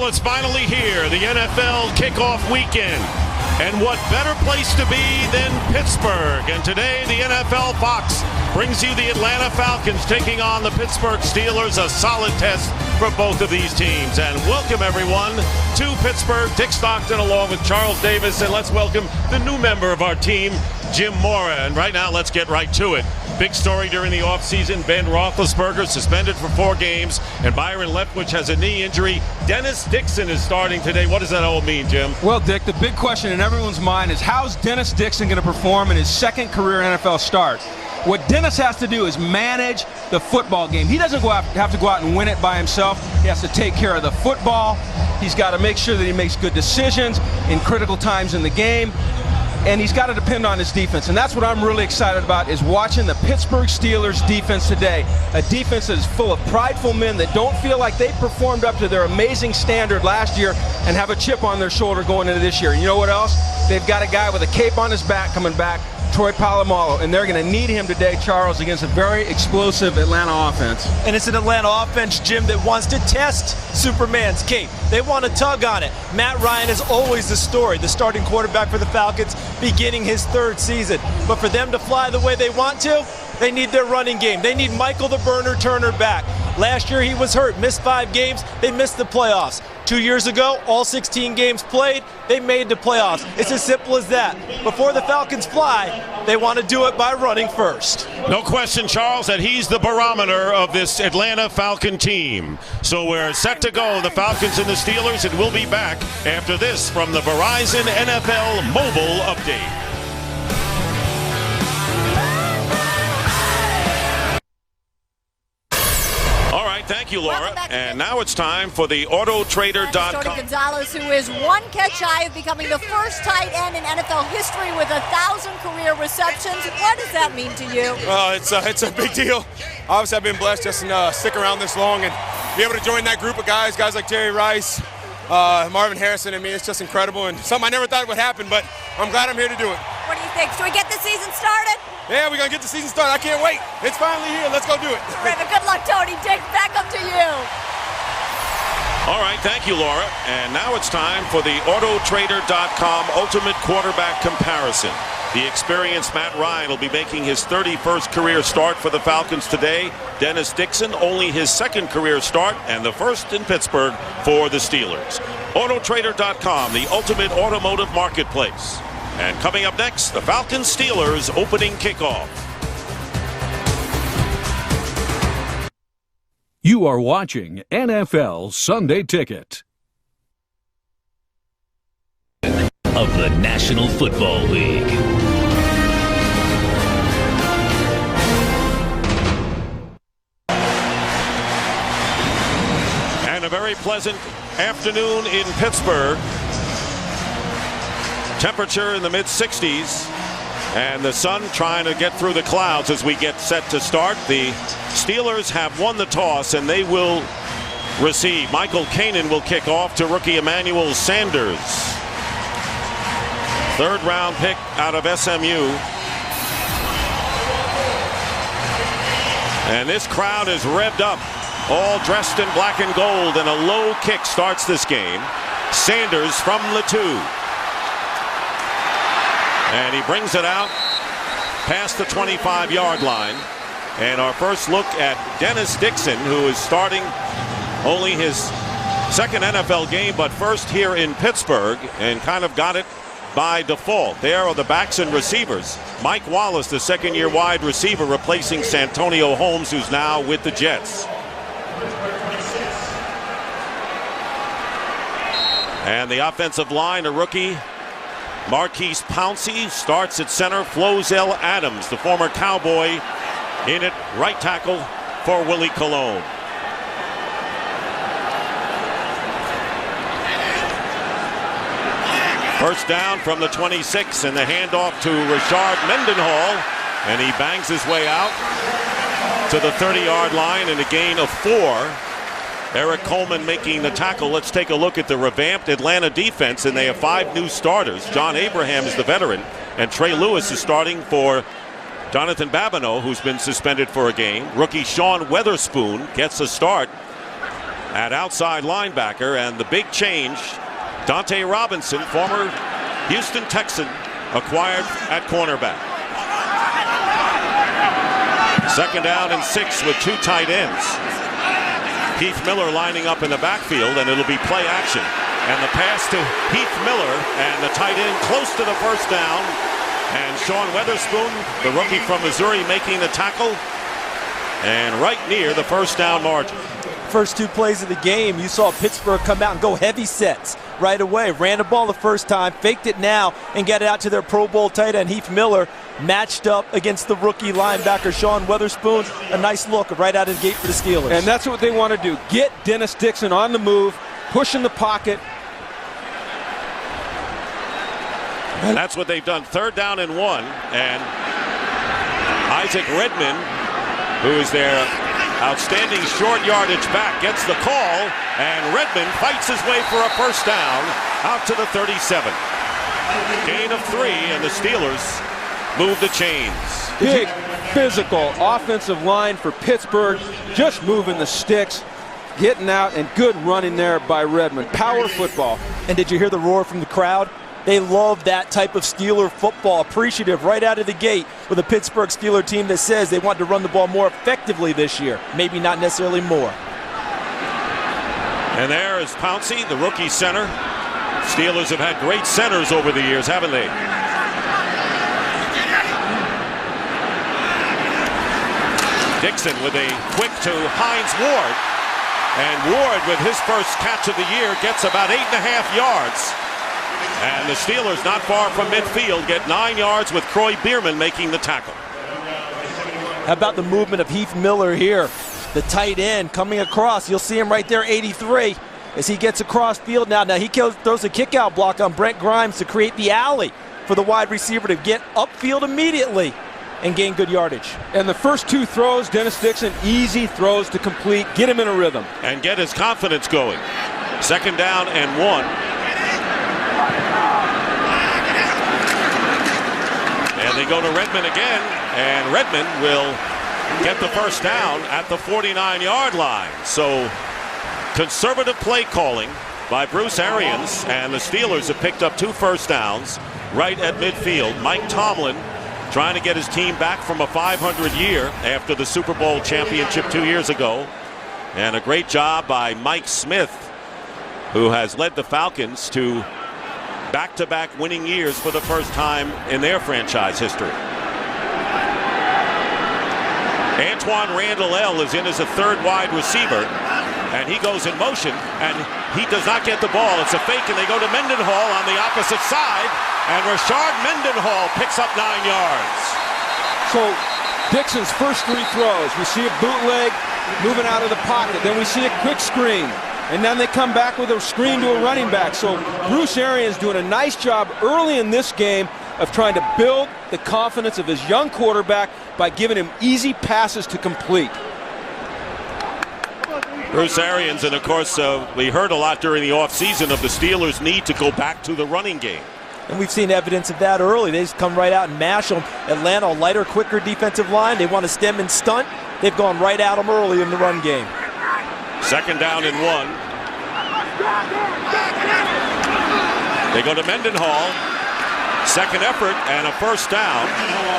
it's finally here, the NFL kickoff weekend. And what better place to be than Pittsburgh? And today, the NFL Fox brings you the Atlanta Falcons taking on the Pittsburgh Steelers, a solid test for both of these teams. And welcome, everyone, to Pittsburgh. Dick Stockton along with Charles Davis. And let's welcome the new member of our team, Jim Mora. And right now, let's get right to it. Big story during the offseason, Ben Roethlisberger suspended for 4 games, and Byron Leftwich has a knee injury. Dennis Dixon is starting today. What does that all mean, Jim? Well, Dick, the big question in everyone's mind is how's Dennis Dixon going to perform in his second career NFL start? What Dennis has to do is manage the football game. He doesn't have to go out and win it by himself. He has to take care of the football. He's got to make sure that he makes good decisions in critical times in the game. And he's got to depend on his defense. And that's what I'm really excited about, is watching the Pittsburgh Steelers defense today. A defense that is full of prideful men that don't feel like they performed up to their amazing standard last year and have a chip on their shoulder going into this year. And you know what else? They've got a guy with a cape on his back coming back, Troy Polamalu, and they're going to need him today, Charles, against a very explosive Atlanta offense. And it's an Atlanta offense, Jim, that wants to test Superman's cape. They want to tug on it. Matt Ryan is always the story, the starting quarterback for the Falcons, beginning his 3rd season. But for them to fly the way they want to, they need their running game. They need Michael the Burner Turner back. Last year he was hurt, missed 5 games. They missed the playoffs. 2 years ago, all 16 games played, they made the playoffs. It's as simple as that. Before the Falcons fly, they want to do it by running first. No question, Charles, that he's the barometer of this Atlanta Falcon team. So we're set to go, the Falcons and the Steelers, and we'll be back after this from the Verizon NFL Mobile Update. Thank you, Laura. And now it's time for the Autotrader.com. Tony Gonzalez, who is 1 catch shy of becoming the first tight end in NFL history with 1,000 career receptions. What does that mean to you? It's a big deal. Obviously, I've been blessed just to stick around this long and be able to join that group of guys like Terry Rice, Marvin Harrison. I mean, it's just incredible and something I never thought would happen, but I'm glad I'm here to do it. What do you think? Should we get the season started? Yeah, we're going to get the season started. I can't wait. It's finally here. Let's go do it. Terrific. Good luck, Tony. Dick, back up to you. All right, thank you, Laura. And now it's time for the Autotrader.com Ultimate Quarterback Comparison. The experienced Matt Ryan will be making his 31st career start for the Falcons today. Dennis Dixon, only his 2nd career start and the 1st in Pittsburgh for the Steelers. Autotrader.com, the ultimate automotive marketplace. And coming up next, the Falcons-Steelers opening kickoff. You are watching NFL Sunday Ticket. Of the National Football League. And a very pleasant afternoon in Pittsburgh. Temperature in the mid-60s, and the sun trying to get through the clouds as we get set to start. The Steelers have won the toss, and they will receive. Michael Kanan will kick off to rookie Emmanuel Sanders. 3rd-round pick out of SMU. And this crowd is revved up, all dressed in black and gold, and a low kick starts this game. Sanders from the 2. And he brings it out past the 25-yard line. And our first look at Dennis Dixon, who is starting only his 2nd NFL game, but first here in Pittsburgh, and kind of got it by default. There are the backs and receivers. Mike Wallace, the 2nd-year wide receiver, replacing Santonio Holmes, who's now with the Jets. And the offensive line, a rookie, Marquise Pouncey, starts at center. Flozell Adams, the former Cowboy, in at right tackle for Willie Colon. First down from the 26, and the handoff to Rashard Mendenhall, and he bangs his way out to the 30-yard line and a gain of 4. Eric Coleman making the tackle. Let's take a look at the revamped Atlanta defense, and they have 5 new starters. John Abraham is the veteran, and Trey Lewis is starting for Jonathan Babineau, who's been suspended for a game. Rookie Sean Weatherspoon gets a start at outside linebacker, and the big change, Dante Robinson, former Houston Texan, acquired at cornerback. 2nd down and 6 with 2 tight ends. Heath Miller lining up in the backfield, and it'll be play action. And the pass to Heath Miller, and the tight end close to the first down. And Sean Weatherspoon, the rookie from Missouri, making the tackle. And right near the first down margin. First 2 plays of the game, you saw Pittsburgh come out and go heavy sets right away. Ran the ball the first time, faked it now, and get it out to their Pro Bowl tight end, Heath Miller, matched up against the rookie linebacker, Sean Weatherspoon. A nice look right out of the gate for the Steelers. And that's what they want to do. Get Dennis Dixon on the move, push in the pocket. And that's what they've done. 3rd down and 1. And Isaac Redmond, who is their outstanding short yardage back, gets the call. And Redmond fights his way for a first down out to the 37. Gain of 3, and the Steelers move the chains. Big physical offensive line for Pittsburgh, just moving the sticks, getting out, and good running there by Redmond. Power football. And did you hear the roar from the crowd? They love that type of Steeler football, appreciative right out of the gate with a Pittsburgh Steeler team that says they want to run the ball more effectively this year, maybe not necessarily more. And there is Pouncey, the rookie center. Steelers have had great centers over the years, haven't they? Dixon with a quick to Hines Ward. And Ward, with his first catch of the year, gets about 8.5 yards. And the Steelers, not far from midfield, get 9 yards with Croy Bierman making the tackle. How about the movement of Heath Miller here? The tight end coming across. You'll see him right there, 83, as he gets across field now. Now he throws a kick-out block on Brent Grimes to create the alley for the wide receiver to get upfield immediately and gain good yardage. And the first 2 throws, Dennis Dixon, easy throws to complete, get him in a rhythm. And get his confidence going. 2nd down and 1. And they go to Redmond again, and Redmond will get the first down at the 49-yard line. So conservative play calling by Bruce Arians, and the Steelers have picked up 2 first downs right at midfield. Mike Tomlin trying to get his team back from a 500 year after the Super Bowl championship 2 years ago. And a great job by Mike Smith, who has led the Falcons to back-to-back winning years for the first time in their franchise history. Antoine Randall is in as a 3rd wide receiver, and he goes in motion, and he does not get the ball. It's a fake, and they go to Mendenhall on the opposite side, and Rashard Mendenhall picks up 9 yards. So Dixon's first 3 throws, we see a bootleg moving out of the pocket, then we see a quick screen. And then they come back with a screen to a running back. So Bruce Arians doing a nice job early in this game of trying to build the confidence of his young quarterback by giving him easy passes to complete. Bruce Arians, and of course, we heard a lot during the offseason of the Steelers' need to go back to the running game. And we've seen evidence of that early. They just come right out and mash them. Atlanta, a lighter, quicker defensive line. They want to stem and stunt. They've gone right at them early in the run game. 2nd down and 1. They go to Mendenhall. 2nd effort and a first down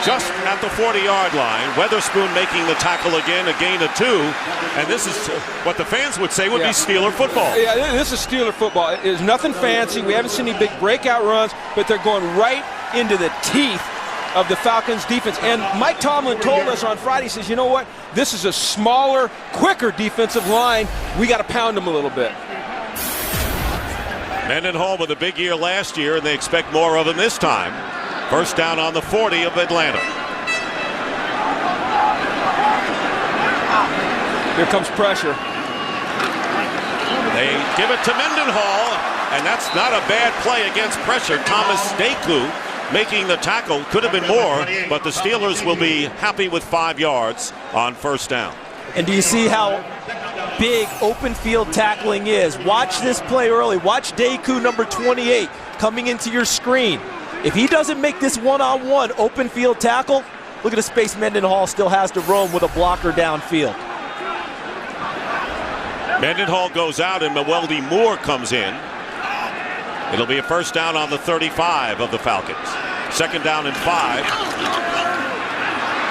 just at the 40-yard line. Weatherspoon making the tackle again, a gain of 2. And this is what the fans would say would be Steeler football. Yeah, this is Steeler football. It's nothing fancy. We haven't seen any big breakout runs, but they're going right into the teeth of the Falcons defense. And Mike Tomlin told us on Friday, he says, you know what? This is a smaller, quicker defensive line. We got to pound them a little bit. Mendenhall with a big year last year, and they expect more of him this time. First down on the 40 of Atlanta. Here comes pressure. They give it to Mendenhall, and that's not a bad play against pressure. Thomas Deku making the tackle. Could have been more, but the Steelers will be happy with 5 yards on first down. And do you see how big open field tackling is? Watch this play early. Watch Deku, number 28, coming into your screen. If he doesn't make this one-on-one open field tackle, look at the space Mendenhall still has to roam with a blocker downfield. Mendenhall goes out and Mewelde Moore comes in. It'll be a first down on the 35 of the Falcons. Second down and 5.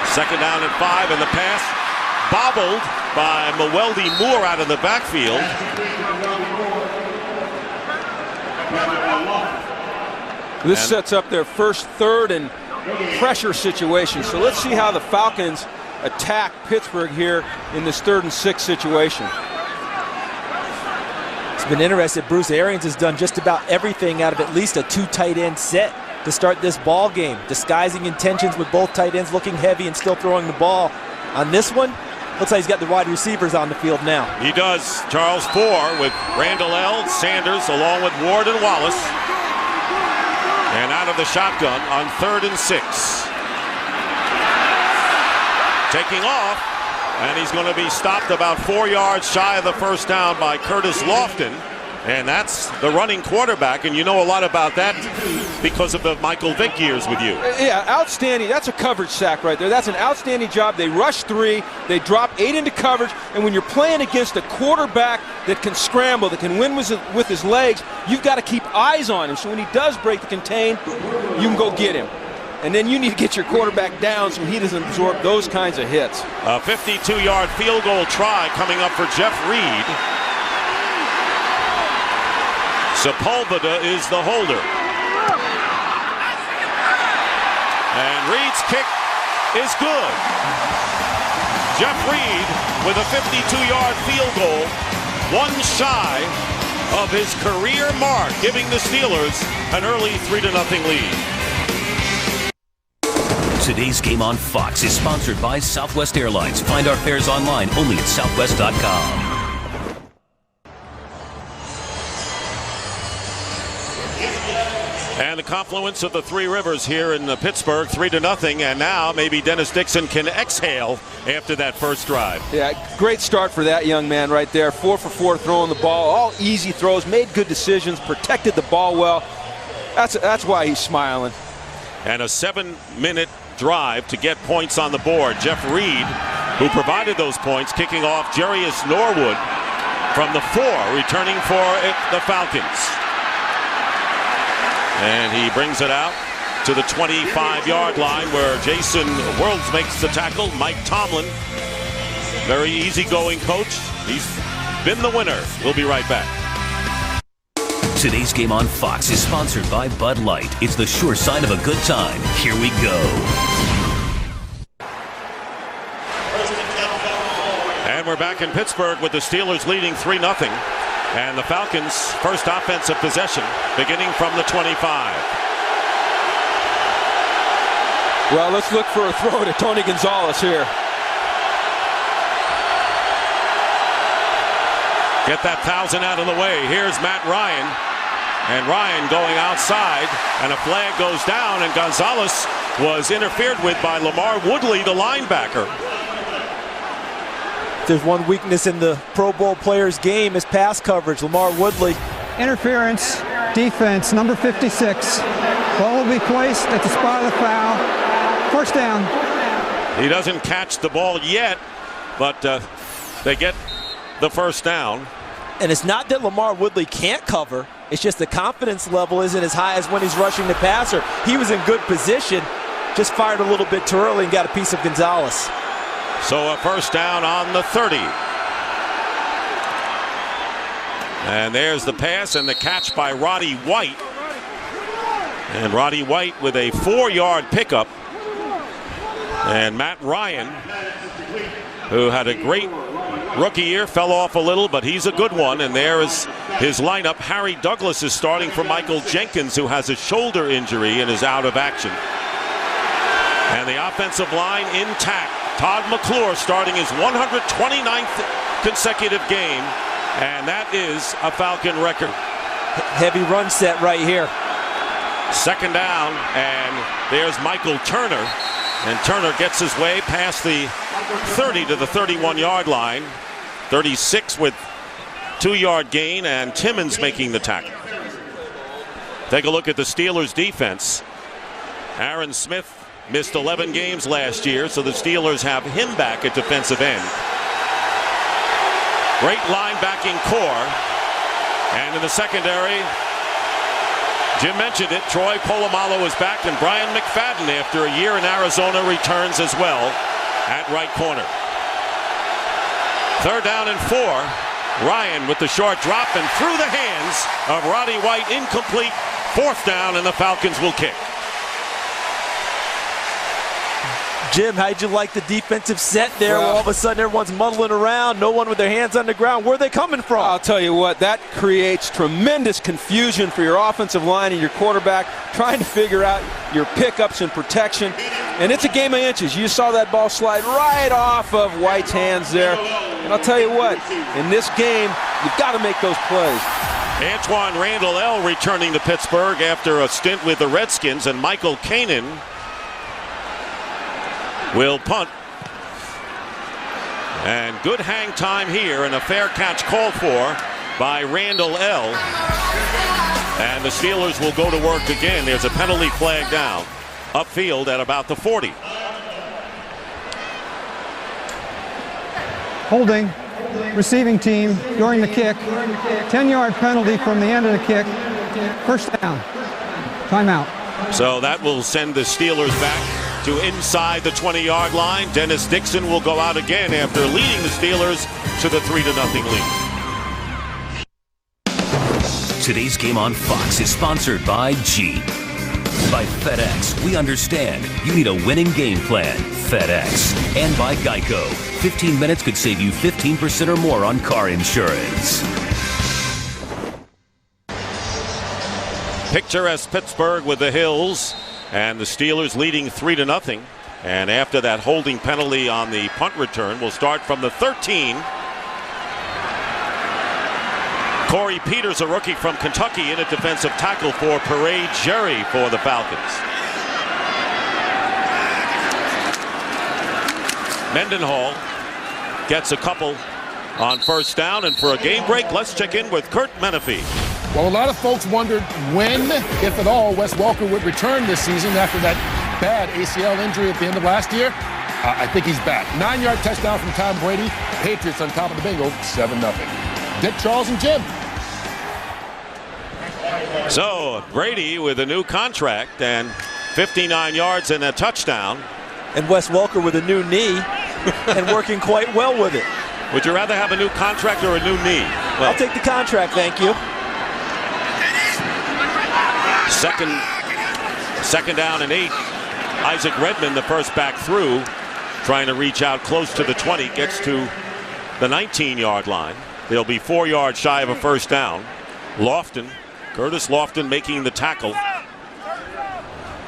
Second down and 5, and the pass bobbled by Mewelde Moore out of the backfield. This sets up their first third and pressure situation. So let's see how the Falcons attack Pittsburgh here in this 3rd and 6 situation. It's been interesting. Bruce Arians has done just about everything out of at least a 2 tight end set to start this ball game, disguising intentions with both tight ends looking heavy and still throwing the ball. On this one, looks like he's got the wide receivers on the field now. He does. Charles 4 with Randall L., Sanders, along with Ward and Wallace. And out of the shotgun on 3rd and 6. Taking off, and he's going to be stopped about 4 yards shy of the first down by Curtis Lofton. And that's the running quarterback, and you know a lot about that because of the Michael Vick years with you. Yeah, outstanding. That's a coverage sack right there. That's an outstanding job. They rush 3, they drop 8 into coverage, and when you're playing against a quarterback that can scramble, that can win with his legs, you've got to keep eyes on him. So when he does break the contain, you can go get him. And then you need to get your quarterback down so he doesn't absorb those kinds of hits. A 52-yard field goal try coming up for Jeff Reed. Sepulveda is the holder. And Reed's kick is good. Jeff Reed with a 52-yard field goal, one shy of his career mark, giving the Steelers an early 3-0 lead. Today's game on Fox is sponsored by Southwest Airlines. Find our fares online only at southwest.com. And the confluence of the Three Rivers here in Pittsburgh, 3-0, and now maybe Dennis Dixon can exhale after that first drive. Yeah, great start for that young man right there. 4 for 4 throwing the ball, all easy throws, made good decisions, protected the ball well. That's why he's smiling. And a 7-minute drive to get points on the board. Jeff Reed, who provided those points, kicking off Jarius Norwood from the 4, returning for the Falcons. And he brings it out to the 25-yard line where Jason Worlds makes the tackle. Mike Tomlin, very easygoing coach. He's been the winner. We'll be right back. Today's game on Fox is sponsored by Bud Light. It's the sure sign of a good time. Here we go. And we're back in Pittsburgh with the Steelers leading 3-0. And the Falcons' first offensive possession beginning from the 25. Well, let's look for a throw to Tony Gonzalez here. Get that 1,000 out of the way. Here's Matt Ryan. And Ryan going outside, and a flag goes down, and Gonzalez was interfered with by Lamar Woodley, the linebacker. There's one weakness in the Pro Bowl players' game is pass coverage. Lamar Woodley. Interference, defense, number 56. Ball will be placed at the spot of the foul. First down. He doesn't catch the ball yet, but they get the first down. And it's not that Lamar Woodley can't cover. It's just the confidence level isn't as high as when he's rushing the passer. He was in good position, just fired a little bit too early and got a piece of Gonzalez. So a first down on the 30. And there's the pass and the catch by Roddy White. And Roddy White with a 4-yard pickup. And Matt Ryan, who had a great rookie year, fell off a little, but he's a good one. And there is his lineup. Harry Douglas is starting for Michael Jenkins, who has a shoulder injury and is out of action. And the offensive line intact. Todd McClure starting his 129th consecutive game, and that is a Falcon record. Heavy run set right here. Second down, and there's Michael Turner, and Turner gets his way past the 30 to the 31-yard line. 36 with 2-yard gain, and Timmons making the tackle. Take a look at the Steelers' defense. Aaron Smith missed 11 games last year, so the Steelers have him back at defensive end. Great linebacking core. And in the secondary, Jim mentioned it, Troy Polamalu is back, and Brian McFadden, after a year in Arizona, returns as well at right corner. 3rd down and 4. Ryan with the short drop and through the hands of Roddy White, incomplete. 4th down, and the Falcons will kick. Jim, how'd you like the defensive set there? Well, all of a sudden everyone's muddling around, no one with their hands on the ground. Where are they coming from? I'll tell you what, that creates tremendous confusion for your offensive line and your quarterback, trying to figure out your pickups and protection. And it's a game of inches. You saw that ball slide right off of White's hands there. And I'll tell you what, in this game, you've got to make those plays. Antoine Randall L. returning to Pittsburgh after a stint with the Redskins, and Michael Kanan will punt. And good hang time here, and a fair catch called for by Randall L. And the Steelers will go to work again. There's a penalty flag down upfield at about the 40. Holding receiving team during the kick. 10-yard penalty from the end of the kick. 1st down. Timeout. So that will send the Steelers back to inside the 20-yard line. Dennis Dixon will go out again after leading the Steelers to the 3-0 lead. Today's game on Fox is sponsored by Jeep. By FedEx, we understand you need a winning game plan. FedEx. And by Geico. 15 minutes could save you 15% or more on car insurance. Picturesque Pittsburgh with the hills, and the Steelers leading 3-0. And after that holding penalty on the punt return, we'll start from the 13. Corey Peters, a rookie from Kentucky, in at defensive tackle for Parade Jerry for the Falcons. Mendenhall gets a couple on 1st down, and for a game break, let's check in with Kurt Menefee. Well, a lot of folks wondered when, if at all, Wes Welker would return this season after that bad ACL injury at the end of last year. I think he's back. 9-yard touchdown from Tom Brady. Patriots on top of the Bengals, 7-0. Dick, Charles, and Jim. So, Brady with a new contract and 59 yards and a touchdown. And Wes Welker with a new knee and working quite well with it. Would you rather have a new contract or a new knee? Well, I'll take the contract, thank you. Second down and 8. Isaac Redmond, the first back through, trying to reach out close to the 20, gets to the 19-yard line. They'll be 4 yards shy of a 1st down. Curtis Lofton making the tackle.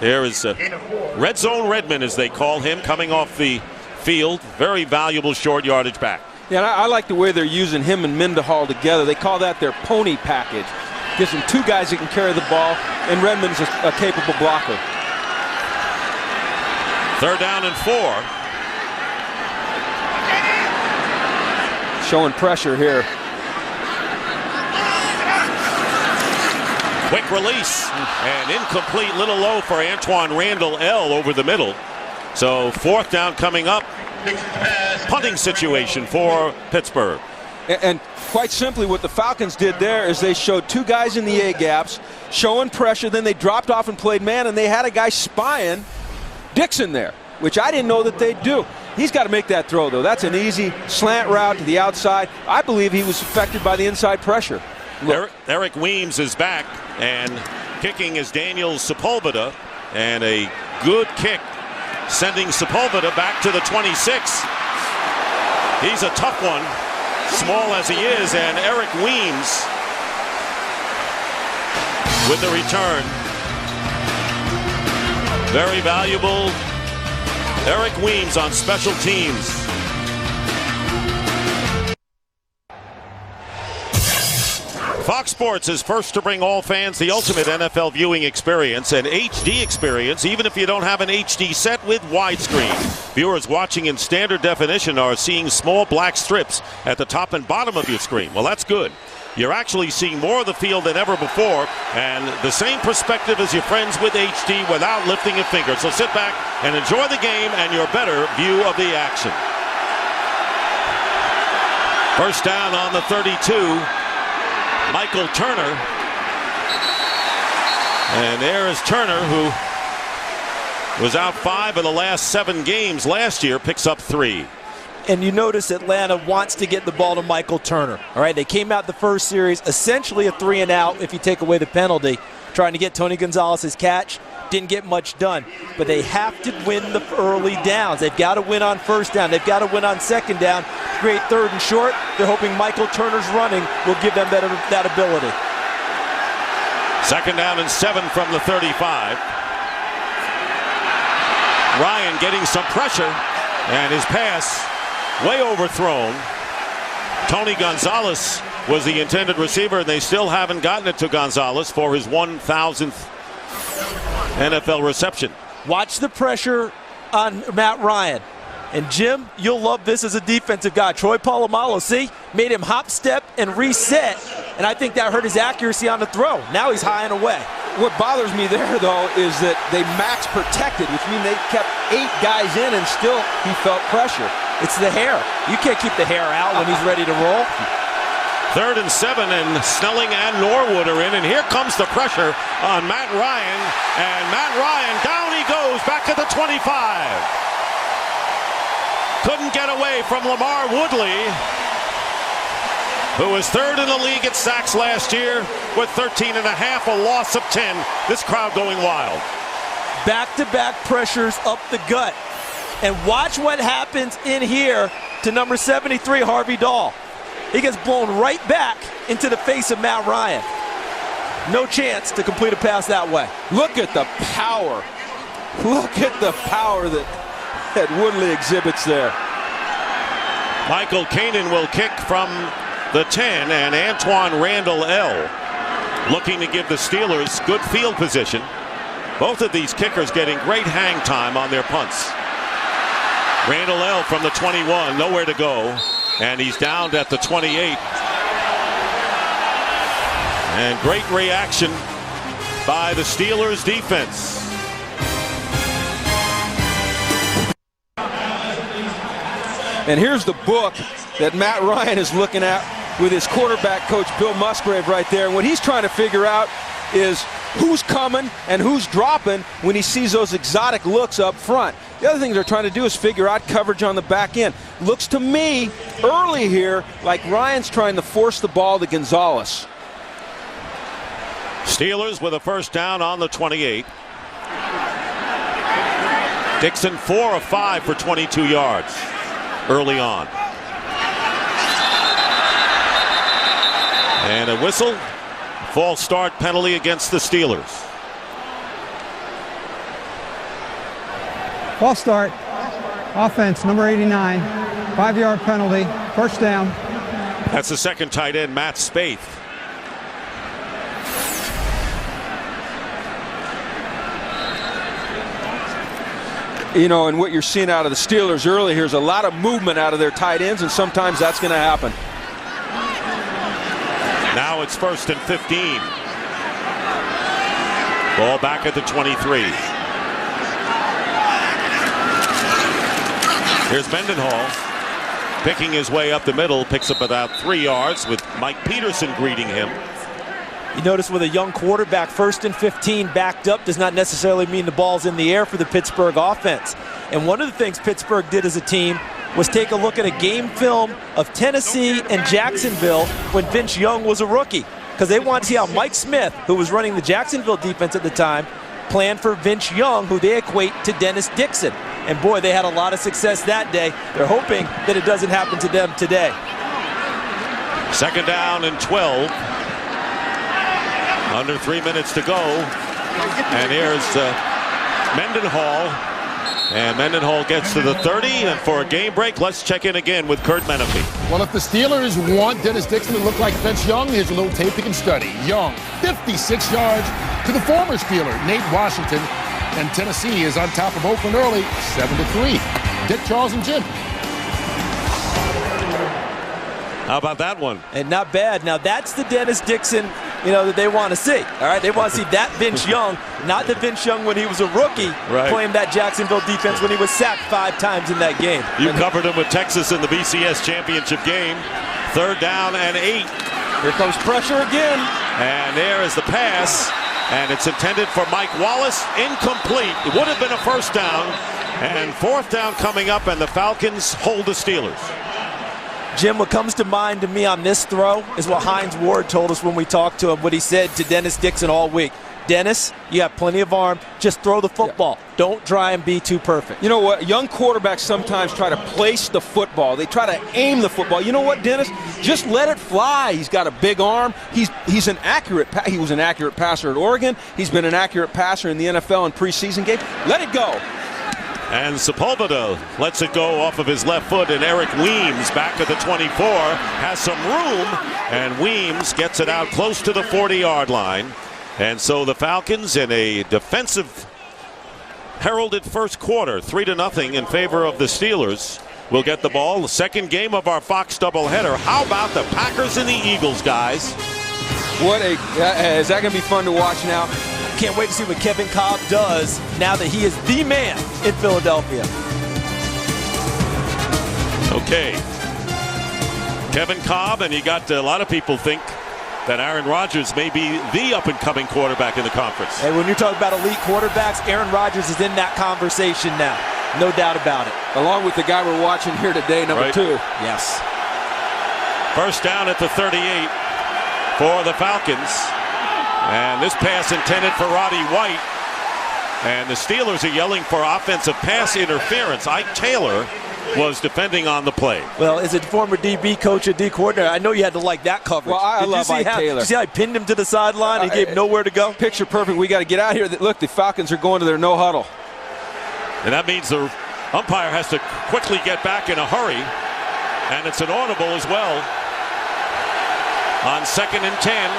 There is Red Zone Redmond, as they call him, coming off the field. Very valuable short yardage back. Yeah, I like the way they're using him and Mendenhall together. They call that their pony package. Gives them 2 guys that can carry the ball, and Redmond's a capable blocker. 3rd down and 4. Showing pressure here. Quick release and incomplete, little low for Antoine Randall L. over the middle. So 4th down coming up. Punting situation for Pittsburgh. And quite simply, what the Falcons did there is they showed 2 guys in the A-gaps, showing pressure, then they dropped off and played man, and they had a guy spying Dixon there, which I didn't know that they'd do. He's got to make that throw, though. That's an easy slant route to the outside. I believe he was affected by the inside pressure. Eric Weems is back, and kicking is Daniel Sepulveda, and a good kick sending Sepulveda back to the 26. He's a tough one, small as he is, and Eric Weems with the return. Very valuable. Eric Weems on special teams. Fox Sports is first to bring all fans the ultimate NFL viewing experience, an HD experience, even if you don't have an HD set with widescreen. Viewers watching in standard definition are seeing small black strips at the top and bottom of your screen. Well, that's good. You're actually seeing more of the field than ever before, and the same perspective as your friends with HD without lifting a finger. So sit back and enjoy the game and your better view of the action. First down on the 32. Michael Turner. And there is Turner, who was out 5 of the last 7 games last year, picks up 3. And you notice Atlanta wants to get the ball to Michael Turner. All right, they came out the first series, essentially a 3-and-out if you take away the penalty, trying to get Tony Gonzalez's catch. Didn't get much done, but they have to win the early downs. They've got to win on first down. They've got to win on second down. Great third and short. They're hoping Michael Turner's running will give them that ability. Second down and 7 from the 35. Ryan getting some pressure, and his pass way overthrown. Tony Gonzalez was the intended receiver, and they still haven't gotten it to Gonzalez for his 1,000th NFL reception. Watch the pressure on Matt Ryan. And Jim, you'll love this as a defensive guy. Troy Polamalu, see, made him hop, step, and reset. And I think that hurt his accuracy on the throw. Now he's high and away. What bothers me there, though, is that they max protected, which means they kept 8 guys in and still he felt pressure. It's the hair. You can't keep the hair out when he's ready to roll. 3rd and 7, and Snelling and Norwood are in, and here comes the pressure on Matt Ryan, and Matt Ryan, down he goes, back at the 25. Couldn't get away from Lamar Woodley, who was 3rd in the league at sacks last year with 13.5, a loss of 10. This crowd going wild. Back-to-back pressures up the gut. And watch what happens in here to number 73, Harvey Dahl. He gets blown right back into the face of Matt Ryan. No chance to complete a pass that way. Look at the power. Look at the power that Woodley exhibits there. Michael Kanan will kick from the 10, and Antoine Randall L. looking to give the Steelers good field position. Both of these kickers getting great hang time on their punts. Randall L. from the 21, nowhere to go. And he's down at the 28. And great reaction by the Steelers defense. And here's the book that Matt Ryan is looking at with his quarterback coach Bill Musgrave right there. And what he's trying to figure out is who's coming and who's dropping when he sees those exotic looks up front. The other thing they're trying to do is figure out coverage on the back end. Looks to me early here like Ryan's trying to force the ball to Gonzalez. Steelers with a first down on the 28. Dixon 4 of 5 for 22 yards early on. And a whistle. False start penalty against the Steelers. False start. Offense, number 89. 5-yard penalty. First down. That's the second tight end, Matt Spaeth. You know, and what you're seeing out of the Steelers early here is a lot of movement out of their tight ends, and sometimes that's going to happen. Now it's 1st and 15. Ball back at the 23. Here's Mendenhall picking his way up the middle, picks up about 3 yards with Mike Peterson greeting him. You notice with a young quarterback, 1st and 15 backed up does not necessarily mean the ball's in the air for the Pittsburgh offense. And one of the things Pittsburgh did as a team was take a look at a game film of Tennessee and Jacksonville when Vince Young was a rookie, because they wanted to see how Mike Smith, who was running the Jacksonville defense at the time, planned for Vince Young, who they equate to Dennis Dixon. And boy, they had a lot of success that day. They're hoping that it doesn't happen to them today. Second down and 12. Under 3 minutes to go. And here's Mendenhall. And Mendenhall gets to the 30, and for a game break, let's check in again with Kurt Menefee. Well, if the Steelers want Dennis Dixon to look like Vince Young, here's a little tape you can study. Young, 56 yards to the former Steeler, Nate Washington, and Tennessee is on top of Oakland early, 7-3. Dick, Charles, and Jim. How about that one? And not bad. Now, that's the Dennis Dixon, that they want to see. All right, they want to see that Vince Young, not the Vince Young when he was a rookie, playing that Jacksonville defense when he was sacked 5 times in that game. You covered him with Texas in the BCS championship game. 3rd down and 8. Here comes pressure again. And there is the pass, and it's intended for Mike Wallace. Incomplete. It would have been a 1st down, and 4th down coming up, and the Falcons hold the Steelers. Jim, what comes to mind to me on this throw is what Hines Ward told us when we talked to him, what he said to Dennis Dixon all week. Dennis, you have plenty of arm. Just throw the football. Yeah. Don't try and be too perfect. You know what? Young quarterbacks sometimes try to place the football. They try to aim the football. You know what, Dennis? Just let it fly. He's got a big arm. He was an accurate passer at Oregon. He's been an accurate passer in the NFL in preseason games. Let it go. And Sepulveda lets it go off of his left foot, and Eric Weems back at the 24 has some room, and Weems gets it out close to the 40-yard line. And so the Falcons, in a defensive heralded first quarter, 3-0 in favor of the Steelers, will get the ball. The second game of our Fox doubleheader. How about the Packers and the Eagles, guys? Is that going to be fun to watch now? Can't wait to see what Kevin Kolb does now that he is the man in Philadelphia. Okay. Kevin Kolb, and you got a lot of people think that Aaron Rodgers may be the up-and-coming quarterback in the conference. Hey, when you're talking about elite quarterbacks, Aaron Rodgers is in that conversation now. No doubt about it. Along with the guy we're watching here today, number 2. Yes. 1st down at the 38 for the Falcons. And this pass intended for Roddy White. And the Steelers are yelling for offensive pass interference. Ike Taylor was defending on the play. Well, as a former DB coach and D coordinator, I know you had to like that coverage. Well, I love Ike Taylor. Did you see how he pinned him to the sideline and gave nowhere to go? Picture perfect. We got to get out here. Look, the Falcons are going to their no huddle. And that means the umpire has to quickly get back in a hurry. And it's an audible as well. On 2nd and 10.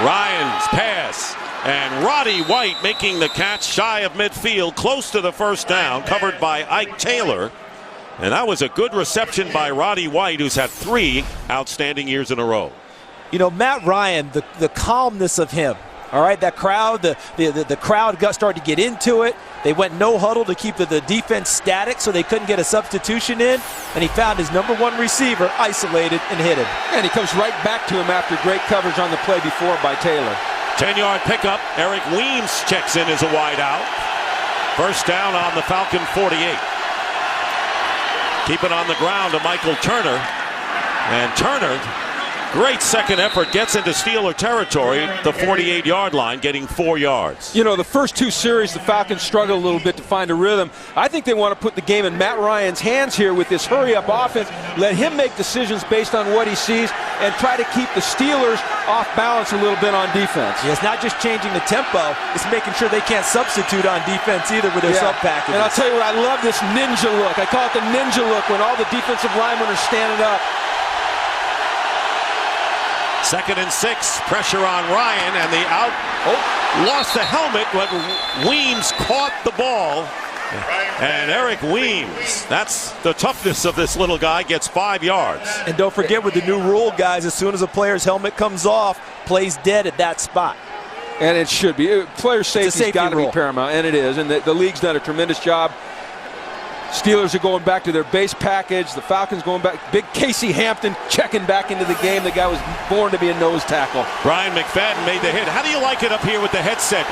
Ryan's pass, and Roddy White making the catch shy of midfield, close to the 1st down, covered by Ike Taylor. And that was a good reception by Roddy White, who's had 3 outstanding years in a row. Matt Ryan, the calmness of him. All right, that crowd, the crowd started to get into it. They went no huddle to keep the defense static so they couldn't get a substitution in. And he found his number 1 receiver isolated and hit him. And he comes right back to him after great coverage on the play before by Taylor. 10-yard pickup. Eric Weems checks in as a wide out. 1st down on the Falcon 48. Keep it on the ground to Michael Turner. And Turner, great second effort, gets into Steeler territory, the 48-yard line, getting 4 yards. The first 2 series, the Falcons struggled a little bit to find a rhythm. I think they want to put the game in Matt Ryan's hands here with this hurry-up offense. Let him make decisions based on what he sees and try to keep the Steelers off balance a little bit on defense. Yeah, it's not just changing the tempo, it's making sure they can't substitute on defense either with their sub-packages. And I'll tell you what, I love this ninja look. I call it the ninja look when all the defensive linemen are standing up. 2nd and 6, pressure on Ryan, and the out. Lost the helmet, but Weems caught the ball. And Eric Weems, that's the toughness of this little guy, gets 5 yards. And don't forget with the new rule, guys, as soon as a player's helmet comes off, plays dead at that spot. And it should be. Player safety's got to be paramount, and it is. And the league's done a tremendous job. Steelers are going back to their base package. The Falcons going back. Big Casey Hampton checking back into the game. The guy was born to be a nose tackle. Brian McFadden made the hit. How do you like it up here with the headset,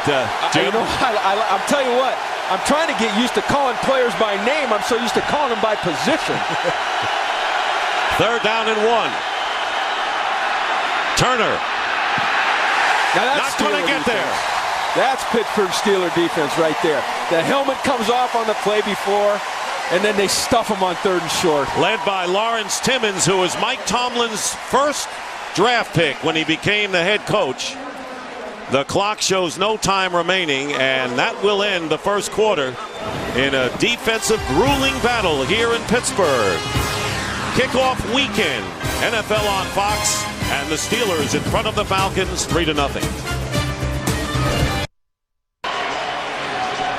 Jim? I'll tell you what. I'm trying to get used to calling players by name. I'm so used to calling them by position. 3rd down and 1. Turner. Now that's not going to get there. That's Pittsburgh Steeler defense right there. The helmet comes off on the play before, and then they stuff him on 3rd and short. Led by Lawrence Timmons, who was Mike Tomlin's first draft pick when he became the head coach. The clock shows no time remaining, and that will end the first quarter in a defensive grueling battle here in Pittsburgh. Kickoff weekend, NFL on Fox, and the Steelers in front of the Falcons 3-0.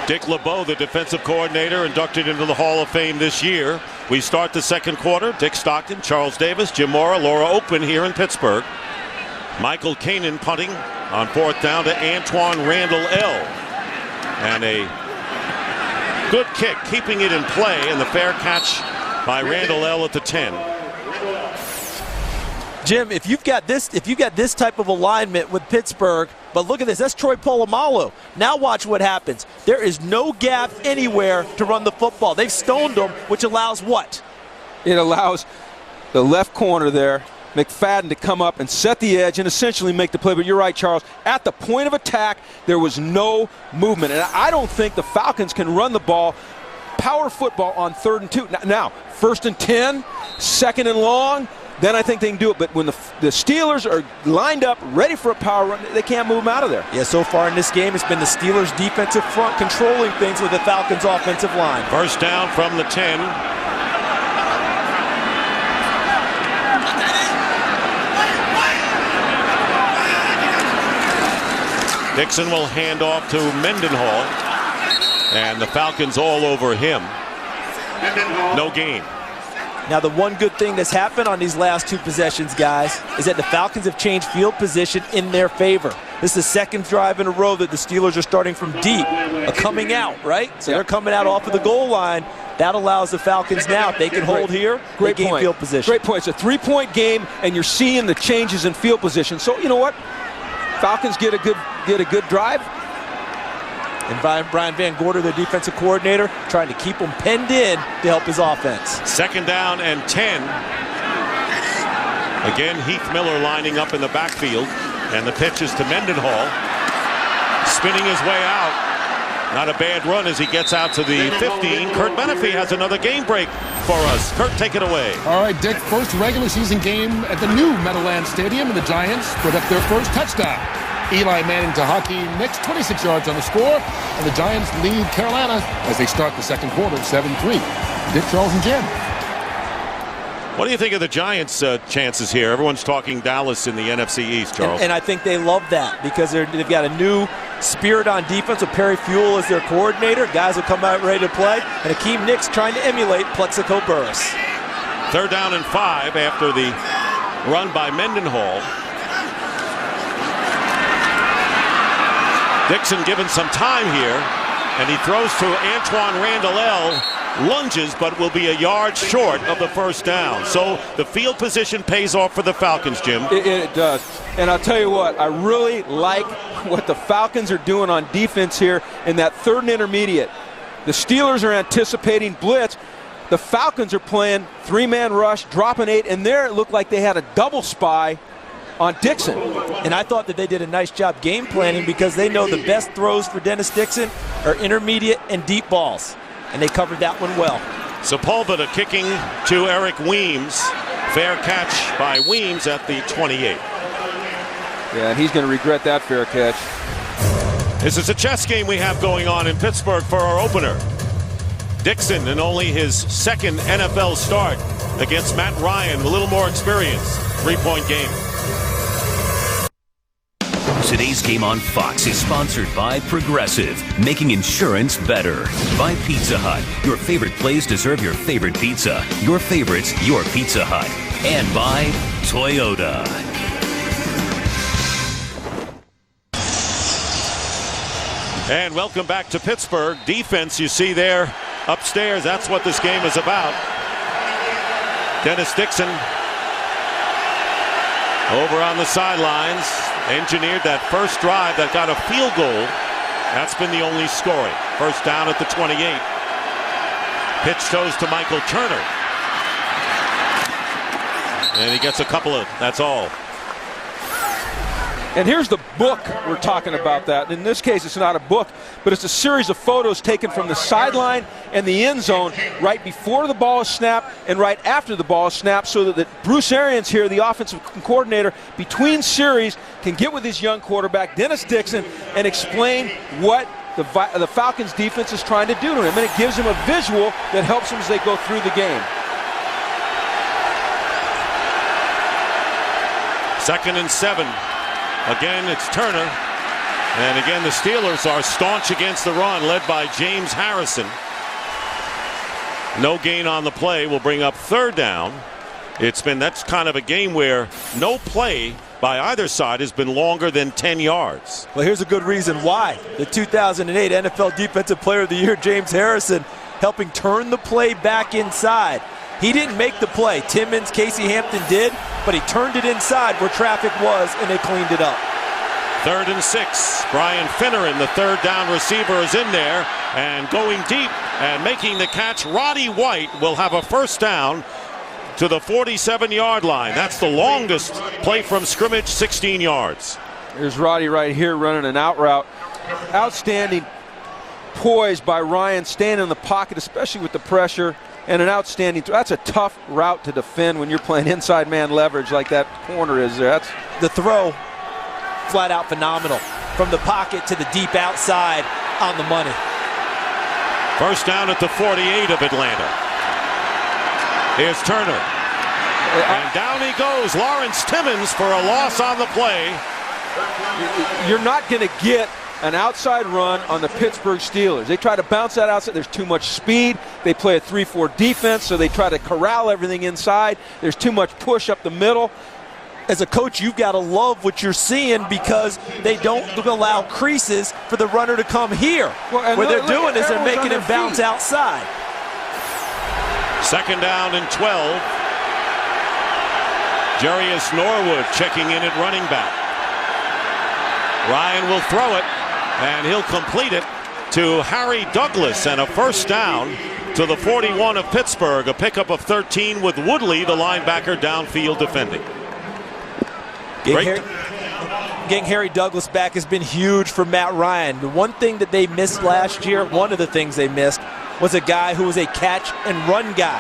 Dick LeBeau, the defensive coordinator, inducted into the Hall of Fame this year. We start the second quarter. Dick Stockton, Charles Davis, Jim Mora, Laura Oakman here in Pittsburgh. Michael Kanan punting on fourth down to Antoine Randall L. And a good kick, keeping it in play, and the fair catch by Randall L. at the 10. Jim, if you've got this type of alignment with Pittsburgh, but look at this, that's Troy Polamalu. Now watch what happens. There is no gap anywhere to run the football. They've stoned them, which allows what? It allows the left corner there, McFadden, to come up and set the edge and essentially make the play. But you're right, Charles. At the point of attack, there was no movement. And I don't think the Falcons can run the ball, power football, on 3rd and 2. Now, 1st and 10, 2nd and long, then I think they can do it. But when the Steelers are lined up, ready for a power run, they can't move them out of there. Yeah, so far in this game, it's been the Steelers' defensive front controlling things with the Falcons' offensive line. First down from the 10. Dixon will hand off to Mendenhall, and the Falcons all over him. No gain. Now, the one good thing that's happened on these last 2 possessions, guys, is that the Falcons have changed field position in their favor. This is the second drive in a row that the Steelers are starting from deep, coming out, right? So they're coming out off of the goal line. That allows the Falcons now, if they can hold here, great gain point. Field position. Great point. It's a 3-point game, and you're seeing the changes in field position. So, you know what? Falcons get a good drive. And Brian Van Gorder, the defensive coordinator, trying to keep them penned in to help his offense. 2nd down and 10. Again, Heath Miller lining up in the backfield. And the pitch is to Mendenhall. Spinning his way out. Not a bad run as he gets out to the 15. Kurt Menefee has another game break for us. Kurt, take it away. All right, Dick, first regular season game at the new Meadowlands Stadium, and the Giants put up their first touchdown. Eli Manning to Hakeem Nicks, 26 yards on the score, and the Giants lead Carolina as they start the second quarter, 7-3. Dick, Charles, and Jim. What do you think of the Giants' chances here? Everyone's talking Dallas in the NFC East, Charles. And I think they love that because they've got a new spirit on defense with Perry Fewell as their coordinator. Guys will come out ready to play, and Hakeem Nicks trying to emulate Plexico Burress. 3rd down and 5 after the run by Mendenhall. Dixon given some time here, and he throws to Antoine Randall L. Lunges, but will be a yard short of the first down. So the field position pays off for the Falcons, Jim. It does. And I'll tell you what, I really like what the Falcons are doing on defense here in that 3rd and intermediate. The Steelers are anticipating blitz. The Falcons are playing 3-man rush, dropping 8, and there it looked like they had a double spy on Dixon. And I thought that they did a nice job game planning because they know the best throws for Dennis Dixon are intermediate and deep balls. And they covered that one well. Sepulveda kicking to Eric Weems. Fair catch by Weems at the 28. Yeah, and he's going to regret that fair catch. This is a chess game we have going on in Pittsburgh for our opener. Dixon in only his 2nd NFL start against Matt Ryan, a little more experience. 3-point game. Today's game on Fox is sponsored by Progressive, making insurance better. By Pizza Hut, your favorite place to serve your favorite pizza. Your favorites, your Pizza Hut. And by Toyota. And welcome back to Pittsburgh. Defense, you see there upstairs. That's what this game is about. Dennis Dixon over on the sidelines. Engineered that first drive that got a field goal. That's been the only scoring. First down at the 28. Pitch goes to Michael Turner. And he gets a couple of, that's all. And here's the book we're talking about that. In this case, it's not a book, but it's a series of photos taken from the sideline and the end zone right before the ball is snapped and right after the ball is snapped, so that Bruce Arians here, the offensive coordinator, between series can get with his young quarterback, Dennis Dixon, and explain what the Falcons defense is trying to do to him. And it gives him a visual that helps him as they go through the game. 2nd and 7. Again, it's Turner. And again, the Steelers are staunch against the run, led by James Harrison. No gain on the play will bring up third down. That's kind of a game where no play by either side has been longer than 10 yards. Well, here's a good reason why. The 2008 NFL Defensive Player of the Year, James Harrison, helping turn the play back inside. He didn't make the play. Timmons, Casey Hampton did, but he turned it inside where traffic was, and they cleaned it up. 3rd and 6. Brian Finneran, the third down receiver, is in there and going deep and making the catch. Roddy White will have a first down to the 47-yard line. That's the longest play from scrimmage, 16 yards. There's Roddy right here running an out route. Outstanding poise by Ryan, staying in the pocket, especially with the pressure, and an outstanding that's a tough route to defend when you're playing inside man leverage like that corner is there. That's the throw, flat out phenomenal. From the pocket to the deep outside, on the money. First down at the 48 of Atlanta. Here's Turner. And down he goes. Lawrence Timmons for a loss on the play. You're not going to get an outside run on the Pittsburgh Steelers. They try to bounce that outside. There's too much speed. They play a 3-4 defense, so they try to corral everything inside. There's too much push up the middle. As a coach, you've got to love what you're seeing because they don't allow creases for the runner to come here. What they're doing is they're making him bounce outside. Second down and 12. Jarius Norwood checking in at running back. Ryan will throw it, and he'll complete it to Harry Douglas, and a first down to the 41 of Pittsburgh. A pickup of 13 with Woodley, the linebacker, downfield defending. Getting Harry Douglas back has been huge for Matt Ryan. The one thing that they missed last year, one of the things they missed, was a guy who was a catch and run guy.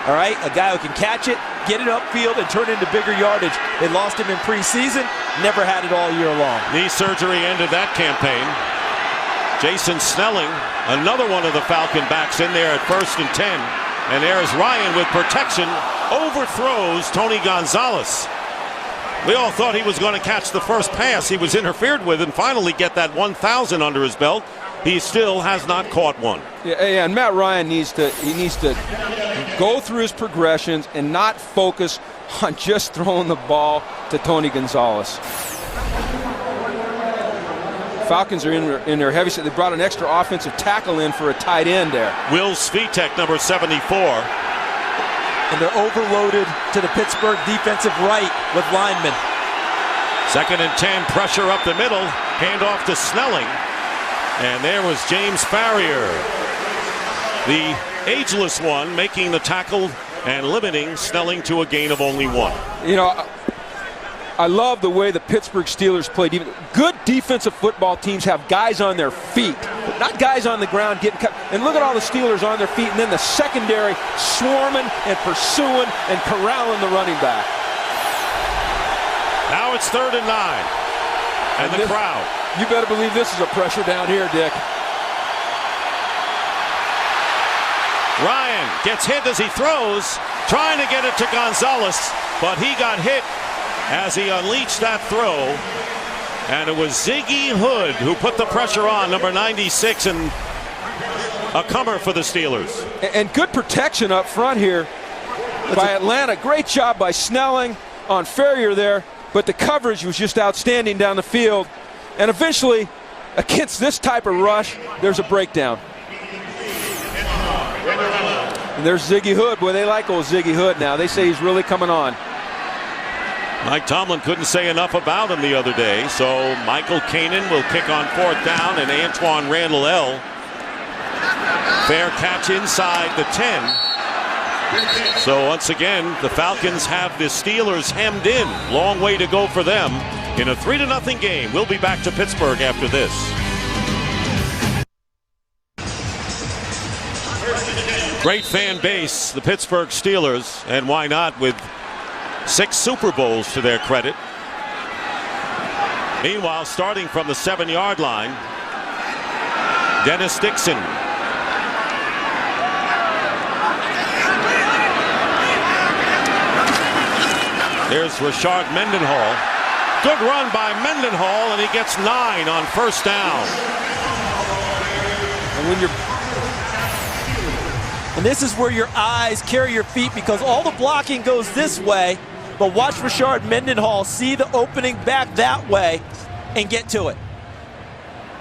All right, a guy who can catch it, get it upfield, and turn it into bigger yardage. They lost him in preseason, never had it all year long. Knee surgery ended that campaign. Jason Snelling, another one of the Falcon backs in there at 1st and 10. And there's Ryan with protection, overthrows Tony Gonzalez. We all thought he was going to catch the first pass he was interfered with and finally get that 1,000 under his belt. He still has not caught one. Yeah, and Matt Ryan needs to go through his progressions and not focus on just throwing the ball to Tony Gonzalez. Falcons are in their heavy set. They brought an extra offensive tackle in for a tight end there. Will Svitek, number 74. And they're overloaded to the Pittsburgh defensive right with linemen. 2nd and 10, pressure up the middle, handoff to Snelling. And there was James Farrier, the ageless one, making the tackle and limiting Snelling to a gain of only 1. You know, I love the way the Pittsburgh Steelers played. Good defensive football teams have guys on their feet, not guys on the ground getting cut. And look at all the Steelers on their feet, and then the secondary swarming and pursuing and corralling the running back. Now it's 3rd and 9. And the crowd. You better believe this is a pressure down here, Dick. Ryan gets hit as he throws, trying to get it to Gonzalez, but he got hit as he unleashed that throw. And it was Ziggy Hood who put the pressure on, number 96, and a comer for the Steelers. And good protection up front here by Atlanta. Great job by Snelling on Farrier there, but the coverage was just outstanding down the field. And eventually, against this type of rush, there's a breakdown. And there's Ziggy Hood. Boy, they like old Ziggy Hood now. They say he's really coming on. Mike Tomlin couldn't say enough about him the other day, so Michael Kanan will kick on 4th down, and Antoine Randall L. Fair catch inside the 10. So once again, the Falcons have the Steelers hemmed in. Long way to go for them in a 3-0 game. We'll be back to Pittsburgh after this. Great fan base, the Pittsburgh Steelers, and why not, with 6 Super Bowls to their credit. Meanwhile, starting from the 7-yard line, Dennis Dixon. There's Rashard Mendenhall. Good run by Mendenhall, and he gets 9 on first down. And this is where your eyes carry your feet, because all the blocking goes this way, but watch Rashard Mendenhall see the opening back that way and get to it.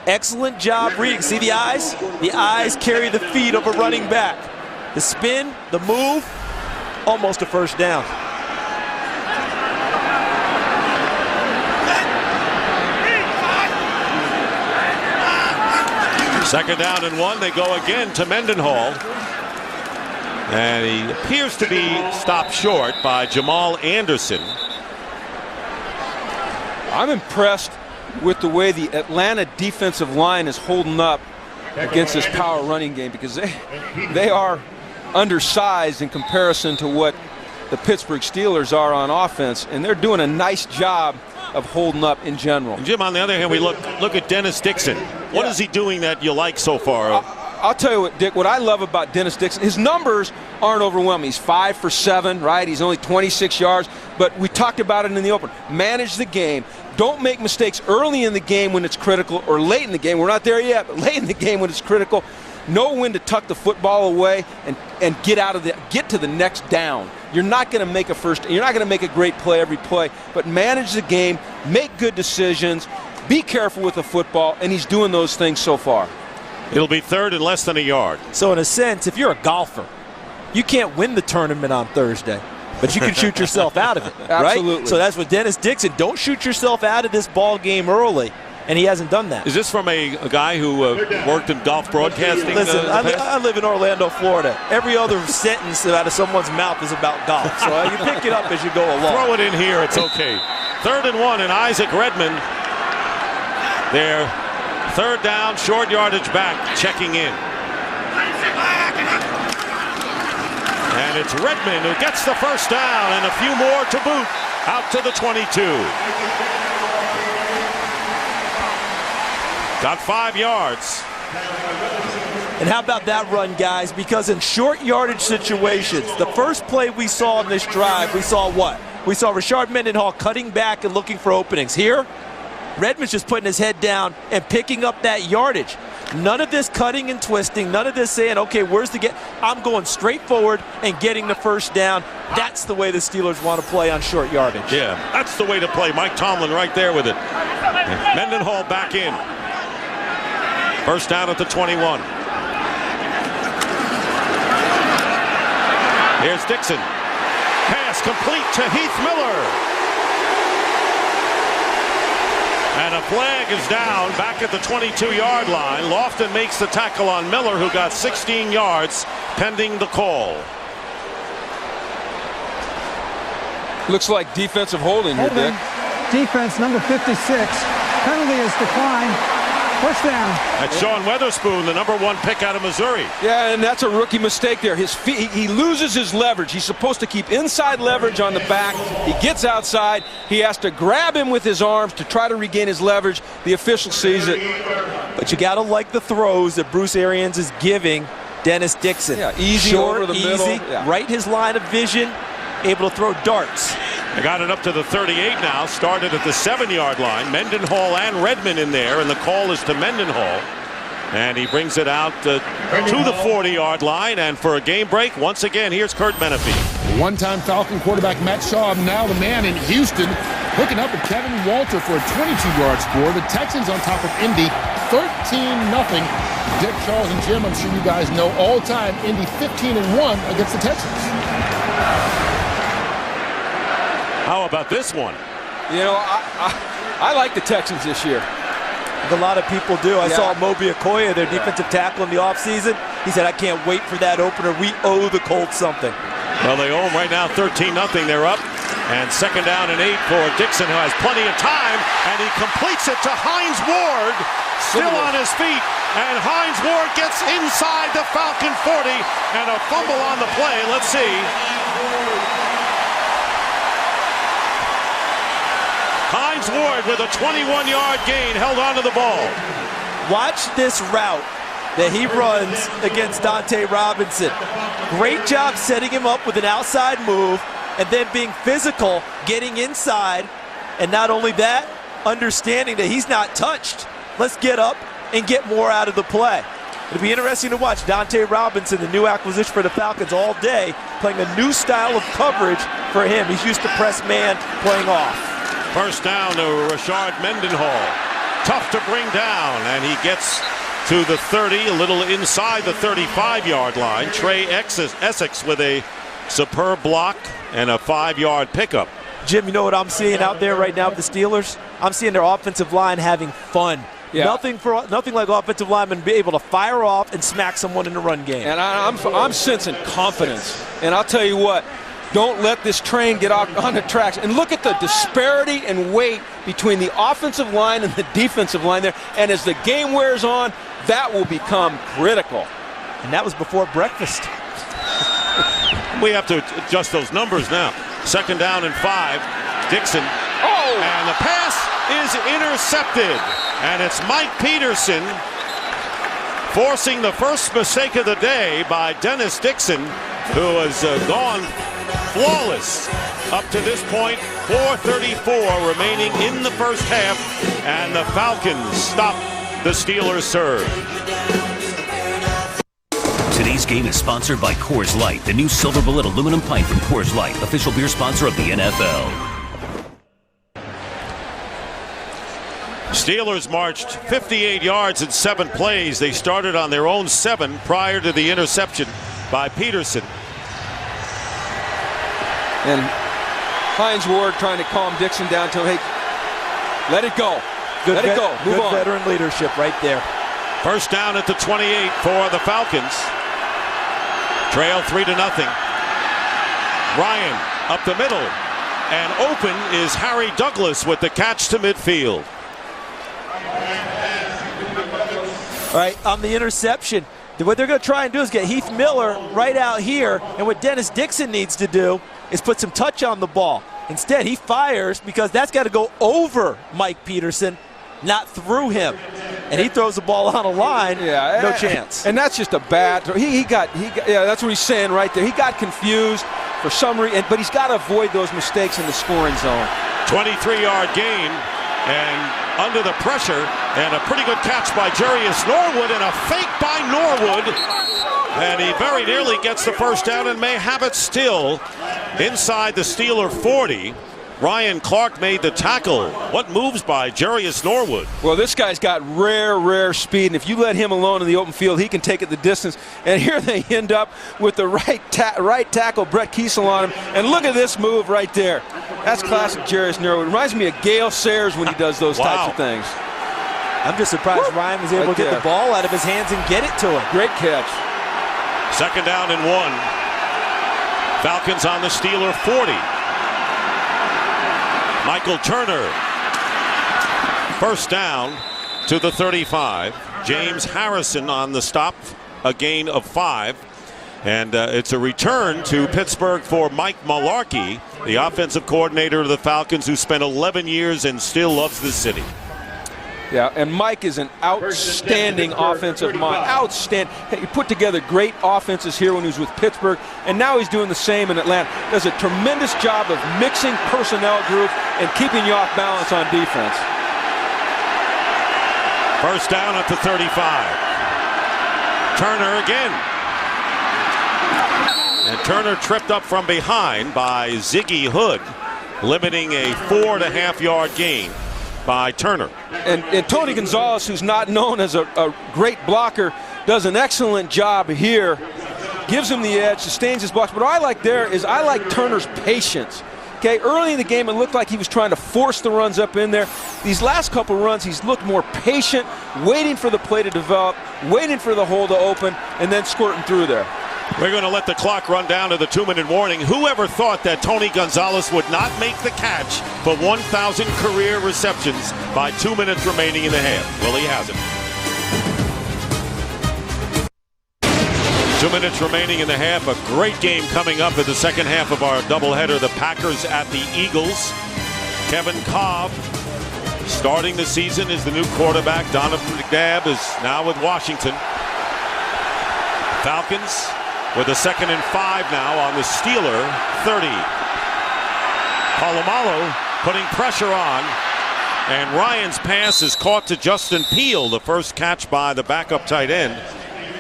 Excellent job reading. See the eyes? The eyes carry the feet of a running back. The spin, the move, almost a first down. Second down and 1. They go again to Mendenhall. And he appears to be stopped short by Jamal Anderson. I'm impressed with the way the Atlanta defensive line is holding up against this power running game, because they are undersized in comparison to what the Pittsburgh Steelers are on offense, and they're doing a nice job of holding up in general. And Jim, on the other hand, we look at Dennis Dixon. What is he doing that you like so far? I'll tell you what, Dick, what I love about Dennis Dixon, his numbers aren't overwhelming. He's 5 for 7, right? He's only 26 yards, but we talked about it in the open. Manage the game. Don't make mistakes early in the game when it's critical, or late in the game. We're not there yet, but late in the game when it's critical. Know when to tuck the football away and get to the next down. You're not going to make you're not going to make a great play every play, but manage the game, make good decisions, be careful with the football, and he's doing those things so far. It'll be third and less than a yard. So in a sense, if you're a golfer, you can't win the tournament on Thursday, but you can shoot yourself out of it, right? Absolutely. So that's what Dennis Dixon, don't shoot yourself out of this ball game early, and he hasn't done that. Is this from a guy who worked in golf broadcasting? Listen, I live in Orlando, Florida. Every other sentence out of someone's mouth is about golf, so you pick it up as you go along. Throw it in here, it's okay. Third and 1, and Isaac Redmond there. Third down, short yardage back, checking in. And it's Redmond who gets the first down, and a few more to boot, out to the 22. Got 5 yards. And how about that run, guys? Because in short yardage situations, the first play we saw in this drive, we saw what? We saw Rashard Mendenhall cutting back and looking for openings. Here, Redmond's just putting his head down and picking up that yardage. None of this cutting and twisting, none of this saying, okay, where's the get? I'm going straight forward and getting the first down. That's the way the Steelers want to play on short yardage. Yeah, that's the way to play. Mike Tomlin right there with it. Mendenhall back in. First down at the 21. Here's Dixon. Pass complete to Heath Miller. And a flag is down back at the 22-yard line. Lofton makes the tackle on Miller, who got 16 yards pending the call. Looks like defensive holding here, Dick. Defense, number 56. Penalty is declined. First down. That's Sean Weatherspoon, the #1 pick out of Missouri. Yeah, and that's a rookie mistake there. His feet, he loses his leverage. He's supposed to keep inside leverage on the back. He gets outside. He has to grab him with his arms to try to regain his leverage. The official sees it. But you got to like the throws that Bruce Arians is giving Dennis Dixon. Yeah, easy short, over the easy, middle. Yeah. Right his line of vision, able to throw darts. They got it up to the 38 now, started at the 7-yard line. Mendenhall and Redmond in there, and the call is to Mendenhall. And he brings it out to the 40-yard line, and for a game break, once again, here's Kurt Menefee. One-time Falcon quarterback Matt Schaub, now the man in Houston, hooking up with Kevin Walter for a 22-yard score. The Texans on top of Indy, 13-0. Dick, Charles, and Jim, I'm sure you guys know, all-time Indy 15-1 against the Texans. How about this one? You know, I like the Texans this year. A lot of people do. I saw Moby Okoye, their defensive tackle in the offseason. He said, I can't wait for that opener. We owe the Colts something. Well, they owe them right now 13-0. They're up. And second down and 8 for Dixon, who has plenty of time. And he completes it to Hines Ward, still on his feet. And Hines Ward gets inside the Falcon 40. And a fumble on the play. Let's see. Hines Ward with a 21-yard gain, held onto the ball. Watch this route that he runs against Dante Robinson. Great job setting him up with an outside move and then being physical, getting inside, And not only that, understanding that he's not touched. Let's get up and get more out of the play. It'll be interesting to watch Dante Robinson, the new acquisition for the Falcons, all day, playing a new style of coverage for him. He's used to press man, playing off. First down to Rashard Mendenhall. Tough to bring down, and he gets to the 30, a little inside the 35-yard line. Trey Essex with a superb block and a 5-yard pickup. Jim, you know what I'm seeing out there right now with the Steelers? I'm seeing their offensive line having fun. Yeah. Nothing like offensive linemen be able to fire off and smack someone in the run game. And I'm sensing confidence. And I'll tell you what, don't let this train get out on the tracks. And look at the disparity in weight between the offensive line and the defensive line there. And as the game wears on, that will become critical. And that was before breakfast. We have to adjust those numbers now. Second down and 5. Dixon. Oh! And the pass is intercepted. And it's Mike Peterson forcing the first mistake of the day by Dennis Dixon, who has gone flawless up to this point. 4:34 remaining in the first half, and the Falcons stop the Steelers' serve. Today's game is sponsored by Coors Light, the new Silver Bullet aluminum pint from Coors Light, official beer sponsor of the NFL. Steelers marched 58 yards in 7 plays. They started on their own 7 prior to the interception by Peterson. And Hines Ward trying to calm Dixon down, tell him, hey, let it go. Let it go. Move on. Good veteran leadership right there. First down at the 28 for the Falcons. Trail 3-0. Ryan up the middle. And open is Harry Douglas with the catch to midfield. All right, on the interception, what they're going to try and do is get Heath Miller right out here, and what Dennis Dixon needs to do is put some touch on the ball. Instead, he fires because that's got to go over Mike Peterson, not through him. And he throws the ball on a line, no chance. And that's just a bad throw. He got, yeah, that's what he's saying right there. He got confused for some reason, but he's got to avoid those mistakes in the scoring zone. 23-yard gain. And under the pressure, and a pretty good catch by Jarius Norwood, and a fake by Norwood. And he very nearly gets the first down and may have it still inside the Steeler 40. Ryan Clark made the tackle. What moves by Jarius Norwood? Well, this guy's got rare speed, and if you let him alone in the open field, he can take it the distance. And here they end up with the right tackle, Brett Kiesel, on him. And look at this move right there. That's classic Jarius Norwood. Reminds me of Gale Sayers when he does those types of things. I'm just surprised Ryan was able to get the ball out of his hands and get it to him. Great catch. Second down and 1. Falcons on the Steeler 40. Michael Turner. First down to the 35. James Harrison on the stop, a gain of 5. And it's a return to Pittsburgh for Mike Mularkey, the offensive coordinator of the Falcons, who spent 11 years and still loves this city. Yeah, and Mike is an outstanding offensive mind. Outstanding. He put together great offenses here when he was with Pittsburgh, and now he's doing the same in Atlanta. Does a tremendous job of mixing personnel groups and keeping you off balance on defense. First down at the 35. Turner again. And Turner tripped up from behind by Ziggy Hood, limiting a 4.5-yard gain by Turner. And Tony Gonzalez, who's not known as a great blocker, does an excellent job here. Gives him the edge, sustains his blocks. But what I like there is I like Turner's patience. Okay, early in the game, it looked like he was trying to force the runs up in there. These last couple runs, he's looked more patient, waiting for the play to develop, waiting for the hole to open, and then squirting through there. We're going to let the clock run down to the 2-minute warning. Whoever thought that Tony Gonzalez would not make the catch for 1,000 career receptions by 2 minutes remaining in the half? Well, he hasn't. 2 minutes remaining in the half. A great game coming up in the second half of our doubleheader. The Packers at the Eagles. Kevin Cobb starting the season as the new quarterback. Donovan McNabb is now with Washington. Falcons with a 2nd and 5 now on the Steeler 30. Polamalu putting pressure on. And Ryan's pass is caught to Justin Peel, the first catch by the backup tight end,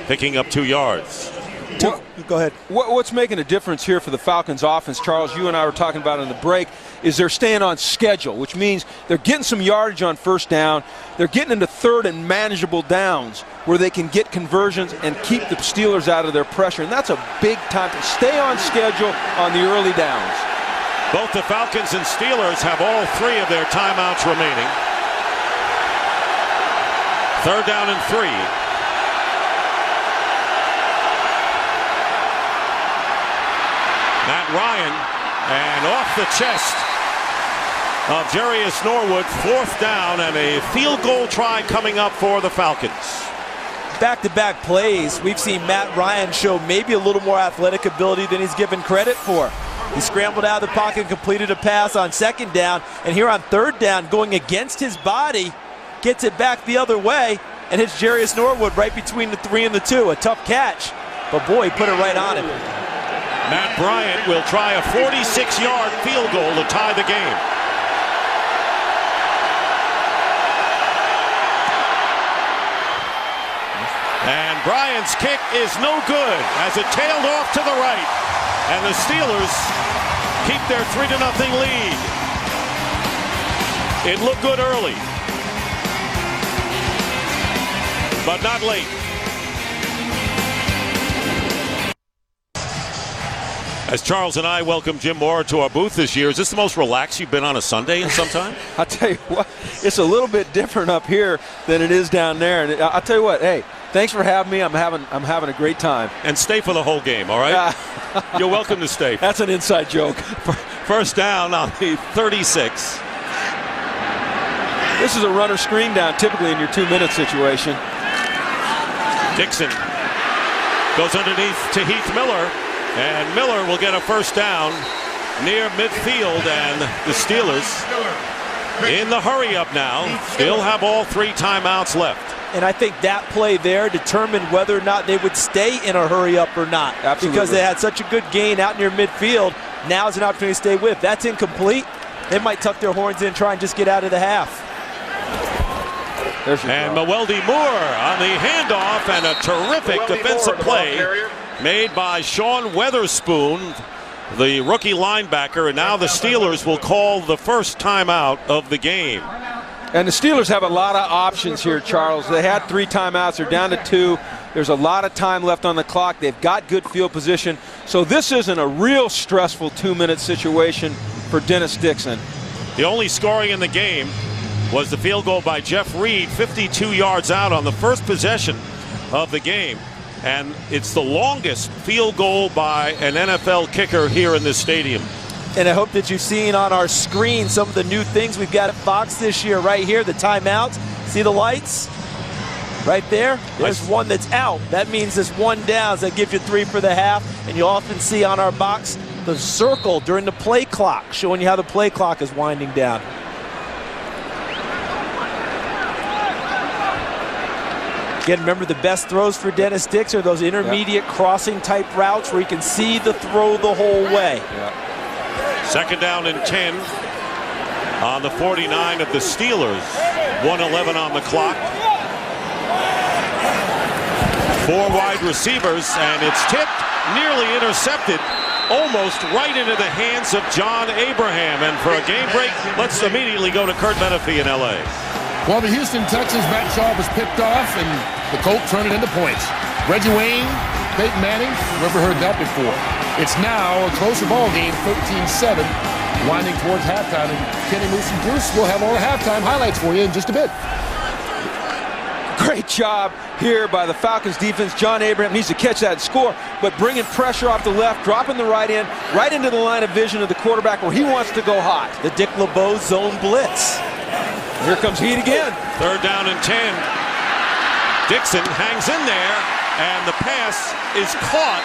picking up 2 yards. Go ahead. What's making a difference here for the Falcons offense, Charles, you and I were talking about in the break, is they're staying on schedule, which means they're getting some yardage on first down. They're getting into third and manageable downs where they can get conversions and keep the Steelers out of their pressure. And that's a big time to stay on schedule on the early downs. Both the Falcons and Steelers have all 3 of their timeouts remaining. 3rd down and 3. Matt Ryan, and off the chest of Jarius Norwood, 4th down and a field goal try coming up for the Falcons. Back-to-back plays, we've seen Matt Ryan show maybe a little more athletic ability than he's given credit for. He scrambled out of the pocket and completed a pass on 2nd down, and here on 3rd down, going against his body, gets it back the other way and hits Jarius Norwood right between the 3 and the 2. A tough catch, but boy, he put it right on him. Matt Bryant will try a 46-yard field goal to tie the game. And Bryant's kick is no good as it tailed off to the right. And the Steelers keep their 3-0 lead. It looked good early, but not late. As Charles and I welcome Jim Mora to our booth this year, is this the most relaxed you've been on a Sunday in some time? I'll tell you what, it's a little bit different up here than it is down there. And I'll tell you what, hey, thanks for having me. I'm having a great time. And stay for the whole game, all right? You're welcome to stay. That's an inside joke. First down on the 36. This is a runner screen down typically in your 2-minute situation. Dixon goes underneath to Heath Miller. And Miller will get a first down near midfield, and the Steelers in the hurry-up now still have all 3 timeouts left. And I think that play there determined whether or not they would stay in a hurry-up or not. Absolutely. Because they had such a good gain out near midfield. Now is an opportunity to stay with. That's incomplete. They might tuck their horns in and try and just get out of the half. And Mewelde Moore on the handoff, and a terrific defensive play made by Sean Weatherspoon, the rookie linebacker, and now the Steelers will call the first timeout of the game. And the Steelers have a lot of options here, Charles. They had 3 timeouts. They're down to 2. There's a lot of time left on the clock. They've got good field position. So this isn't a real stressful 2-minute situation for Dennis Dixon. The only scoring in the game was the field goal by Jeff Reed, 52 yards out on the first possession of the game. And it's the longest field goal by an NFL kicker here in this stadium. And I hope that you've seen on our screen some of the new things we've got at Fox this year. Right here, the timeouts. See the lights? Right there. There's one that's out. That means there's 1 down. So that gives you 3 for the half. And you'll often see on our box the circle during the play clock, showing you how the play clock is winding down. Again, remember the best throws for Dennis Dixon are those intermediate crossing type routes where you can see the throw the whole way. Second down and 10 on the 49 of the Steelers. 1:11 on the clock. 4 wide receivers, and it's tipped, nearly intercepted, almost right into the hands of John Abraham. And for a game break, let's immediately go to Kurt Menefee in L.A. Well, the Houston Texans, Matt Schaub was picked off, and the Colts turned it into points. Reggie Wayne, Peyton Manning, never heard that before. It's now a closer ball game, 13-7, winding towards halftime. And Kenny Moose and Bruce will have all the halftime highlights for you in just a bit. Great job here by the Falcons defense. John Abraham needs to catch that and score, but bringing pressure off the left, dropping the right end, right into the line of vision of the quarterback where he wants to go hot. The Dick LeBeau zone blitz. Here comes Heat again. 3rd down and 10. Dixon hangs in there, and the pass is caught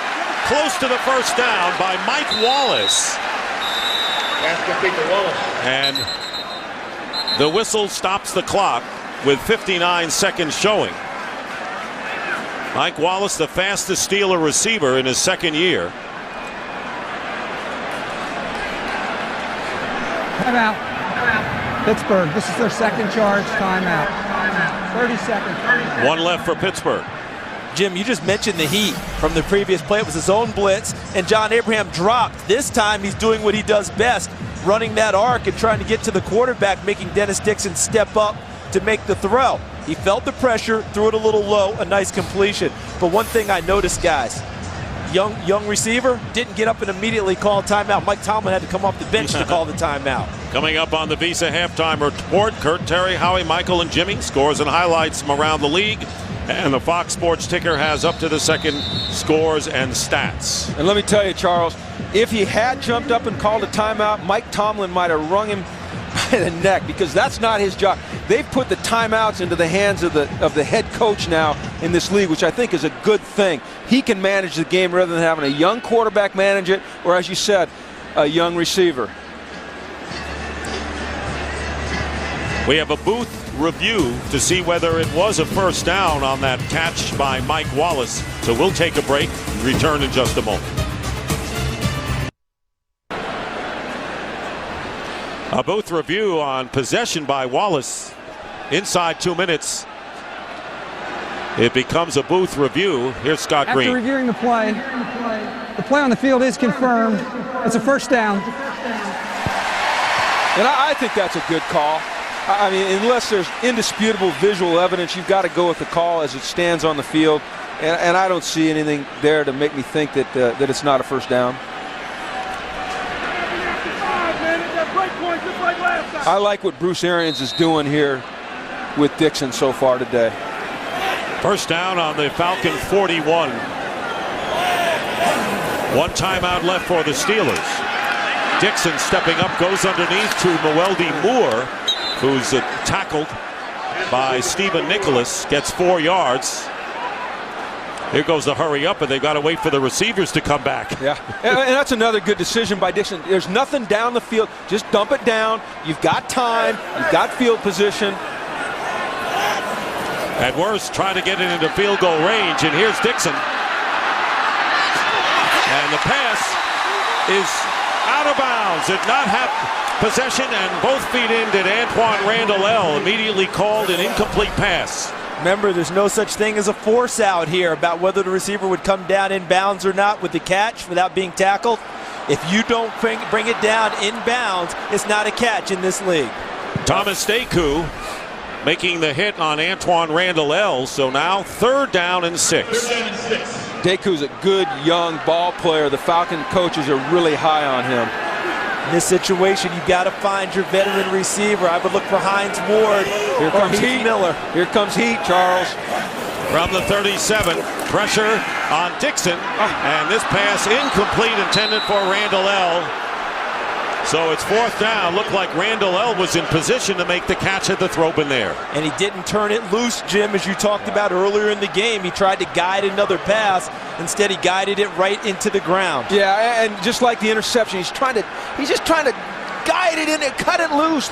close to the first down by Mike Wallace. And the whistle stops the clock with 59 seconds showing. Mike Wallace, the fastest Steeler receiver in his 2nd year. Timeout. Pittsburgh, this is their second charge timeout. 30 seconds. One left for Pittsburgh. Jim, you just mentioned the heat from the previous play. It was his own blitz, and John Abraham dropped. This time he's doing what he does best, running that arc and trying to get to the quarterback, making Dennis Dixon step up to make the throw. He felt the pressure, threw it a little low, a nice completion. But one thing I noticed, guys, young receiver didn't get up and immediately call timeout. Mike Tomlin had to come off the bench to call the timeout. Coming up on the Visa halftime report, Kurt, Terry, Howie, Michael, and Jimmy, scores and highlights from around the league. And the Fox Sports ticker has up to the second scores and stats. And let me tell you, Charles, if he had jumped up and called a timeout, Mike Tomlin might have wrung him by the neck, because that's not his job. They've put the timeouts into the hands of the head coach now in this league, which I think is a good thing. He can manage the game rather than having a young quarterback manage it, or, as you said, a young receiver. We have a booth review to see whether it was a first down on that catch by Mike Wallace. So we'll take a break and return in just a moment. A booth review on possession by Wallace. Inside 2 minutes, it becomes a booth review. Here's Scott Green. After reviewing the play on the field is confirmed. It's a first down. And I think that's a good call. I mean, unless there's indisputable visual evidence, you've got to go with the call as it stands on the field. And I don't see anything there to make me think that it's not a first down. I like what Bruce Arians is doing here with Dixon so far today. First down on the Falcon 41. One timeout left for the Steelers. Dixon stepping up, goes underneath to Mwelde Moore, who's tackled by Stephen Nicholas, gets 4 yards. Here goes the hurry up, and they've got to wait for the receivers to come back. Yeah, and that's another good decision by Dixon. There's nothing down the field. Just dump it down. You've got time. You've got field position. At worst, trying to get it into field goal range, and here's Dixon. And the pass is out of bounds. Did not have possession, and both feet in did Antoine Randall L. Immediately called an incomplete pass. Remember, there's no such thing as a force out here about whether the receiver would come down in bounds or not with the catch without being tackled. If you don't bring it down in bounds, it's not a catch in this league. Thomas Deku making the hit on Antoine Randall L. So now 3rd down and 6. Deku's a good young ball player. The Falcon coaches are really high on him. In this situation, you've got to find your veteran receiver. I would look for Hines Ward. Here comes Heat. Miller. Here comes Heat, Charles. From the 37, pressure on Dixon, and this pass incomplete, intended for Randall L. So it's 4th down. Looked like Randall L was in position to make the catch had the throw been there. And he didn't turn it loose, Jim, as you talked about earlier in the game. He tried to guide another pass. Instead, he guided it right into the ground. Yeah, and just like the interception, he's just trying to guide it in and cut it loose.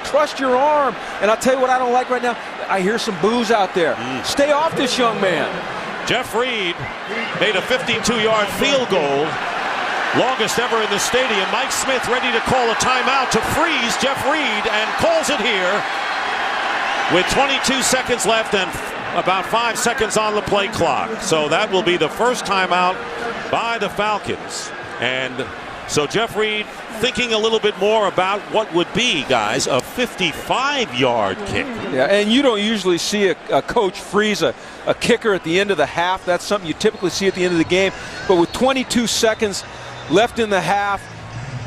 Trust your arm. And I'll tell you what I don't like right now. I hear some boos out there. Stay off this young man. Jeff Reed made a 52-yard field goal. Longest ever in the stadium. Mike Smith ready to call a timeout to freeze Jeff Reed, and calls it here with 22 seconds left and about 5 seconds on the play clock. So that will be the first timeout by the Falcons. And so Jeff Reed thinking a little bit more about what would be, guys, a 55-yard kick. Yeah, and you don't usually see a coach freeze a kicker at the end of the half. That's something you typically see at the end of the game. But with 22 seconds left in the half,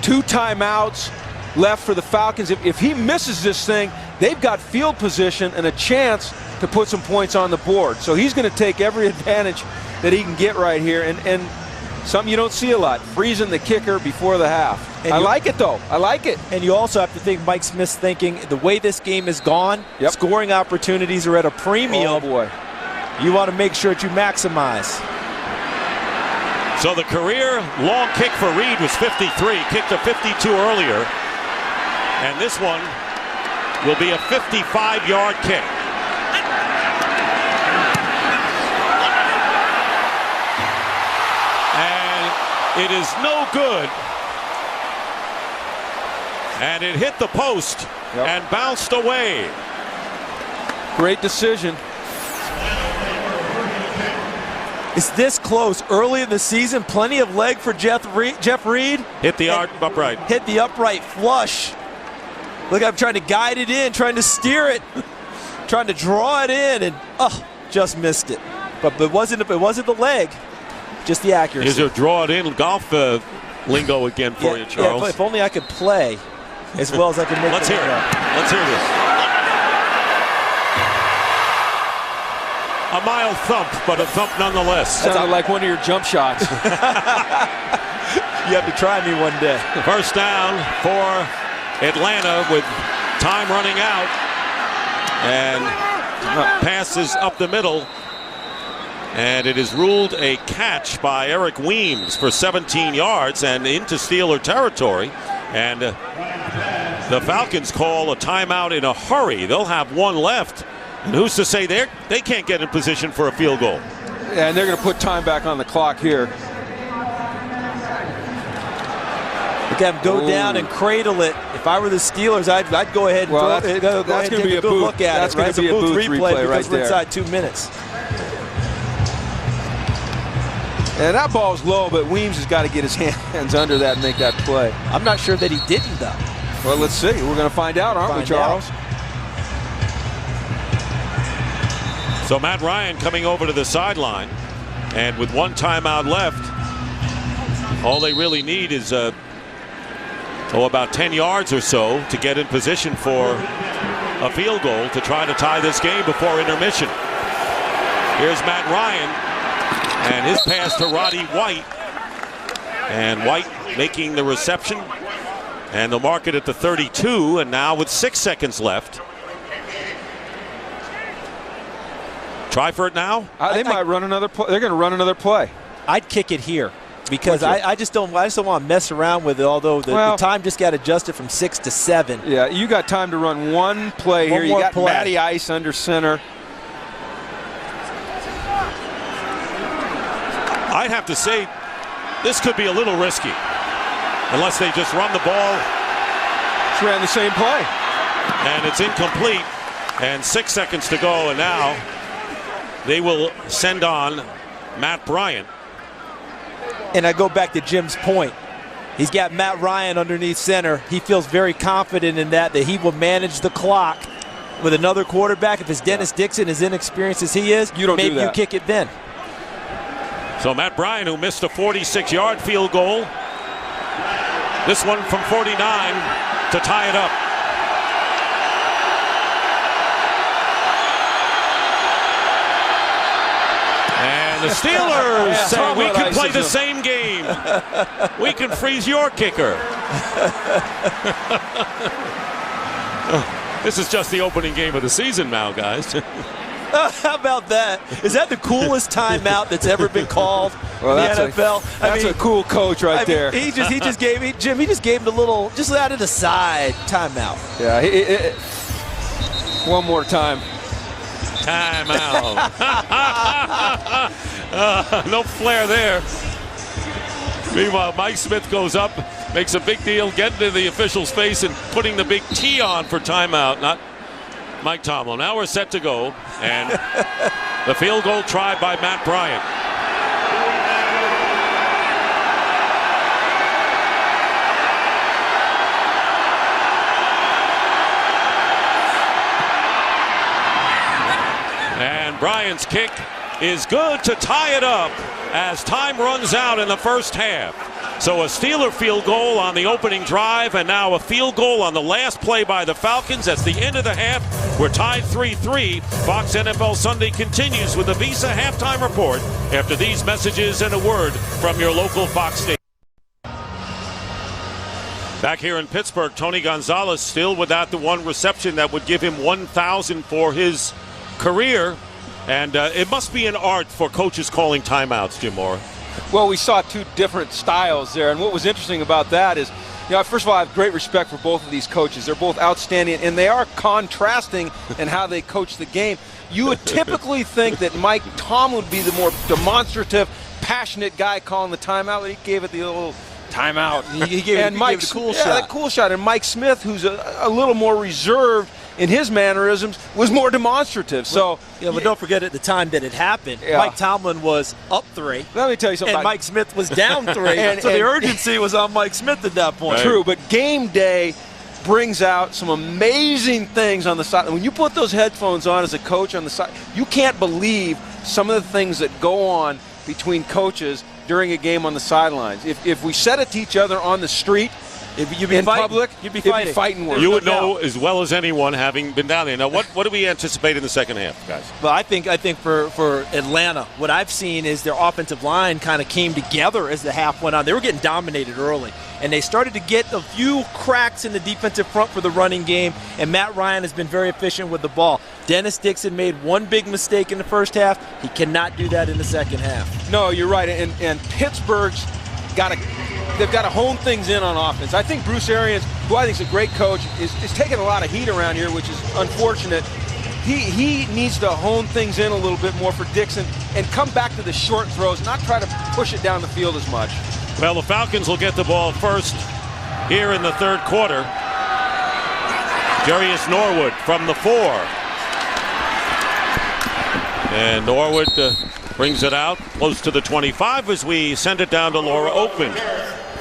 2 timeouts left for the Falcons. If he misses this thing, they've got field position and a chance to put some points on the board. So he's going to take every advantage that he can get right here, and something you don't see a lot, freezing the kicker before the half. And I like it, though. I like it. And you also have to think Mike Smith's thinking, the way this game is gone, scoring opportunities are at a premium. Oh, boy. You want to make sure that you maximize. So the career long kick for Reed was 53, kicked a 52 earlier. And this one will be a 55-yard kick. And it is no good. And it hit the post and bounced away. Great decision. It's this close early in the season. Plenty of leg for Jeff Reed. Hit the upright. Hit the upright flush. Look, I'm trying to guide it in, trying to steer it, trying to draw it in, and just missed it. But it wasn't the leg, just the accuracy. Is there draw it in golf lingo again for you, Charles? Yeah, if only I could play as well as I can make. Let's hear it. Let's hear this. A mild thump, but a thump nonetheless. Sounded like one of your jump shots. You have to try me one day. First down for Atlanta with time running out. And passes up the middle. And it is ruled a catch by Eric Weems for 17 yards and into Steeler territory. And the Falcons call a timeout in a hurry. They'll have one left. And who's to say they can't get in position for a field goal? Yeah, and they're going to put time back on the clock here. Look at him go down and cradle it. If I were the Steelers, I'd go ahead and go ahead and take a good look at it. That's going to be a booth replay right there. We're inside 2 minutes. And that ball's low, but Weems has got to get his hands under that and make that play. I'm not sure that he didn't, though. Well, let's see. We're going to find out, aren't we, Charles? So Matt Ryan coming over to the sideline, and with one timeout left, all they really need is about 10 yards or so to get in position for a field goal to try to tie this game before intermission. Here's Matt Ryan and his pass to Roddy White, and White making the reception, and they'll mark it at the 32, and now with 6 seconds left. Try for it now? They might run another play. They're going to run another play. I'd kick it here because I just don't want to mess around with it. Although the time just got adjusted from 6 to 7. Yeah, you got time to run one play here. You got Matty Ice under center. I'd have to say this could be a little risky unless they just run the ball. Just ran the same play. And it's incomplete. And 6 seconds to go, and now they will send on Matt Bryant. And I go back to Jim's point. He's got Matt Ryan underneath center. He feels very confident in that he will manage the clock with another quarterback. If it's Dennis Dixon, as inexperienced as he is, maybe you kick it then. So Matt Bryant, who missed a 46-yard field goal, this one from 49 to tie it up. The Steelers say we can play the same game. We can freeze your kicker. This is just the opening game of the season now, guys. How about that? Is that the coolest timeout that's ever been called in the NFL? That's a cool coach right there. He just gave me, Jim, he just gave him the little, just out of the side timeout. Yeah, one more time. Timeout. No flair there. Meanwhile, Mike Smith goes up, makes a big deal, getting to the official's face and putting the big T on for timeout. Not Mike Tomlin. Now we're set to go, and the field goal tried by Matt Bryant. And Bryant's kick is good to tie it up as time runs out in the first half. So a Steeler field goal on the opening drive, and now a field goal on the last play by the Falcons. That's the end of the half. We're tied 3-3. Fox NFL Sunday continues with the Visa halftime report after these messages and a word from your local Fox station. Back here in Pittsburgh, Tony Gonzalez still without the one reception that would give him 1,000 for his career. And it must be an art for coaches calling timeouts, Jim Mora. Well, we saw two different styles there, and what was interesting about that is, first of all, I have great respect for both of these coaches. They're both outstanding, and they are contrasting in how they coach the game. You would typically think that Mike Tomlin would be the more demonstrative, passionate guy calling the timeout, but he gave it the little timeout. He gave the cool shot. That cool shot. And Mike Smith, who's a little more reserved in his mannerisms, was more demonstrative. So, but don't forget at the time that it happened, Mike Tomlin was up 3. Let me tell you something. And Mike Smith was down 3. So the urgency was on Mike Smith at that point. True, but game day brings out some amazing things on the side. When you put those headphones on as a coach on the side, you can't believe some of the things that go on between coaches during a game on the sidelines. If we said it to each other on the street, in public, you'd be fighting words. You would know as well as anyone, having been down there. Now, what do we anticipate in the second half, guys? Well, I think for Atlanta, what I've seen is their offensive line kind of came together as the half went on. They were getting dominated early, and they started to get a few cracks in the defensive front for the running game, and Matt Ryan has been very efficient with the ball. Dennis Dixon made one big mistake in the first half. He cannot do that in the second half. No, you're right, and Pittsburgh's they've got to hone things in on offense. I think Bruce Arians, who I think is a great coach, is taking a lot of heat around here, which is unfortunate. He needs to hone things in a little bit more for Dixon and come back to the short throws, not try to push it down the field as much. Well, the Falcons will get the ball first here in the third quarter. Jarius Norwood from the 4. And Norwood brings it out close to the 25 as we send it down to Laura Oakman.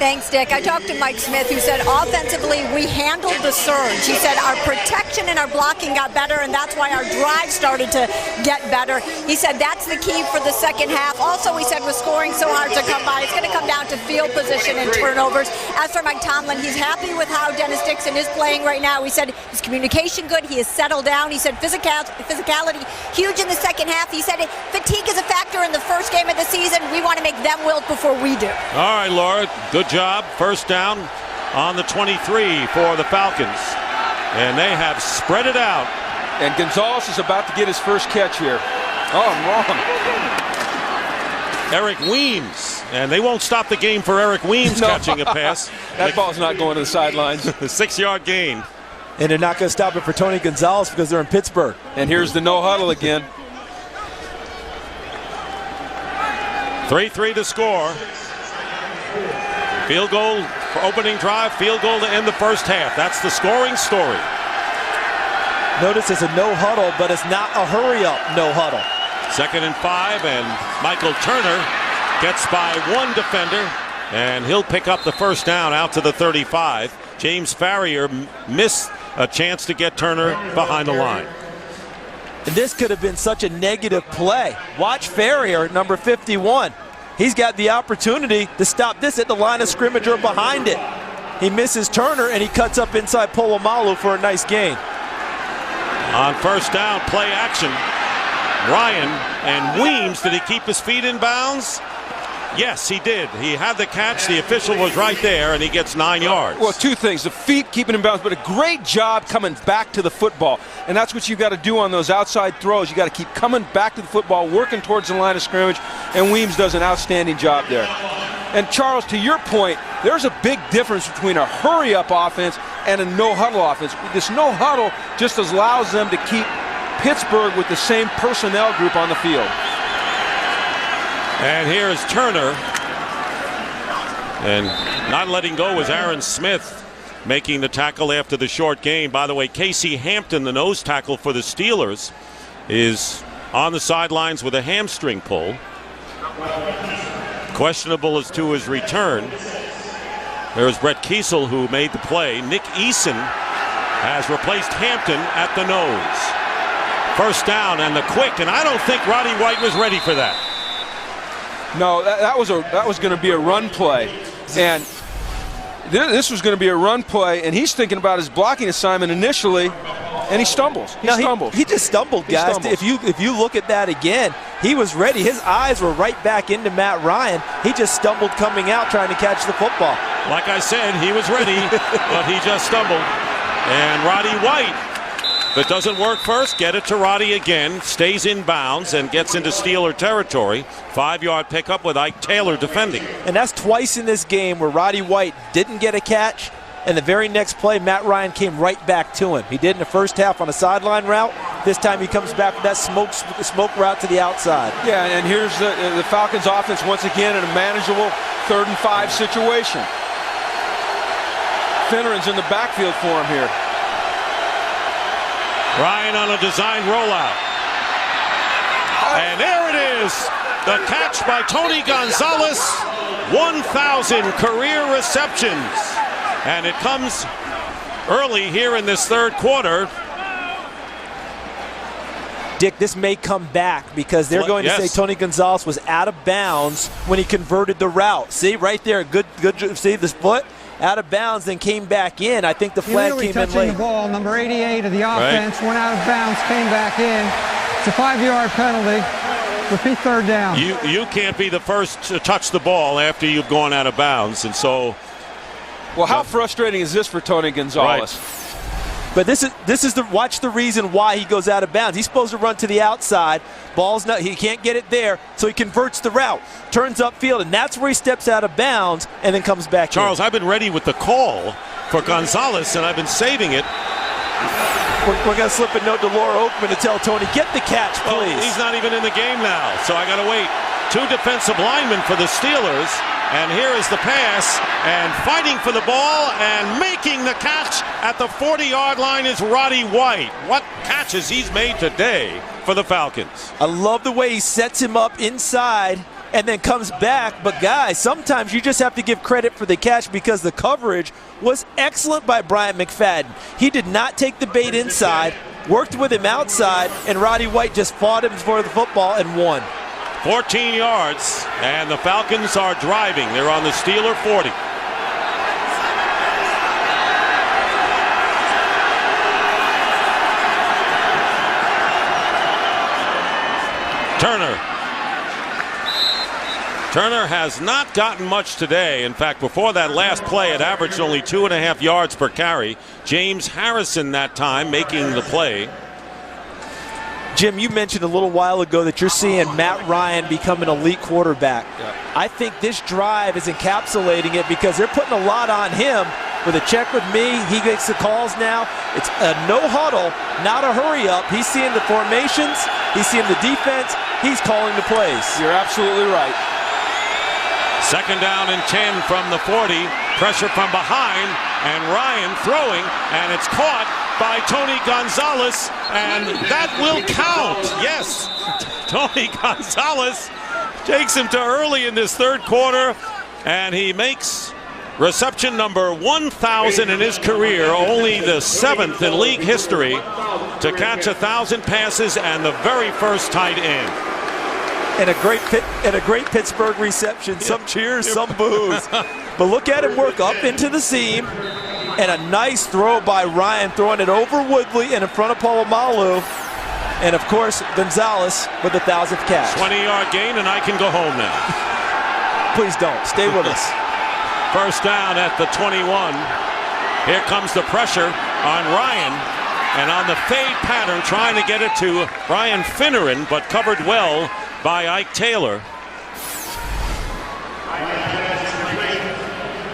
Thanks, Dick. I talked to Mike Smith, who said offensively we handled the surge. He said our protection and our blocking got better, and that's why our drive started to get better. He said that's the key for the second half. Also, he said with scoring so hard to come by, it's going to come down to field position and turnovers. As for Mike Tomlin, he's happy with how Dennis Dixon is playing right now. He said his communication good. He has settled down. He said physicality huge in the second half. He said fatigue is a factor in the first game of the season. We want to make them wilt before we do. All right, Laura. Good job. First down on the 23 for the Falcons. And they have spread it out. And Gonzalez is about to get his first catch here. Oh, I'm wrong. Eric Weems. And they won't stop the game for Eric Weems catching a pass. That ball's not going to the sidelines. The 6-yard gain. And they're not going to stop it for Tony Gonzalez because they're in Pittsburgh. And here's the no huddle again. 3-3 to score. Field goal for opening drive, field goal to end the first half. That's the scoring story. Notice it's a no huddle, but it's not a hurry up no huddle. 2nd and 5, and Michael Turner gets by one defender, and he'll pick up the first down out to the 35. James Farrier missed a chance to get Turner behind the line. And this could have been such a negative play. Watch Farrier, number 51. He's got the opportunity to stop this at the line of scrimmage or behind it. He misses Turner, and he cuts up inside Polamalu for a nice gain. On first down, play action. Ryan and Weems, did he keep his feet in bounds? Yes, he did. He had the catch. The official was right there, and he gets 9 yards. Well, two things. The feet keeping him bounds, but a great job coming back to the football. And that's what you've got to do on those outside throws. You've got to keep coming back to the football, working towards the line of scrimmage, and Weems does an outstanding job there. And, Charles, to your point, there's a big difference between a hurry-up offense and a no-huddle offense. This no-huddle just allows them to keep Pittsburgh with the same personnel group on the field. And here's Turner. And not letting go was Aaron Smith, making the tackle after the short gain. By the way, Casey Hampton, the nose tackle for the Steelers, is on the sidelines with a hamstring pull. Questionable as to his return. There's Brett Kiesel, who made the play. Nick Eason has replaced Hampton at the nose. First down and the quick, and I don't think Roddy White was ready for that. No, that was going to be a run play, and this was going to be a run play, and he's thinking about his blocking assignment initially, and he stumbles. He just stumbled, guys. If you look at that again, he was ready. His eyes were right back into Matt Ryan. He just stumbled coming out trying to catch the football. Like I said, he was ready, but he just stumbled. And Roddy White, if it doesn't work first, get it to Roddy again, stays in bounds and gets into Steeler territory. 5-yard pickup with Ike Taylor defending. And that's twice in this game where Roddy White didn't get a catch, and the very next play, Matt Ryan came right back to him. He did in the first half on a sideline route. This time he comes back with that smoke route to the outside. Yeah, and here's the Falcons offense once again in a manageable 3rd and 5 situation. Finneran's in the backfield for him here. Ryan on a design rollout. And there it is. The catch by Tony Gonzalez. 1,000 career receptions. And it comes early here in this third quarter. Dick, this may come back because they're going to say Tony Gonzalez was out of bounds when he converted the route. See, right there, good. See this foot? Out of bounds, then came back in. I think the flag came in late. Touching the ball, number 88 of the offense, went out of bounds, came back in. It's a 5-yard penalty. Repeat 3rd down. You can't be the first to touch the ball after you've gone out of bounds, and so. Well, how frustrating is this for Tony Gonzalez? Right. But this is watch the reason why he goes out of bounds. He's supposed to run to the outside. Ball's not. He can't get it there, so he converts the route, turns upfield, and that's where he steps out of bounds and then comes back. Charles, in. I've been ready with the call for Gonzalez, and I've been saving it. We're going to slip a note to Laura Oakman to tell Tony, get the catch, please. Well, he's not even in the game now, so I got to wait. 2 defensive linemen for the Steelers, and here is the pass, and fighting for the ball and making the catch at the 40-yard line is Roddy White. What catches he's made today for the Falcons. I love the way he sets him up inside and then comes back. But, guys, sometimes you just have to give credit for the catch because the coverage was excellent by Bryant McFadden. He did not take the bait inside, worked with him outside, and Roddy White just fought him for the football and won. 14 yards, and the Falcons are driving. They're on the Steeler 40. Turner has not gotten much today. In fact, before that last play, it averaged only 2.5 yards per carry. James Harrison that time making the play. Jim, you mentioned a little while ago that you're seeing Matt Ryan become an elite quarterback. Yeah. I think this drive is encapsulating it because they're putting a lot on him. With a check with me, he makes the calls now. It's a no huddle, not a hurry up. He's seeing the formations. He's seeing the defense. He's calling the plays. You're absolutely right. 2nd down and 10 from the 40. Pressure from behind, and Ryan throwing, and it's caught by Tony Gonzalez, and that will count. Yes, Tony Gonzalez takes him to early in this third quarter, and he makes reception number 1,000 in his career, only the 7th in league history to catch 1,000 passes and the very first tight end. And a great Pittsburgh reception. Some cheers, some boos. But look at him work up into the seam. And a nice throw by Ryan, throwing it over Woodley and in front of Polamalu. And, of course, Gonzalez with the 1,000th catch. 20-yard gain, and I can go home now. Please don't. Stay with us. First down at the 21. Here comes the pressure on Ryan. And on the fade pattern, trying to get it to Brian Finneran, but covered well by Ike Taylor.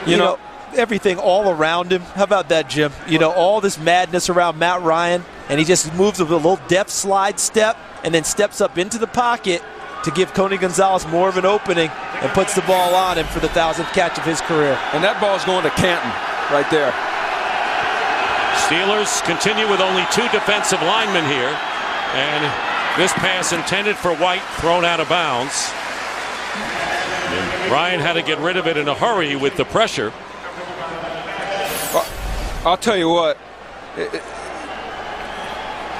You know, everything all around him. How about that, Jim? You know, all this madness around Matt Ryan, and he just moves with a little deft slide step and then steps up into the pocket to give Tony Gonzalez more of an opening and puts the ball on him for the 1,000th catch of his career. And that ball's going to Canton right there. Steelers continue with only 2 defensive linemen here, and this pass intended for White thrown out of bounds. And Ryan had to get rid of it in a hurry with the pressure. I'll tell you what,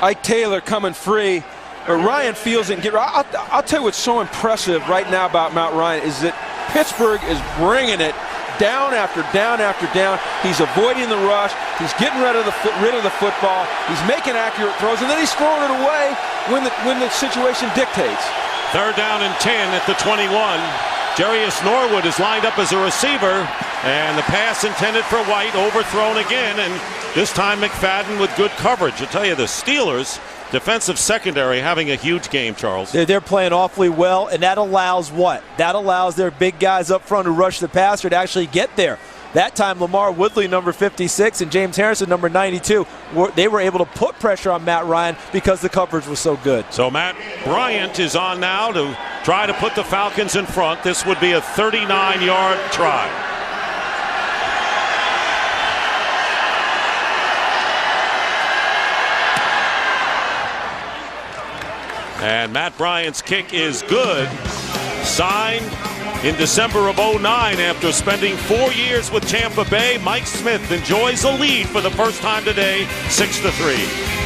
Ike Taylor coming free, but Ryan feels it. I'll tell you what's so impressive right now about Matt Ryan is that Pittsburgh is bringing it down after down after down. He's avoiding the rush. He's getting rid of the football. He's making accurate throws, and then he's throwing it away when the situation dictates. 3rd down and 10 at the 21. Jarius Norwood is lined up as a receiver, and the pass intended for White overthrown again, and this time McFadden with good coverage. I'll tell you, the Steelers defensive secondary having a huge game, Charles. They're playing awfully well, and that allows what? That allows their big guys up front who rush the passer to actually get there. That time, Lamar Woodley, number 56, and James Harrison, number 92, they were able to put pressure on Matt Ryan because the coverage was so good. So Matt Bryant is on now to try to put the Falcons in front. This would be a 39-yard try. And Matt Bryant's kick is good. Signed in December of 09 after spending 4 years with Tampa Bay. Mike Smith enjoys a lead for the first time today, 6-3.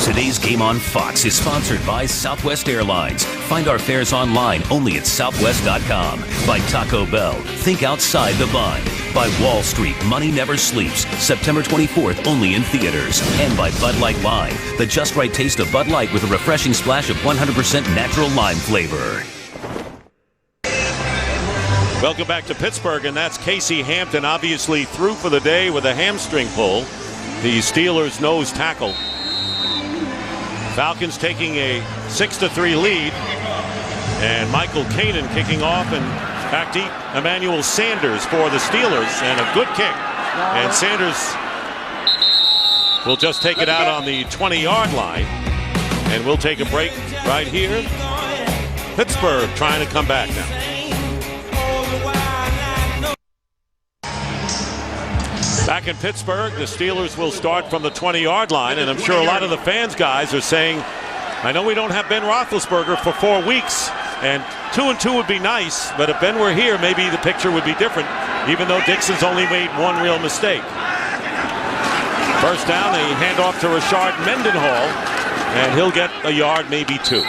Today's Game on Fox is sponsored by Southwest Airlines. Find our fares online only at southwest.com. By Taco Bell, think outside the bun. By Wall Street, Money Never Sleeps, September 24th only in theaters. And by Bud Light Lime, the just right taste of Bud Light with a refreshing splash of 100% natural lime flavor. Welcome back to Pittsburgh, and that's Casey Hampton, obviously through for the day with a hamstring pull. The Steelers' nose tackle. Falcons taking a 6-3 lead, and Michael Kanan kicking off, and back deep, Emmanuel Sanders for the Steelers, and a good kick. And Sanders will just take it out on the 20-yard line, and we'll take a break right here. Pittsburgh trying to come back now. Back in Pittsburgh, the Steelers will start from the 20-yard line, and I'm sure a lot of the fans, guys, are saying, I know we don't have Ben Roethlisberger for 4 weeks, and 2-2 would be nice, but if Ben were here, maybe the picture would be different, even though Dixon's only made one real mistake. First down, a handoff to Rashard Mendenhall, and he'll get a yard, maybe 2.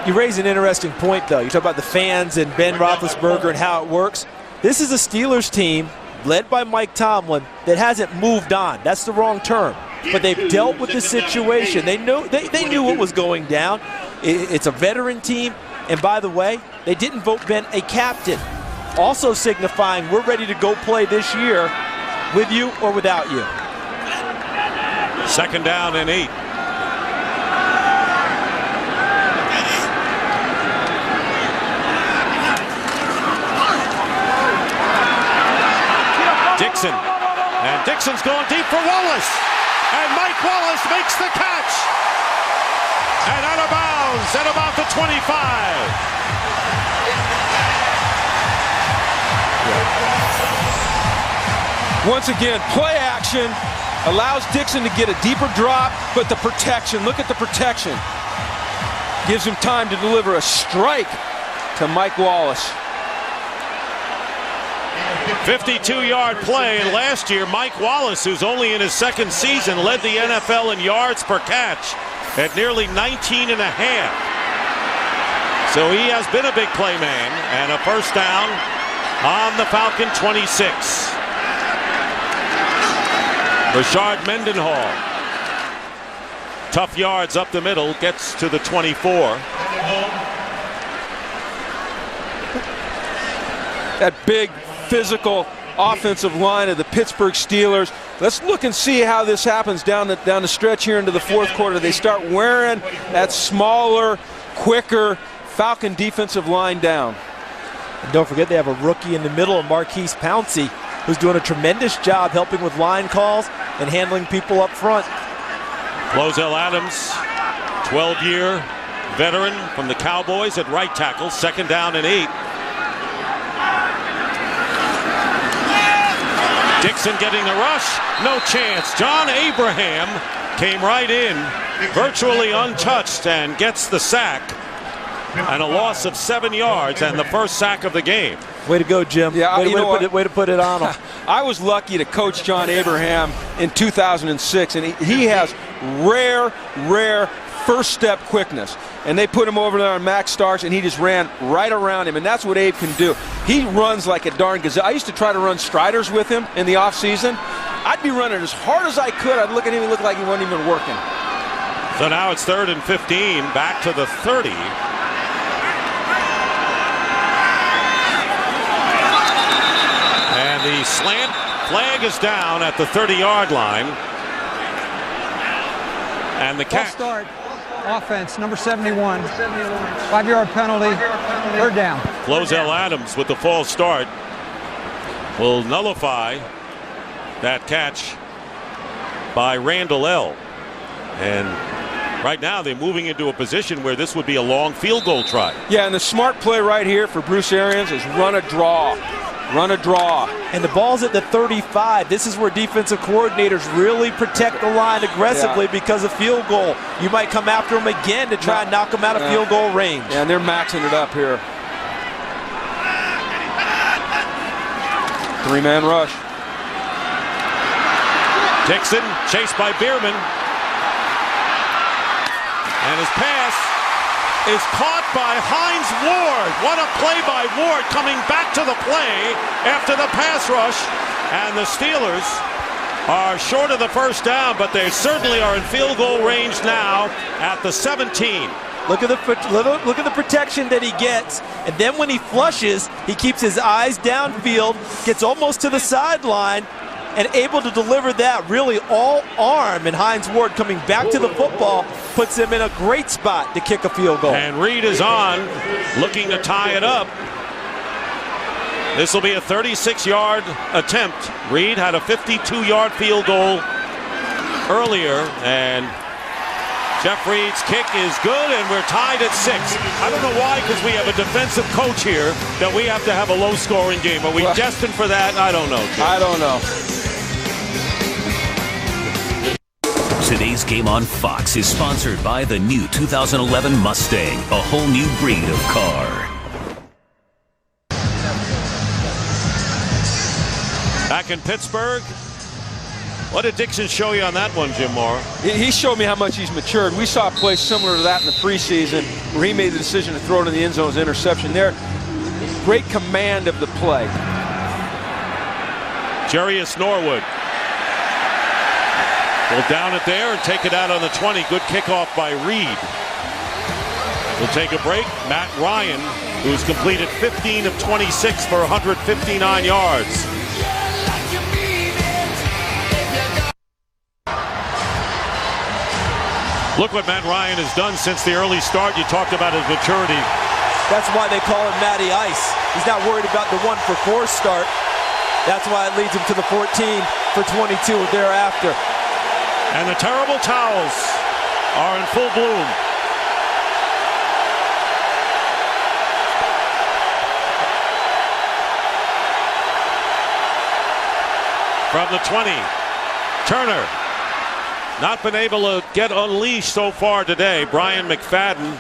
You raise an interesting point, though. You talk about the fans and Ben Roethlisberger and how it works. This is a Steelers team led by Mike Tomlin that hasn't moved on. That's the wrong term. But they've dealt with the situation. They knew what was going down. It's a veteran team. And by the way, they didn't vote Ben a captain. Also signifying we're ready to go play this year with you or without you. Second down and 8. Dixon, and Dixon's going deep for Wallace, and Mike Wallace makes the catch, and out of bounds at about the 25. Once again, play action allows Dixon to get a deeper drop, but the protection, look at the protection, gives him time to deliver a strike to Mike Wallace. 52-yard play, and last year Mike Wallace, who's only in his second season, led the NFL in yards per catch at nearly 19 and a half. So he has been a big play man, and a first down on the Falcon 26. Rashard Mendenhall, tough yards up the middle, gets to the 24. That big physical offensive line of the Pittsburgh Steelers. Let's look and see how this happens down the stretch here into the fourth quarter. They start wearing that smaller, quicker Falcon defensive line down. And don't forget they have a rookie in the middle, Marquise Pouncey, who's doing a tremendous job helping with line calls and handling people up front. Lozelle Adams, 12-year veteran from the Cowboys at right tackle. Second down and 8. Dixon getting the rush, no chance. John Abraham came right in, virtually untouched, and gets the sack. And a loss of 7 yards and the first sack of the game. Way to go, Jim. Yeah, way to put it on him. I was lucky to coach John Abraham in 2006, and he has rare first step quickness. And they put him over there on Max Starks, and he just ran right around him, and that's what Abe can do. He runs like a darn gazelle. I used to try to run striders with him in the offseason. I'd be running as hard as I could. I'd look at him and look like he wasn't even working. So now it's 3rd and 15, back to the 30. And the slant flag is down at the 30-yard line. And the False start. Offense, number 71. 5-yard penalty. 3rd down. Lozelle Adams with the false start. will nullify that catch by Randall L. And right now they're moving into a position where this would be a long field goal try. Yeah, and the smart play right here for Bruce Arians is run a draw. Run a draw. And the ball's at the 35. This is where defensive coordinators really protect the line aggressively because of field goal. You might come after them again to try and knock them out of field goal range. Yeah, and they're maxing it up here. Three-man rush. Dixon chased by Bierman. And his pass is caught by Hines Ward. What a play by Ward, coming back to the play after the pass rush. And the Steelers are short of the first down, but they certainly are in field goal range now at the 17. Look at the protection that he gets, and then when he flushes, he keeps his eyes downfield, gets almost to the sideline, and able to deliver that really all arm. And Hines Ward coming back to the football puts him in a great spot to kick a field goal. And Reed is on, looking to tie it up. This will be a 36-yard attempt. Reed had a 52-yard field goal earlier, and Jeff Reed's kick is good, and we're tied at 6. I don't know why, because we have a defensive coach here, that we have to have a low-scoring game. Are we destined for that? I don't know, Jim. I don't know. Today's game on Fox is sponsored by the new 2011 Mustang, a whole new breed of car. Back in Pittsburgh. What did Dixon show you on that one, Jim Moore? He showed me how much he's matured. We saw a play similar to that in the preseason where he made the decision to throw it in the end zone as an interception there. Great command of the play. Jarius Norwood will down it there and take it out on the 20. Good kickoff by Reed. We'll take a break. Matt Ryan, who's completed 15 of 26 for 159 yards. Look what Matt Ryan has done since the early start. You talked about his maturity. That's why they call him Matty Ice. He's not worried about the 1-for-4 start. That's why it leads him to the 14 for 22 thereafter. And the terrible towels are in full bloom. From the 20, Turner. Not been able to get unleashed so far today. Brian McFadden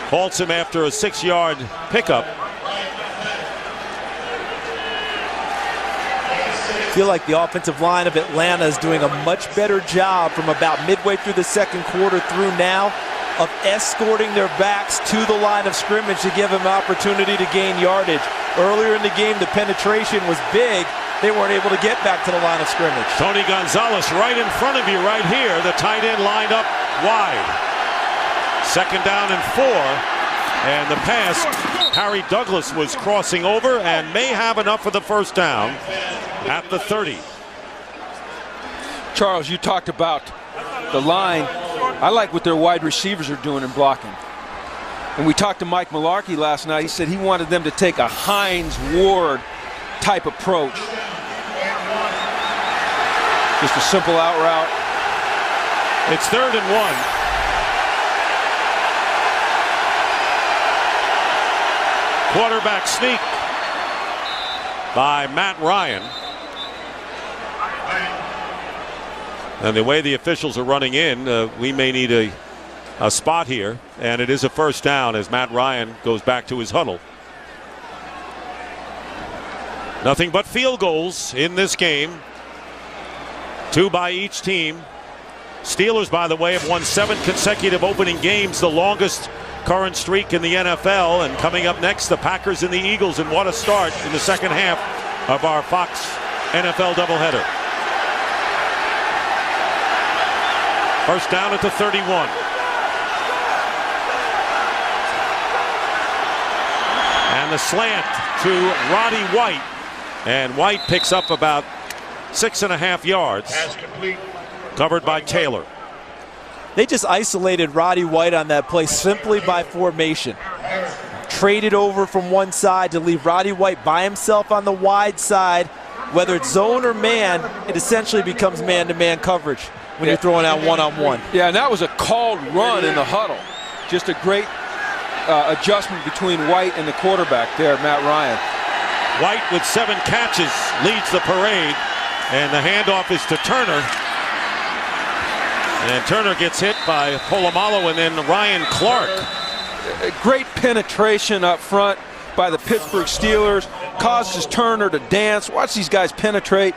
halts him after a 6-yard pickup. I feel like the offensive line of Atlanta is doing a much better job from about midway through the second quarter through now of escorting their backs to the line of scrimmage to give them an opportunity to gain yardage. Earlier in the game, the penetration was big. They weren't able to get back to the line of scrimmage. Tony Gonzalez right in front of you right here. The tight end lined up wide. Second down and 4. And the pass, Harry Douglas was crossing over and may have enough for the first down at the 30. Charles, you talked about the line. I like what their wide receivers are doing in blocking. And we talked to Mike Mularkey last night. He said he wanted them to take a Hines Ward type approach. Just a simple out route. It's 3rd and 1. Quarterback sneak by Matt Ryan. And the way the officials are running in, we may need a spot here. And it is a first down as Matt Ryan goes back to his huddle. Nothing but field goals in this game. 2 by each team. Steelers, by the way, have won 7 consecutive opening games, the longest current streak in the NFL. And coming up next, the Packers and the Eagles. And what a start in the second half of our Fox NFL doubleheader. First down at the 31. And the slant to Roddy White. And White picks up about 6.5 yards. Covered by Taylor. They just isolated Roddy White on that play simply by formation. traded over from one side to leave Roddy White by himself on the wide side. Whether it's zone or man, it essentially becomes man-to-man coverage when you're throwing out one-on-one. Yeah, and that was a called run in the huddle. Just a great adjustment between White and the quarterback there, Matt Ryan. White with 7 catches leads the parade, and the handoff is to Turner. And Turner gets hit by Polamalu and then Ryan Clark. A great penetration up front by the Pittsburgh Steelers, causes Turner to dance. Watch these guys penetrate.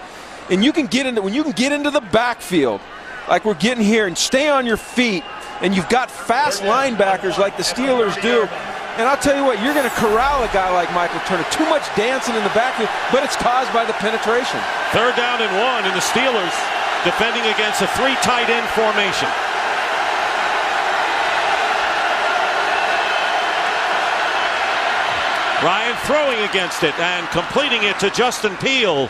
And you can get into, when you can get into the backfield, like we're getting here, and stay on your feet, and you've got fast linebackers like the Steelers do, and I'll tell you what, you're going to corral a guy like Michael Turner. Too much dancing in the backfield, but it's caused by the penetration. 3rd down and 1, and the Steelers defending against a 3 tight end formation. Ryan throwing against it and completing it to Justin Peele.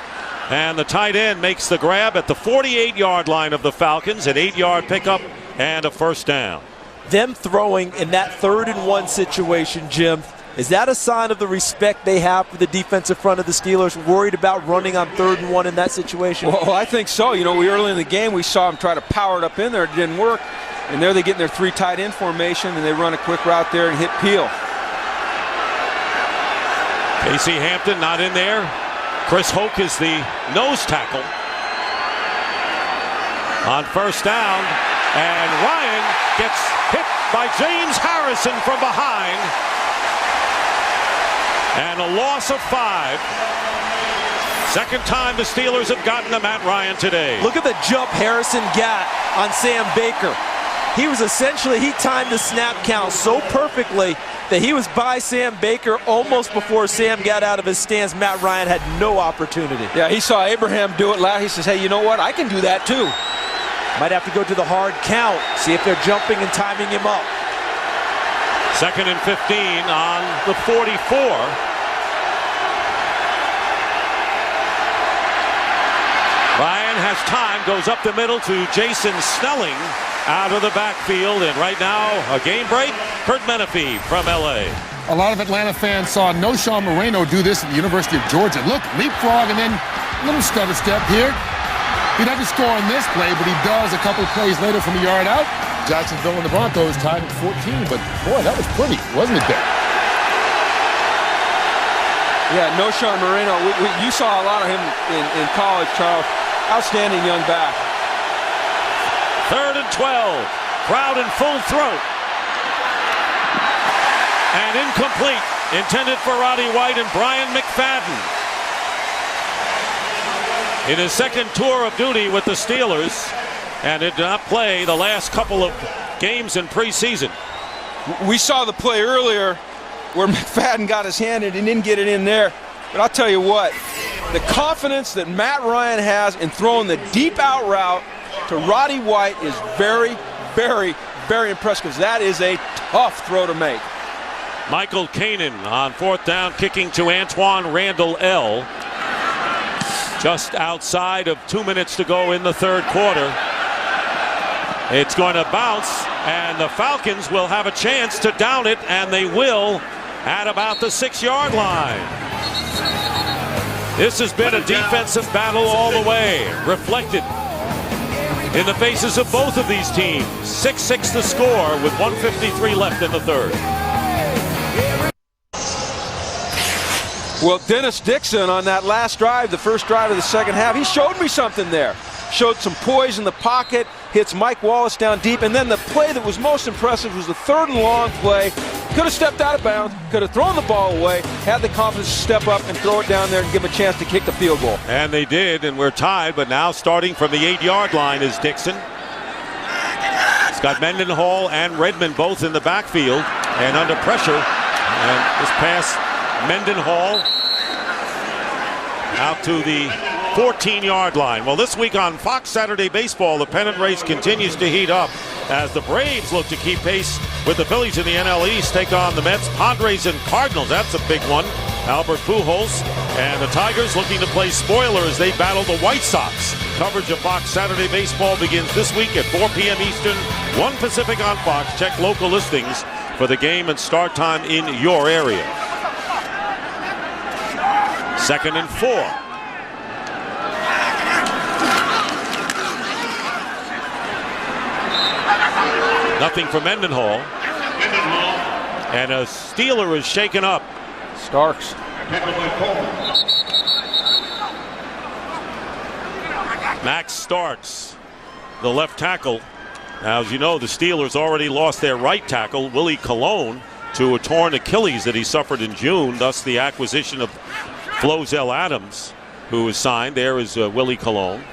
And the tight end makes the grab at the 48-yard line of the Falcons, an 8-yard pickup and a 1st down. Them throwing in that 3rd and 1 situation, Jim, is that a sign of the respect they have for the defensive front of the Steelers, worried about running on 3rd and 1 in that situation? Well, I think so. You know, early in the game, we saw them try to power it up in there. It didn't work. And there they get in their 3 tight end formation, and they run a quick route there and hit Peele. Casey Hampton not in there. Chris Hoke is the nose tackle on 1st down, and Ryan gets hit by James Harrison from behind, and a loss of 5. Second time the Steelers have gotten to Matt Ryan today. Look at the jump Harrison got on Sam Baker. He timed the snap count so perfectly that he was by Sam Baker almost before Sam got out of his stance. Matt Ryan had no opportunity. Yeah, he saw Abraham do it last. He says, hey, you know what? I can do that too. Might have to go to the hard count, see if they're jumping and timing him up. 2nd and 15 on the 44. Ryan has time, goes up the middle to Jason Snelling out of the backfield, and right now a game break. Kurt Menefee from LA. A lot of Atlanta fans saw Noshawn Moreno do this at the University of Georgia. Look, leapfrog and then a little stutter step here. He doesn't score on this play, but he does a couple of plays later from a yard out. Jacksonville and the Broncos tied at 14, but boy, that was pretty, wasn't it there? Yeah, Noshawn Moreno, you saw a lot of him in college, Charles. Outstanding young back. 3rd and 12. Crowd in full throat. And incomplete. Intended for Roddy White and Brian McFadden. In his 2nd tour of duty with the Steelers, and did not play the last couple of games in preseason. We saw the play earlier where McFadden got his hand and he didn't get it in there. But I'll tell you what, the confidence that Matt Ryan has in throwing the deep out route to Roddy White is very, very, very impressive, because that is a tough throw to make. Michael Kanan on 4th down, kicking to Antoine Randall L. Just outside of 2 minutes to go in the 3rd quarter. It's going to bounce, and the Falcons will have a chance to down it, and they will at about the 6-yard line. This has been a defensive battle all the way, reflected in the faces of both of these teams. 6-6 the score with 1:53 left in the 3rd. Well, Dennis Dixon on that last drive, the first drive of the 2nd half, he showed me something there. Showed some poise in the pocket, hits Mike Wallace down deep, and then the play that was most impressive was the 3rd and long play. Could have stepped out of bounds, could have thrown the ball away, had the confidence to step up and throw it down there and give him a chance to kick the field goal. And they did, and we're tied, but now starting from the 8-yard line is Dixon. It's got Mendenhall and Redmond both in the backfield and under pressure. And this pass, Mendenhall out to the 14-yard line. Well, this week on Fox Saturday Baseball, the pennant race continues to heat up as the Braves look to keep pace with the Phillies in the NL East, take on the Mets, Padres, and Cardinals. That's a big one. Albert Pujols and the Tigers looking to play spoiler as they battle the White Sox. Coverage of Fox Saturday Baseball begins this week at 4 p.m. Eastern, 1 Pacific on Fox. Check local listings for the game and start time in your area. 2nd and 4. Nothing for Mendenhall. And a Steeler is shaken up. Starks. Max Starks, the left tackle. Now, as you know, the Steelers already lost their right tackle, Willie Colon, to a torn Achilles that he suffered in June, thus the acquisition of Flozell Adams, who was signed. There is Willie Colon.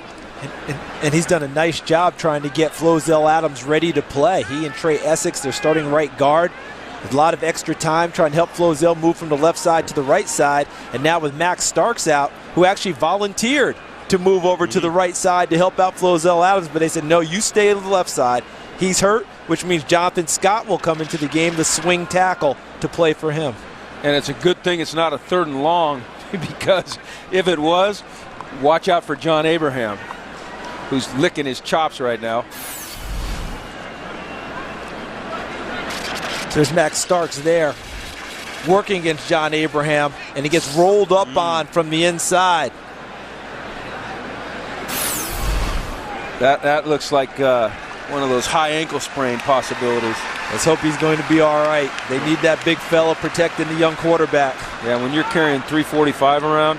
And he's done a nice job trying to get Flozell Adams ready to play. He and Trey Essex, their starting right guard. A lot of extra time trying to help Flozell move from the left side to the right side. And now with Max Starks out, who actually volunteered to move over to the right side to help out Flozell Adams, but they said, no, you stay on the left side. He's hurt, which means Jonathan Scott will come into the game, the swing tackle, to play for him. And it's a good thing it's not a 3rd and long, because if it was, watch out for John Abraham, who's licking his chops right now. There's Max Starks there, working against John Abraham, and he gets rolled up on from the inside. That looks like one of those high ankle sprain possibilities. Let's hope he's going to be all right. They need that big fella protecting the young quarterback. Yeah, when you're carrying 345 around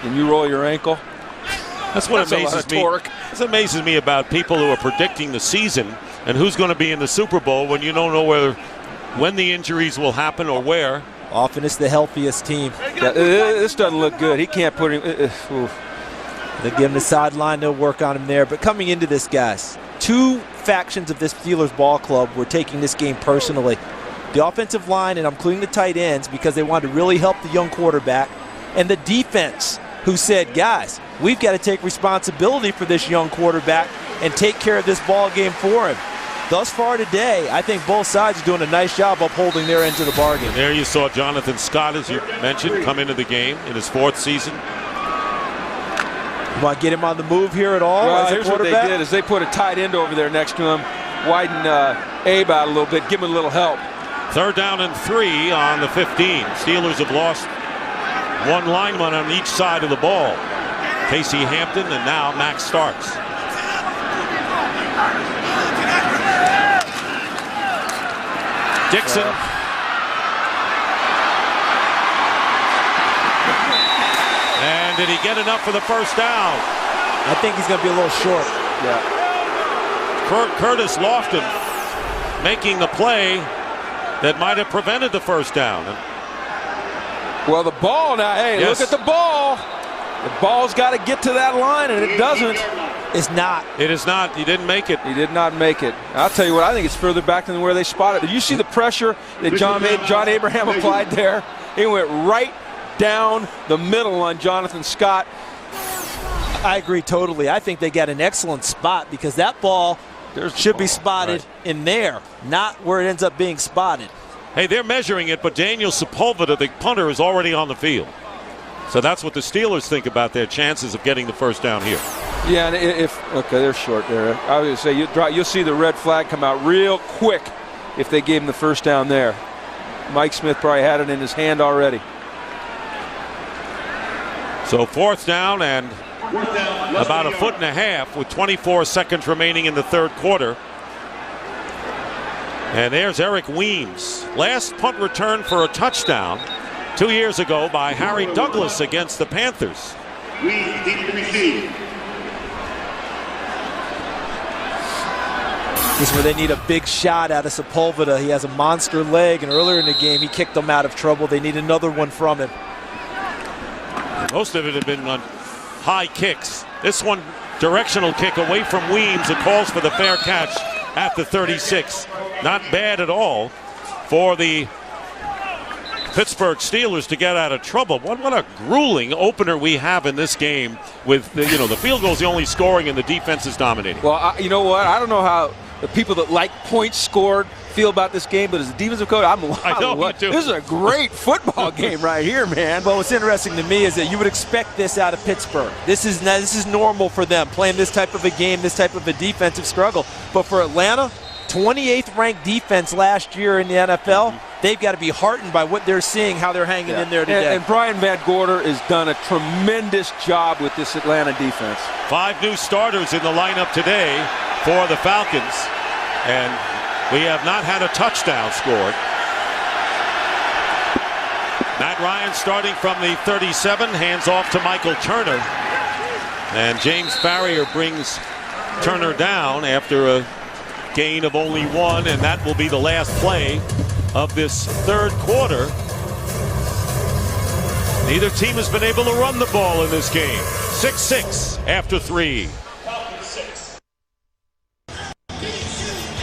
and you roll your ankle, that's what amazes me. This amazes me about people who are predicting the season and who's going to be in the Super Bowl when you don't know when the injuries will happen or where. Often it's the healthiest team. Yeah, this doesn't look good. He can't put him. They give him the sideline, they'll work on him there. But coming into this, guys, 2 factions of this Steelers ball club were taking this game personally. The offensive line, and I'm including the tight ends because they wanted to really help the young quarterback, and the defense, who said, guys, we've got to take responsibility for this young quarterback and take care of this ball game for him. Thus far today, I think both sides are doing a nice job upholding their end of the bargain. And there you saw Jonathan Scott, as you mentioned, come into the game in his 4th season. You want to get him on the move here at all? Well, here's what they did is they put a tight end over there next to him, widen Abe out a little bit, give him a little help. 3rd down and 3 on the 15. Steelers have lost 1 lineman on each side of the ball. Casey Hampton and now Max Starks. Dixon. And did he get enough for the first down? I think he's going to be a little short. Yeah. Curtis Lofton making the play that might have prevented the first down. Well, the ball now, hey, yes. Look at the ball. The ball's got to get to that line, and it doesn't. It's not. It is not. He didn't make it. He did not make it. I'll tell you what, I think it's further back than where they spotted it. Did you see the pressure that John Abraham applied there? It went right down the middle on Jonathan Scott. I agree totally. I think they got an excellent spot because that ball should be spotted in there, not where it ends up being spotted. Hey, they're measuring it, but Daniel Sepulveda, the punter, is already on the field. So that's what the Steelers think about their chances of getting the first down here. Yeah, and okay, they're short there. I was going to say, you'll see the red flag come out real quick if they gave him the first down there. Mike Smith probably had it in his hand already. So 4th down and about 1.5 feet with 24 seconds remaining in the 3rd quarter. And there's Eric Weems. Last punt return for a touchdown 2 years ago by Harry Douglas against the Panthers. This is where they need a big shot out of Sepulveda. He has a monster leg, and earlier in the game he kicked them out of trouble. They need another one from him. Most of it have been on high kicks. This one, directional kick away from Weems. It calls for the fair catch at the 36. Not bad at all for the Pittsburgh Steelers to get out of trouble. What a grueling opener we have in this game with, the field goal's the only scoring and the defense is dominating. Well, you know what? I don't know how the people that like points scored feel about this game, but as a defensive coach, I know you do. This is a great football game right here, man. Well, what's interesting to me is that you would expect this out of Pittsburgh. This is normal for them, playing this type of a game, this type of a defensive struggle. But for Atlanta, 28th ranked defense last year in the NFL. They've got to be heartened by what they're seeing, how they're hanging in there today. And Brian Van Gorder has done a tremendous job with this Atlanta defense. 5 new starters in the lineup today for the Falcons, and we have not had a touchdown scored. Matt Ryan starting from the 37, hands off to Michael Turner. And James Farrier brings Turner down after a gain of only 1, and that will be the last play of this third quarter. Neither team has been able to run the ball in this game. 6-6 after 3.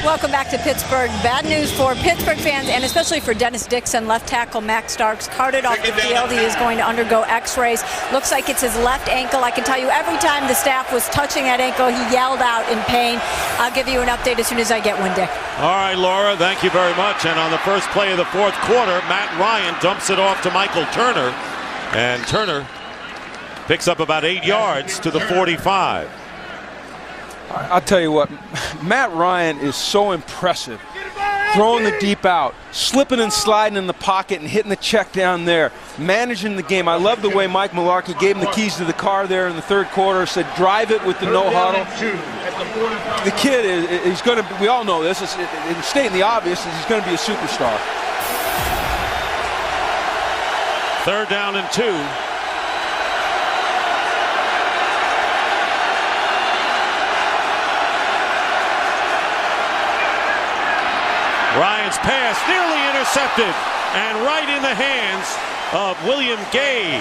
Welcome back to Pittsburgh. Bad news for Pittsburgh fans and especially for Dennis Dixon. Left tackle Max Starks carted off the field. He is going to undergo x-rays. Looks like it's his left ankle. I can tell you every time the staff was touching that ankle, he yelled out in pain. I'll give you an update as soon as I get one, Dick. All right, Laura, thank you very much. And on the first play of the fourth quarter, Matt Ryan dumps it off to Michael Turner. And Turner picks up about 8 yards to the 45. I'll tell you what, Matt Ryan is so impressive. Throwing the deep out, slipping and sliding in the pocket and hitting the check down there, managing the game. I love the way Mike Mularkey gave him the keys to the car there in the third quarter, said drive it with the no huddle. The kid, he's going to, we all know this, it's stating the obvious, he's going to be a superstar. 3rd down and 2. Ryan's pass nearly intercepted and right in the hands of William Gay,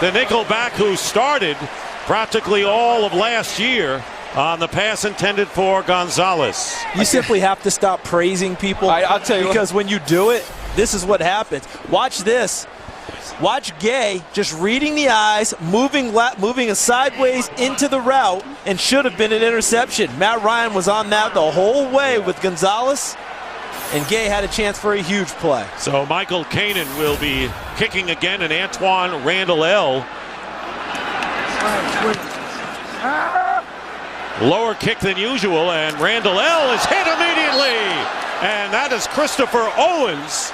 the nickelback who started practically all of last year on the pass intended for Gonzalez. You simply have to stop praising people. I'll tell you because when you do it, this is what happens. Watch this. Watch Gay just reading the eyes, moving sideways into the route, and should have been an interception. Matt Ryan was on that the whole way with Gonzalez. And Gay had a chance for a huge play. So Michael Kanan will be kicking again, and Antoine Randall L. Lower kick than usual, and Randall L. is hit immediately. And that is Christopher Owens.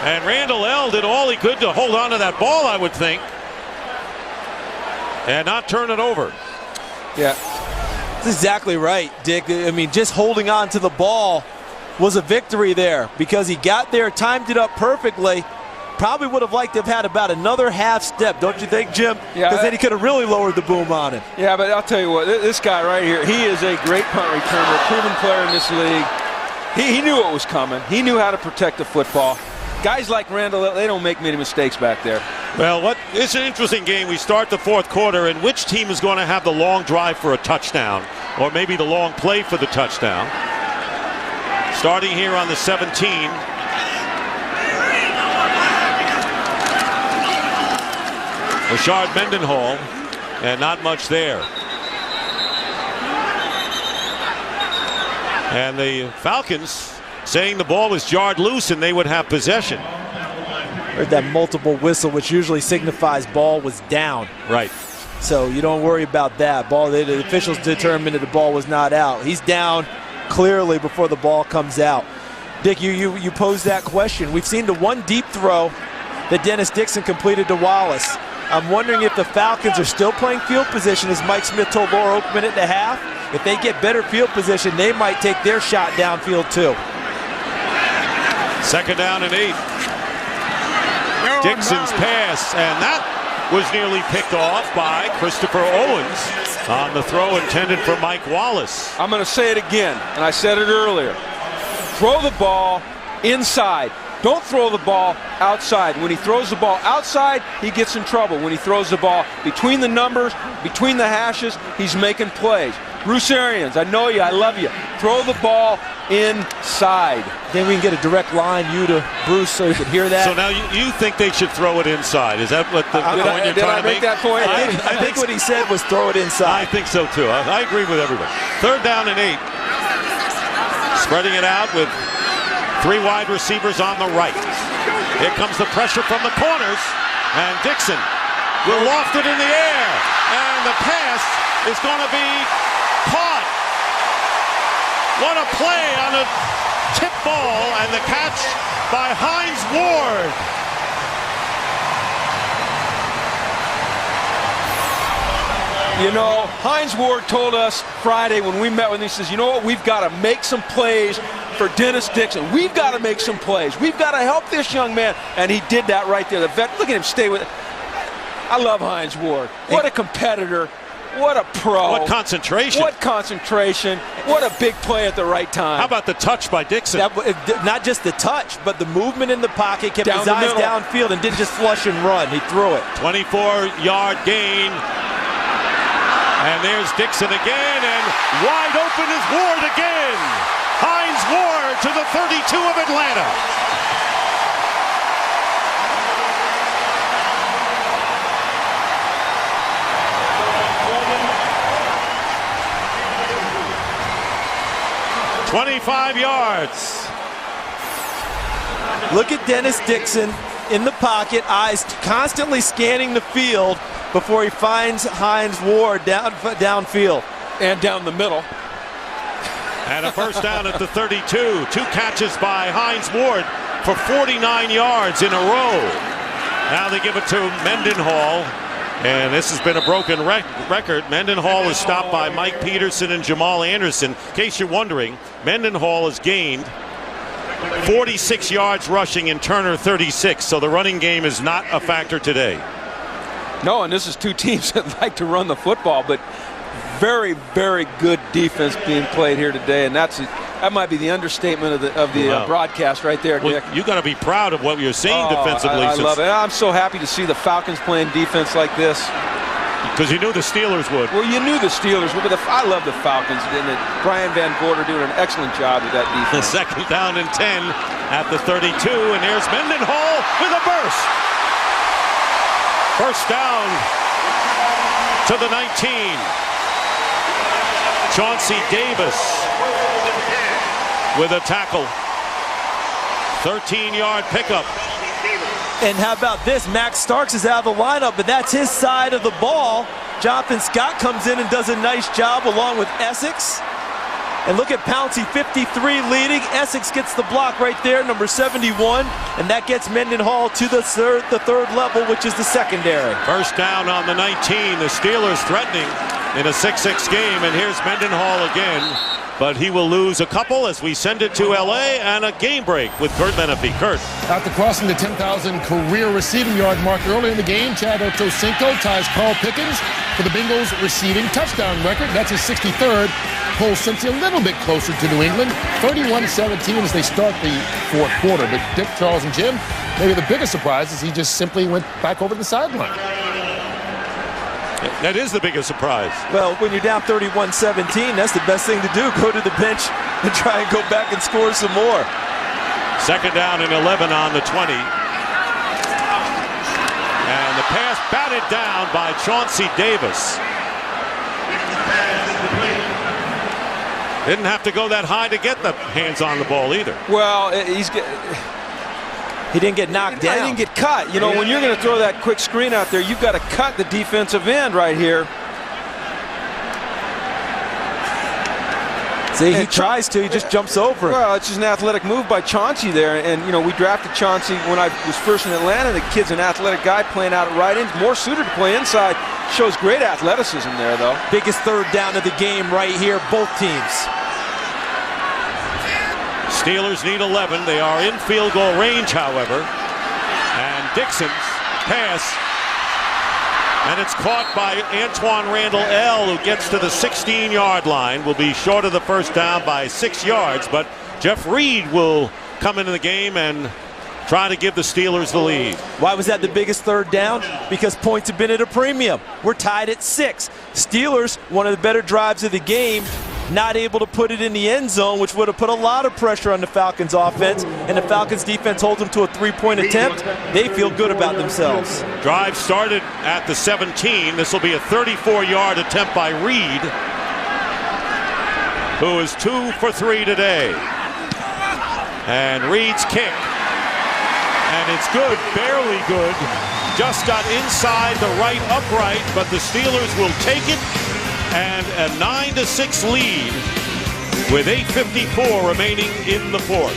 And Randall L. did all he could to hold on to that ball, I would think, and not turn it over. Yeah, that's exactly right, Dick. I mean, just holding on to the ball was a victory there because he got there, timed it up perfectly. Probably would have liked to have had about another half step, don't you think, Jim? Yeah. Because then he could have really lowered the boom on him. Yeah, but I'll tell you what, this guy right here, he is a great punt returner, a proven player in this league. He knew what was coming. He knew how to protect the football. Guys like Randall, they don't make many mistakes back there. Well, it's an interesting game. We start the fourth quarter, and which team is going to have the long drive for a touchdown, or maybe the long play for the touchdown? Starting here on the 17. Rashard Mendenhall, and not much there. And the Falcons saying the ball was jarred loose and they would have possession. Heard that multiple whistle, which usually signifies ball was down. Right. So you don't worry about that. The officials determined that the ball was not out. He's down clearly before the ball comes out. Dick, you posed that question. We've seen the one deep throw that Dennis Dixon completed to Wallace. I'm wondering if the Falcons are still playing field position, as Mike Smith told Laura Oakman at the half. If they get better field position, they might take their shot downfield too. 2nd down and 8. Dixon's pass, and that was nearly picked off by Christopher Owens on the throw intended for Mike Wallace. I'm going to say it again, and I said it earlier. Throw the ball inside. Don't throw the ball outside. When he throws the ball outside, he gets in trouble. When he throws the ball between the numbers, between the hashes, he's making plays. Bruce Arians, I know you, I love you. Throw the ball inside. Then we can get a direct line, you to Bruce, so you can hear that. So now you think they should throw it inside? Is that what the point you're trying to make? Did I make that point? I think what he said was throw it inside. I think so too. I agree with everybody. 3rd down and 8. Spreading it out with 3 wide receivers on the right. Here comes the pressure from the corners, and Dixon will loft it in the air, and the pass is going to be caught. What a play on a tip ball, and the catch by Hines Ward. You know, Hines Ward told us Friday when we met with him, he says, you know what, we've got to make some plays for Dennis Dixon. We've got to make some plays. We've got to help this young man. And he did that right there. The vet, look at him stay with it. I love Hines Ward. What a competitor. What a pro. What concentration. What concentration. What a big play at the right time. How about the touch by Dixon? Not just the touch, but the movement in the pocket, kept his eyes downfield and didn't just flush and run. He threw it. 24-yard gain. And there's Dixon again, and wide open is Ward again. Hines Ward to the 32 of Atlanta. "25 yards. Look at Dennis Dixon in the pocket, eyes constantly scanning the field before he finds Hines Ward downfield. And down the middle. And a first down at the 32. 2 catches by Hines Ward for 49 yards in a row. Now they give it to Mendenhall. And this has been a broken record. Mendenhall is stopped by Mike Peterson and Jamal Anderson. In case you're wondering, Mendenhall has gained 46 yards rushing and Turner 36. So the running game is not a factor today. No, and this is two teams that like to run the football, but very, very good defense being played here today, and that might be the understatement of the broadcast right there, Dick. Well, you got to be proud of what you're seeing defensively. I love it. I'm so happy to see the Falcons playing defense like this. Because you knew the Steelers would. Well, you knew the Steelers would, but I love the Falcons. And Brian Van Gorder doing an excellent job with that defense. Second down and 10 at the 32, and there's Mendenhall with a burst. First down to the 19. Chauncey Davis with a tackle. 13-yard pickup. And how about this? Max Starks is out of the lineup, but that's his side of the ball. Jonathan Scott comes in and does a nice job along with Essex. And look at Pouncey, 53 leading. Essex gets the block right there, number 71. And that gets Mendenhall to the third level, which is the secondary. First down on the 19. The Steelers threatening in a 6-6 game. And here's Mendenhall again. But he will lose a couple as we send it to L.A. and a game break with Kurt Menefee. Kurt. After crossing the 10,000 career receiving yard mark early in the game, Chad Ochocinco ties Carl Pickens for the Bengals receiving touchdown record. That's his 63rd. Pulls Cincy a little bit closer to New England. 31-17 as they start the fourth quarter. But Dick, Charles, and Jim, maybe the biggest surprise is he just simply went back over to the sideline. That is the biggest surprise. Well, when you're down 31-17, that's the best thing to do. Go to the bench and try and go back and score some more. Second down and 11 on the 20. And the pass batted down by Chauncey Davis. Didn't have to go that high to get the hands on the ball either. Well, he didn't get knocked down. He didn't get cut. You know, when you're going to throw that quick screen out there, you've got to cut the defensive end right here. See, he tries to. He just jumps over. Well, it's just an athletic move by Chauncey there. And, you know, we drafted Chauncey when I was first in Atlanta. The kid's an athletic guy playing out at right end. More suited to play inside. Shows great athleticism there, though. Biggest third down of the game right here, both teams. Steelers need 11. They are in field goal range, however. And Dixon's pass. And it's caught by Antoine Randall L., who gets to the 16-yard line. Will be short of the first down by 6 yards. But Jeff Reed will come into the game and try to give the Steelers the lead. Why was that the biggest third down? Because points have been at a premium. We're tied at 6. Steelers, one of the better drives of the game, not able to put it in the end zone, which would have put a lot of pressure on the Falcons offense, and the Falcons defense holds them to a 3-point attempt. They feel good about themselves. Drive started at the 17. This will be a 34-yard attempt by Reed, who is 2 for 3 today. And Reed's kick, and it's good, barely good. Just got inside the right upright, but the Steelers will take it. And a 9-6 lead with 8:54 remaining in the fourth.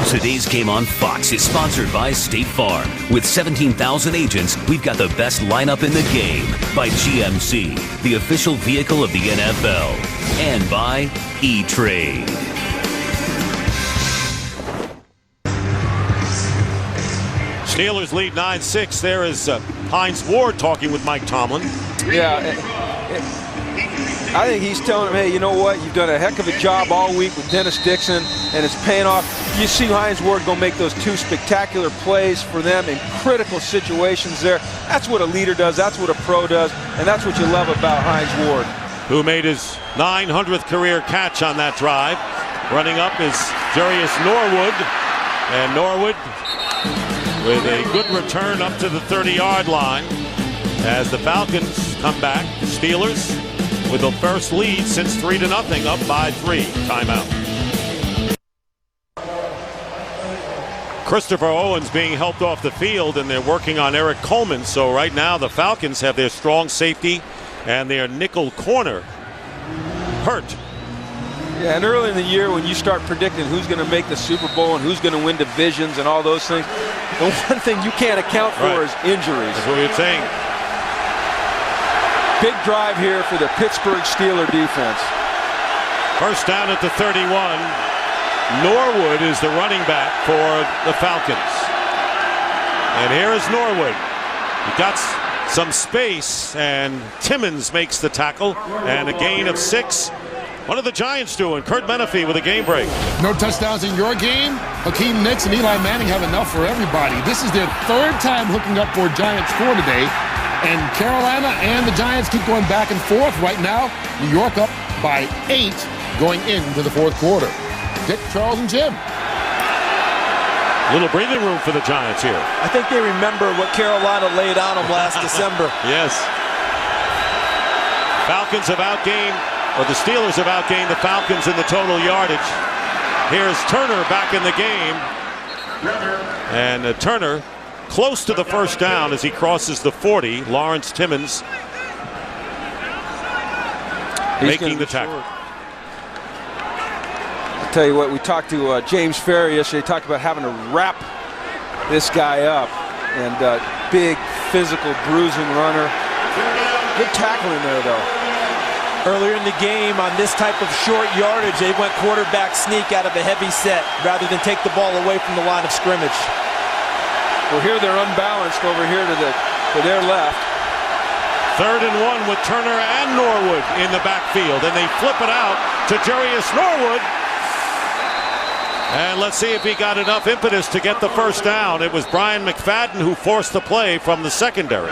Today's game on Fox is sponsored by State Farm. With 17,000 agents, we've got the best lineup in the game. By GMC, the official vehicle of the NFL. And by E-Trade. Steelers lead 9-6. There is Hines Ward talking with Mike Tomlin. Yeah, I think he's telling him, hey, you know what? You've done a heck of a job all week with Dennis Dixon, and it's paying off. You see Hines Ward go make those 2 spectacular plays for them in critical situations there. That's what a leader does. That's what a pro does, and that's what you love about Hines Ward. Who made his 900th career catch on that drive. Running up is Jarius Norwood, and Norwood with a good return up to the 30-yard line as the Falcons come back. The Steelers with the first lead since 3-0, up by 3. Timeout. Christopher Owens being helped off the field, and they're working on Eric Coleman. So right now the Falcons have their strong safety and their nickel corner hurt. Yeah, and early in the year when you start predicting who's going to make the Super Bowl and who's going to win divisions and all those things, the one thing you can't account for is injuries. That's what we're saying. Big drive here for the Pittsburgh Steelers defense. First down at the 31. Norwood is the running back for the Falcons. And here is Norwood. He got some space, and Timmons makes the tackle, and a gain of 6. What are the Giants doing? Kurt Menefee with a game break. No touchdowns in your game. Hakeem Nicks and Eli Manning have enough for everybody. This is their 3rd time hooking up for a Giants score today. And Carolina and the Giants keep going back and forth. Right now, New York up by 8 going into the 4th quarter. Dick, Charles, and Jim. Little breathing room for the Giants here. I think they remember what Carolina laid on them last December. Yes. Falcons have outgained, or the Steelers have outgained the Falcons in the total yardage. Here's Turner back in the game. And Turner close to the first down as he crosses the 40. Lawrence Timmons making the tackle. I'll tell you what, we talked to James Ferry yesterday. He talked about having to wrap this guy up. And big, physical, bruising runner. Good tackling there, though. Earlier in the game, on this type of short yardage, they went quarterback sneak out of a heavy set rather than take the ball away from the line of scrimmage. Well, here they're unbalanced over here to their left. 3rd and 1 with Turner and Norwood in the backfield, and they flip it out to Jarius Norwood. And let's see if he got enough impetus to get the first down. It was Brian McFadden who forced the play from the secondary.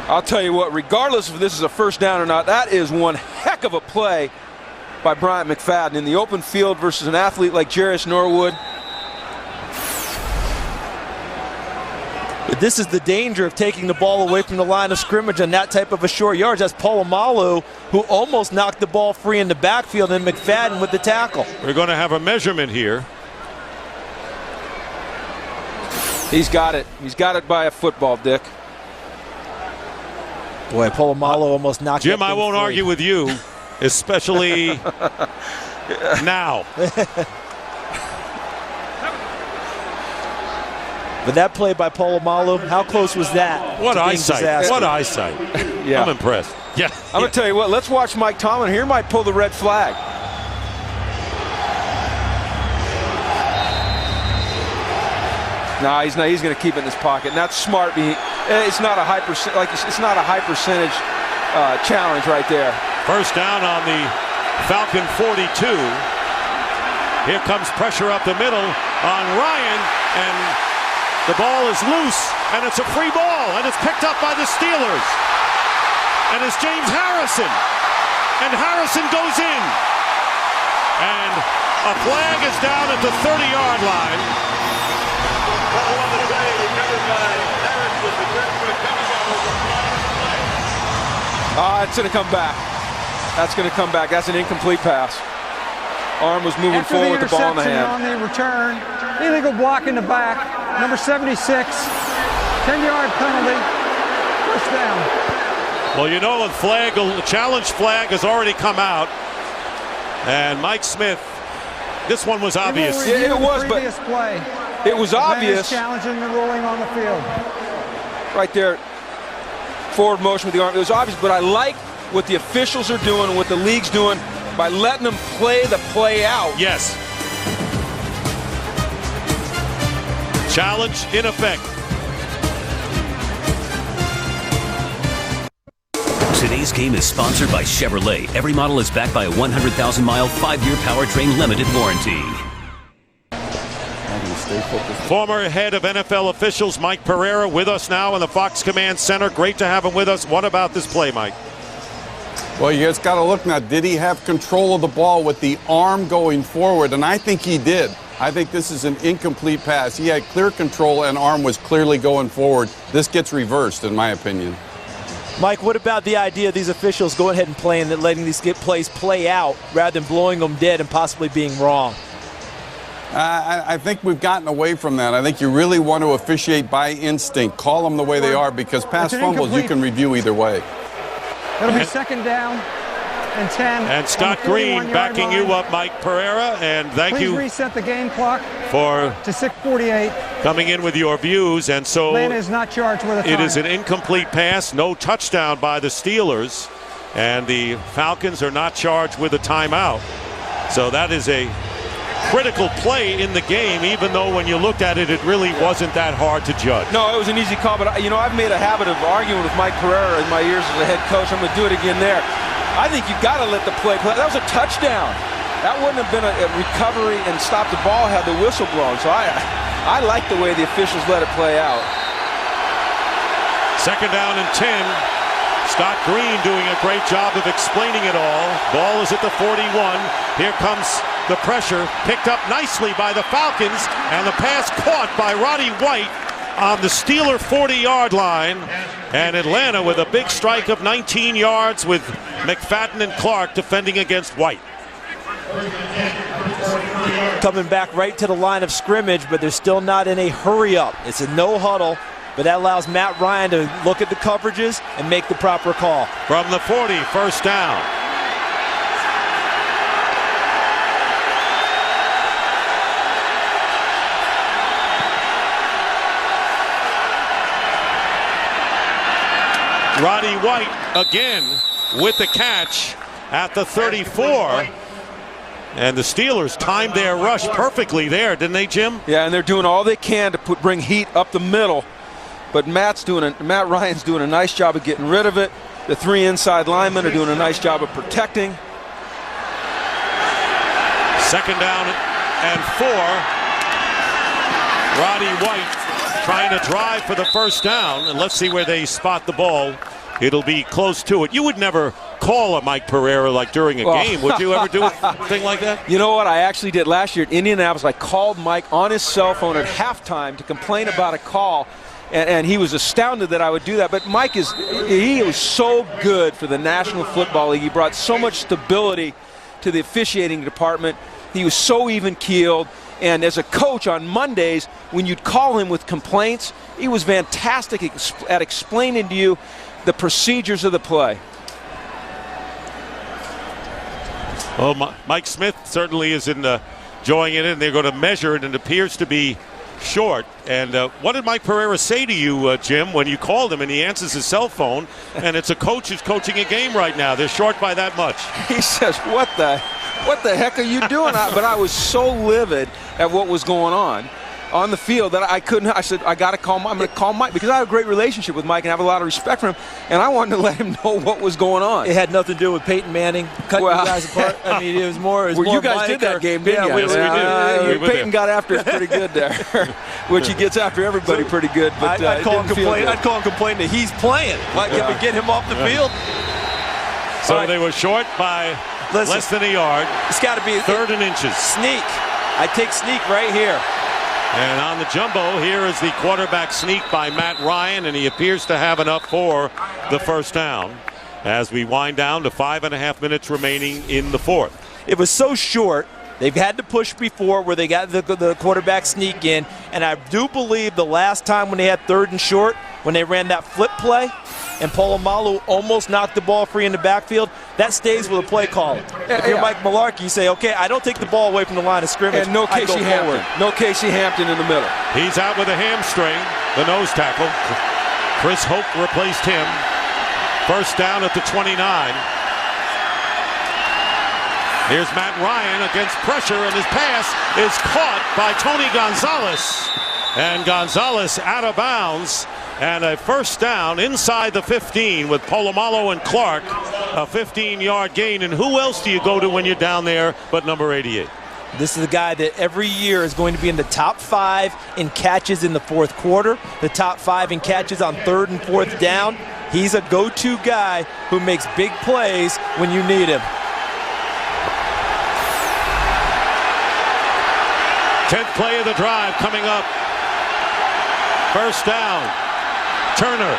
I'll tell you what, regardless if this is a first down or not, that is one heck of a play by Brian McFadden in the open field versus an athlete like Jarius Norwood. But this is the danger of taking the ball away from the line of scrimmage on that type of a short yardage. That's Polamalu, who almost knocked the ball free in the backfield, and McFadden with the tackle. We're going to have a measurement here. He's got it. He's got it by a football, Dick. Boy, Polamalu almost knocked Jim, that I won't free. argue with you, especially now. But that play by Polamalu, how close was that? What eyesight. Disaster? What eyesight. Yeah. I'm impressed. Yeah. I'm going to tell you what, let's watch Mike Tomlin here. He might pull the red flag. No, he's not. He's going to keep it in his pocket, and that's smart. It's not a high percentage challenge right there. First down on the Falcon 42. Here comes pressure up the middle on Ryan, and the ball is loose, and it's a free ball, and it's picked up by the Steelers. And it's James Harrison, and Harrison goes in. And a flag is down at the 30-yard line. It's going to come back. That's going to come back. That's an incomplete pass. Arm was moving forward with the ball in the hand. On the return, illegal block in the back, number 76, 10-yard penalty, first down. Well, you know, the challenge flag has already come out. And Mike Smith, this one was obvious. Yeah, it was, but it was obvious. Challenging the ruling on the field. Right there, forward motion with the arm. It was obvious, but I like what the officials are doing and what the league's doing by letting them play the play out. Yes. Challenge in effect. Today's game is sponsored by Chevrolet. Every model is backed by a 100,000-mile, 5-year powertrain limited warranty. Former head of NFL officials Mike Pereira with us now in the Fox Command Center. Great to have him with us. What about this play, Mike? Well, you just got to look now. Did he have control of the ball with the arm going forward? And I think he did. I think this is an incomplete pass. He had clear control and arm was clearly going forward. This gets reversed, in my opinion. Mike, what about the idea of these officials going ahead and playing that, letting these plays play out rather than blowing them dead and possibly being wrong? I think we've gotten away from that. I think you really want to officiate by instinct. Call them the way they are, because pass fumbles you can review either way. It'll be second down and 10. And Scott Green backing you up, Mike Pereira, and thank you. Please reset the game clock for to 6:48. Coming in with your views. And so Atlanta is not charged with a time. It is an incomplete pass, no touchdown by the Steelers, and the Falcons are not charged with a timeout. So that is a critical play in the game, even though when you looked at it, it really wasn't that hard to judge. No, it was an easy call, but you know, I've made a habit of arguing with Mike Pereira in my years as a head coach. I'm going to do it again there. I think you've got to let the play play. That was a touchdown. That wouldn't have been a recovery and stop the ball had the whistle blown. So I like the way the officials let it play out. Second down and 10. Scott Green doing a great job of explaining it all. Ball is at the 41. Here comes the pressure, picked up nicely by the Falcons, and the pass caught by Roddy White on the Steeler 40-yard line. And Atlanta with a big strike of 19 yards with McFadden and Clark defending against White. Coming back right to the line of scrimmage, but they're still not in a hurry up. It's a no huddle, but that allows Matt Ryan to look at the coverages and make the proper call. From the 40, first down. Roddy White again with the catch at the 34. And the Steelers timed their rush perfectly there, didn't they, Jim? Yeah, and they're doing all they can to bring heat up the middle. But Matt Ryan's doing a nice job of getting rid of it. The three inside linemen are doing a nice job of protecting. Second down and 4. Roddy White trying to drive for the first down, and let's see where they spot the ball. It'll be close to it. You would never call a Mike Pereira like during a game. Would you ever do a thing like that? You know what? I actually did last year at Indianapolis. I called Mike on his cell phone at halftime to complain about a call, and he was astounded that I would do that. But Mike he was so good for the National Football League. He brought so much stability to the officiating department. He was so even-keeled. And as a coach on Mondays, when you'd call him with complaints, he was fantastic at explaining to you the procedures of the play. Well, Mike Smith certainly is enjoying it, and they're going to measure it, and it appears to be short. And what did Mike Pereira say to you, Jim, when you called him and he answers his cell phone, and it's a coach who's coaching a game right now? They're short by that much. He says, what the heck are you doing? But I was so livid at what was going on the field that I couldn't. I said, I got to call Mike. I'm going to call Mike because I have a great relationship with Mike and have a lot of respect for him, and I wanted to let him know what was going on. It had nothing to do with Peyton Manning cutting you guys apart. I mean, it was more. Well, you guys did that game, didn't you? Yes, we did. Peyton got after us pretty good there, which he gets after everybody pretty good. But I'd call him complain that he's playing. Can we get him off the field? So they were short by less than a yard. It's got to be third and inches. Sneak. I take sneak right here. And on the jumbo, here is the quarterback sneak by Matt Ryan, and he appears to have enough for the first down as we wind down to 5.5 minutes remaining in the fourth. It was so short. They've had to push before where they got the quarterback sneak in, and I do believe the last time when they had third and short, when they ran that flip play, and Polamalu almost knocked the ball free in the backfield, that stays with a play caller. If you're Mike Mularkey, you say, okay, I don't take the ball away from the line of scrimmage. And no Casey Hampton. No Casey Hampton in the middle. He's out with a hamstring, the nose tackle. Chris Hope replaced him. First down at the 29. Here's Matt Ryan against pressure, and his pass is caught by Tony Gonzalez. And Gonzalez out of bounds, and a first down inside the 15 with Polamalu and Clark, a 15-yard gain. And who else do you go to when you're down there but number 88? This is a guy that every year is going to be in the top 5 in catches in the fourth quarter, the top 5 in catches on 3rd and 4th down. He's a go-to guy who makes big plays when you need him. 10th play of the drive coming up. First down. Turner.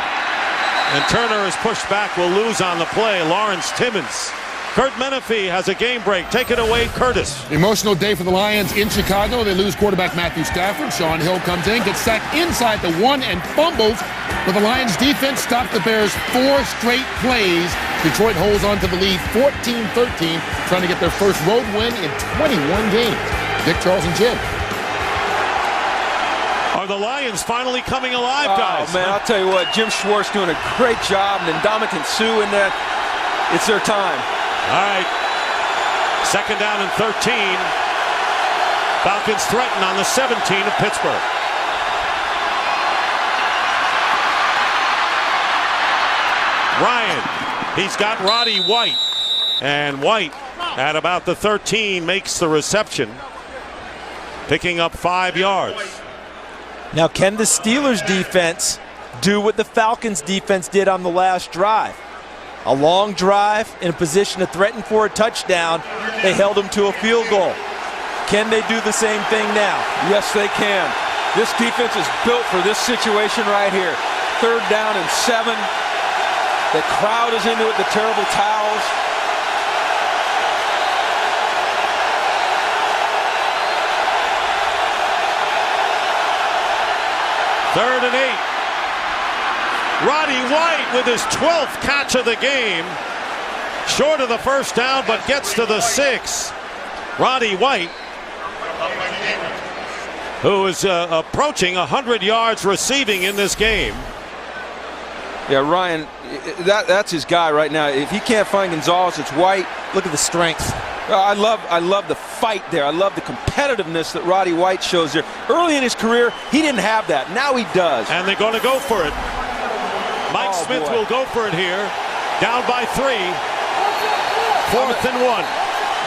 And Turner is pushed back, will lose on the play. Lawrence Timmons. Kurt Menefee has a game break. Take it away, Curtis. Emotional day for the Lions in Chicago. They lose quarterback Matthew Stafford. Sean Hill comes in, gets sacked inside the 1 and fumbles. But the Lions defense stopped the Bears 4 straight plays. Detroit holds on to the lead 14-13, trying to get their first road win in 21 games. Dick, Charles, and Jim. Are the Lions finally coming alive, guys? Oh, man, I'll tell you what. Jim Schwartz doing a great job, and Ndamukong Suh in that. It's their time. All right. Second down and 13. Falcons threaten on the 17 of Pittsburgh. Ryan. He's got Roddy White. And White at about the 13 makes the reception, picking up 5 yards. Now, can the Steelers defense do what the Falcons defense did on the last drive? A long drive in a position to threaten for a touchdown. They held him to a field goal. Can they do the same thing now? Yes, they can. This defense is built for this situation right here. 3rd down and 7. The crowd is into it, the terrible towels. Third and 8. Roddy White with his 12th catch of the game. Short of the first down, but gets to the 6. Roddy White, who is approaching 100 yards receiving in this game. Yeah, Ryan, that's his guy right now. If he can't find Gonzalez, it's White. Look at the strength. I love the fight there. I love the competitiveness that Roddy White shows there. Early in his career, he didn't have that. Now he does. And they're going to go for it. Mike Smith will go for it here. Down by 3. 4th and 1.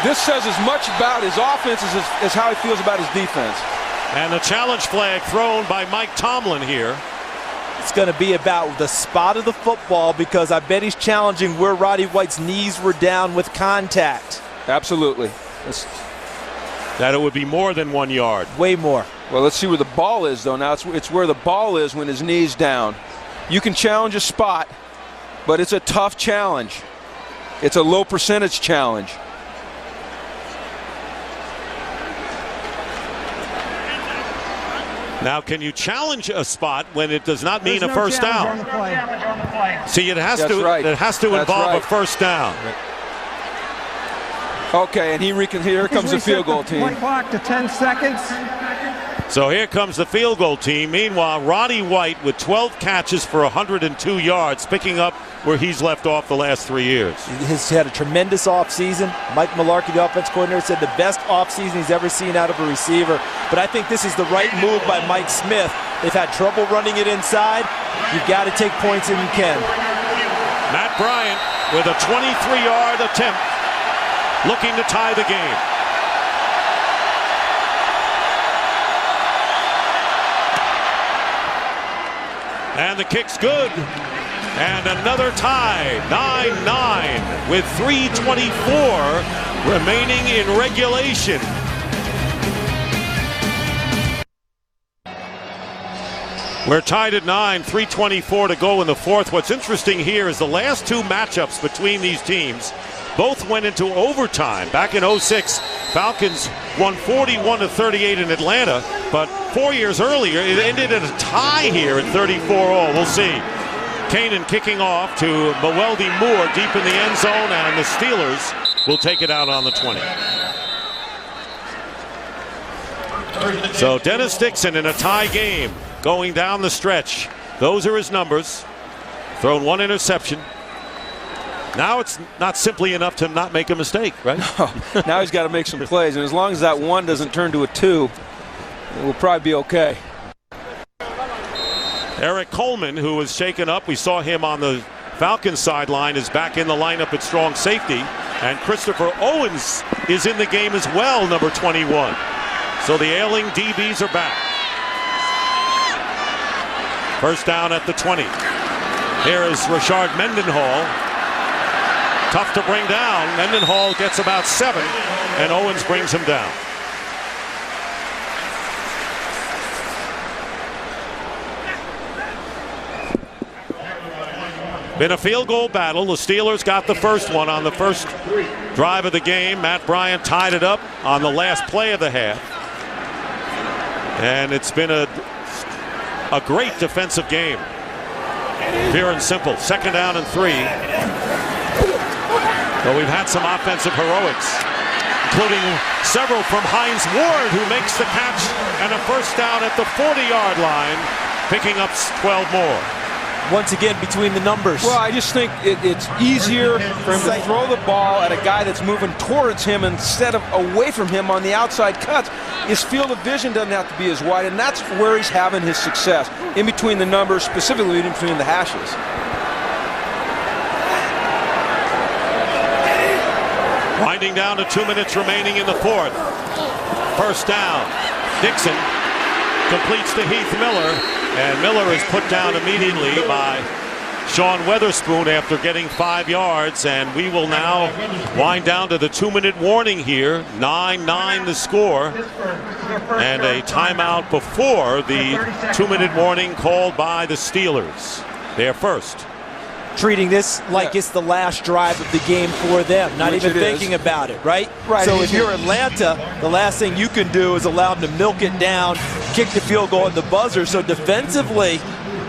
This says as much about his offense as how he feels about his defense. And the challenge flag thrown by Mike Tomlin here. It's going to be about the spot of the football, because I bet he's challenging where Roddy White's knees were down with contact. Absolutely. That it would be more than 1 yard. Way more. Well, let's see where the ball is, though. Now it's where the ball is when his knee's down. You can challenge a spot, but it's a tough challenge. It's a low percentage challenge. Now, can you challenge a spot when it does not mean a first down? See, it has to involve a first down. Okay, and here comes the field goal team. 1 clock to 10 seconds. So here comes the field goal team. Meanwhile, Roddy White with 12 catches for 102 yards, picking up where he's left off the last 3 years. He's had a tremendous offseason. Mike Mularkey, the offense coordinator, said the best offseason he's ever seen out of a receiver. But I think this is the right move by Mike Smith. They've had trouble running it inside. You've got to take points and you can. Matt Bryant with a 23-yard attempt, looking to tie the game. And the kick's good. And another tie, 9-9, with 3:24 remaining in regulation. We're tied at 9, 3:24 to go in the fourth. What's interesting here is the last 2 matchups between these teams both went into overtime. Back in 06, Falcons won 41-38 in Atlanta, but 4 years earlier, it ended in a tie here at 34-all. We'll see. Kanan kicking off to Meweldy Moore deep in the end zone, and the Steelers will take it out on the 20. So Dennis Dixon in a tie game going down the stretch. Those are his numbers. Thrown 1 interception. Now it's not simply enough to not make a mistake, right? No. Now he's got to make some plays, and as long as that 1 doesn't turn to a 2, it will probably be okay. Eric Coleman, who was shaken up, we saw him on the Falcons sideline, is back in the lineup at strong safety. And Christopher Owens is in the game as well, number 21. So the ailing DBs are back. First down at the 20. Here is Rashard Mendenhall. Tough to bring down. Mendenhall gets about 7, and Owens brings him down. Been a field goal battle. The Steelers got the first one on the first drive of the game. Matt Bryant tied it up on the last play of the half. And it's been a great defensive game. Pure and simple. Second down and 3. But we've had some offensive heroics, including several from Hines Ward, who makes the catch and a first down at the 40-yard line, picking up 12 more. Once again, between the numbers. Well, I just think it's easier for him to throw the ball at a guy that's moving towards him instead of away from him on the outside cuts. His field of vision doesn't have to be as wide, and that's where he's having his success, in between the numbers, specifically in between the hashes. Winding down to 2 minutes remaining in the fourth. First down. Dixon completes to Heath Miller, and Miller is put down immediately by Sean Weatherspoon after getting 5 yards, and we will now wind down to the 2-minute warning here. 9-9 the score, and a timeout before the 2-minute warning called by the Steelers. Their first. Treating this like it's the last drive of the game for them, not even thinking about it, right? Right. So if you're Atlanta, the last thing you can do is allow them to milk it down, kick the field goal at the buzzer. So defensively,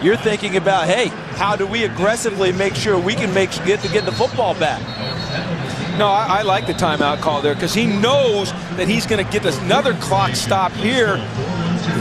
you're thinking about, hey, how do we aggressively make sure we can get the football back? No, I like the timeout call there because he knows that he's going to get another clock stop here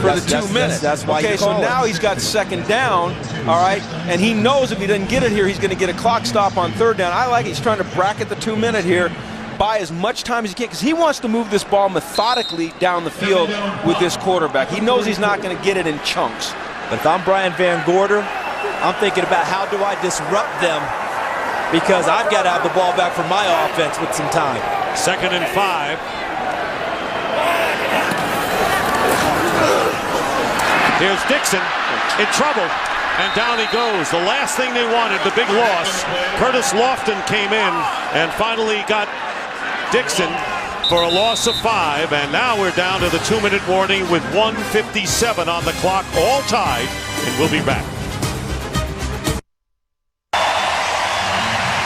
for the 2 minutes. That's why. Okay, so now he's got second down, all right, and he knows if he doesn't get it here, he's going to get a clock stop on third down. I like it. He's trying to bracket the 2 minute here, buy as much time as he can, because he wants to move this ball methodically down the field with this quarterback. He knows he's not going to get it in chunks. But if I'm Brian Van Gorder, I'm thinking about how do I disrupt them, because I've got to have the ball back for my offense with some time. 2nd and 5. Here's Dixon in trouble, and down he goes. The last thing they wanted, the big loss. Curtis Lofton came in and finally got Dixon for a loss of 5, and now we're down to the 2-minute warning with 1:57 on the clock, all tied, and we'll be back.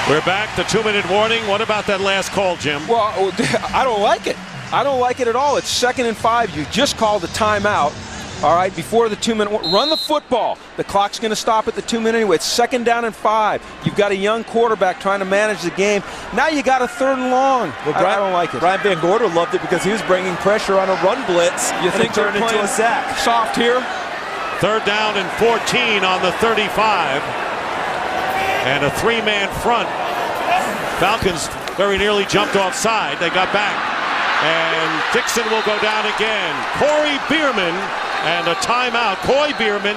We're back, the 2-minute warning. What about that last call, Jim? Well, I don't like it. I don't like it at all. It's 2nd and 5. You just called a timeout. All right, before the 2-minute, run the football. The clock's going to stop at the 2 minute anyway. It's 2nd down and 5. You've got a young quarterback trying to manage the game. Now you got a 3rd and long. Well, I don't like it. Brian Van Gorder loved it because he was bringing pressure on a run blitz. You think they're turned into a sack? Soft here? 3rd down and 14 on the 35. And a 3-man front. Falcons very nearly jumped offside. They got back. And Dixon will go down again. Corey Bierman and a timeout. Coy Bierman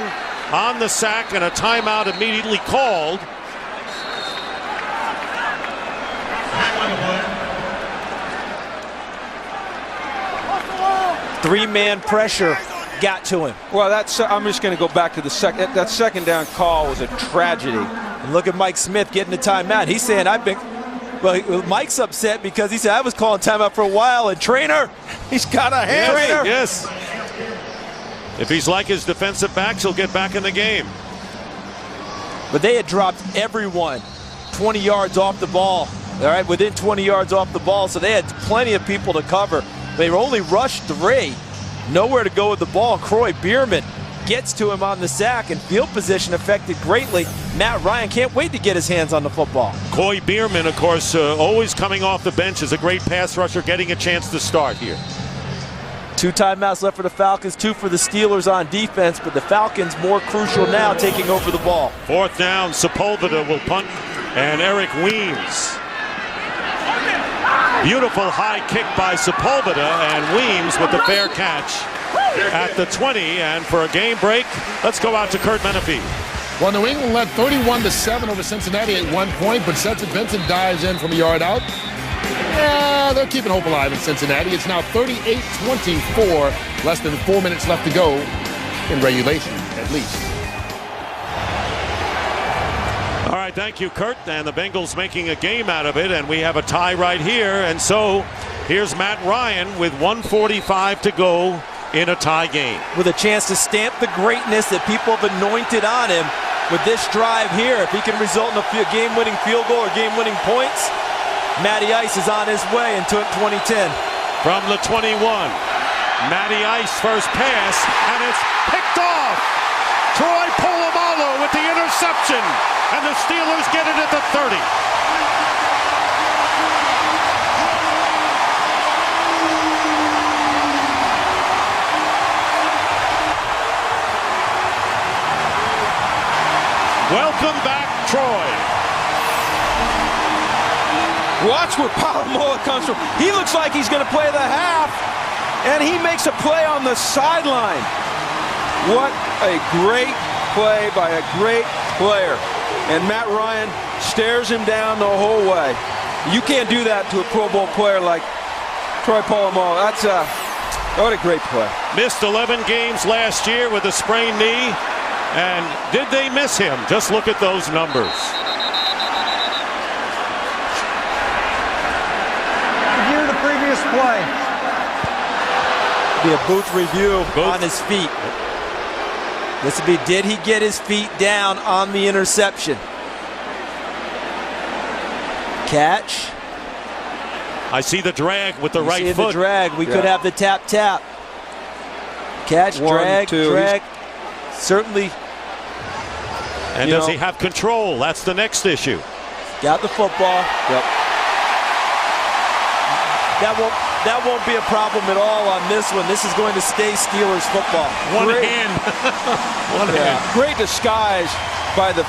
on the sack, and a timeout immediately called. Three-man pressure got to him. Well, I'm just going to go back to the second. That 2nd down call was a tragedy. And look at Mike Smith getting the timeout. He's saying, well, Mike's upset because he said, I was calling timeout for a while, and Trainer, he's got a hand. Yes, yes. If he's like his defensive backs, he'll get back in the game. But they had dropped everyone 20 yards off the ball, all right, within 20 yards off the ball, so they had plenty of people to cover. They only rushed 3. Nowhere to go with the ball. Coy Bierman gets to him on the sack, and field position affected greatly. Matt Ryan can't wait to get his hands on the football. Coy Bierman, of course, always coming off the bench, is a great pass rusher, getting a chance to start here. 2 timeouts left for the Falcons, 2 for the Steelers on defense, but the Falcons more crucial now, taking over the ball. 4th down, Sepulveda will punt, and Eric Weems. Beautiful high kick by Sepulveda, and Weems with the fair catch at the 20. And for a game break, let's go out to Kurt Menefee. Well, New England led 31-7 over Cincinnati at one point, but Stetson Benson dives in from a yard out. Yeah, they're keeping hope alive in Cincinnati. It's now 38-24, less than 4 minutes left to go in regulation, at least. All right, thank you, Kurt. And the Bengals making a game out of it, and we have a tie right here. And so here's Matt Ryan with 1:45 to go in a tie game. With a chance to stamp the greatness that people have anointed on him with this drive here. If he can result in a game-winning field goal or game-winning points, Matty Ice is on his way into 2010. From the 21, Matty Ice first pass, and it's picked off. Troy Polamalu with the interception, and the Steelers get it at the 30. Welcome back, Troy. Watch where Polamalu comes from. He looks like he's going to play the half, and he makes a play on the sideline. What a great play by a great player. And Matt Ryan stares him down the whole way. You can't do that to a Pro Bowl player like Troy Polamalu. That's what a great play. Missed 11 games last year with a sprained knee. And did they miss him? Just look at those numbers. Review the previous play. Be a booth review on his feet. This would be, did he get his feet down on the interception? Catch. I see the drag with the right foot. The drag. We could have the tap. Catch, drag. Certainly. And does he have control? That's the next issue. Got the football. Yep. That won't be a problem at all on this one. This is going to stay Steelers football. One hand. Great disguise by the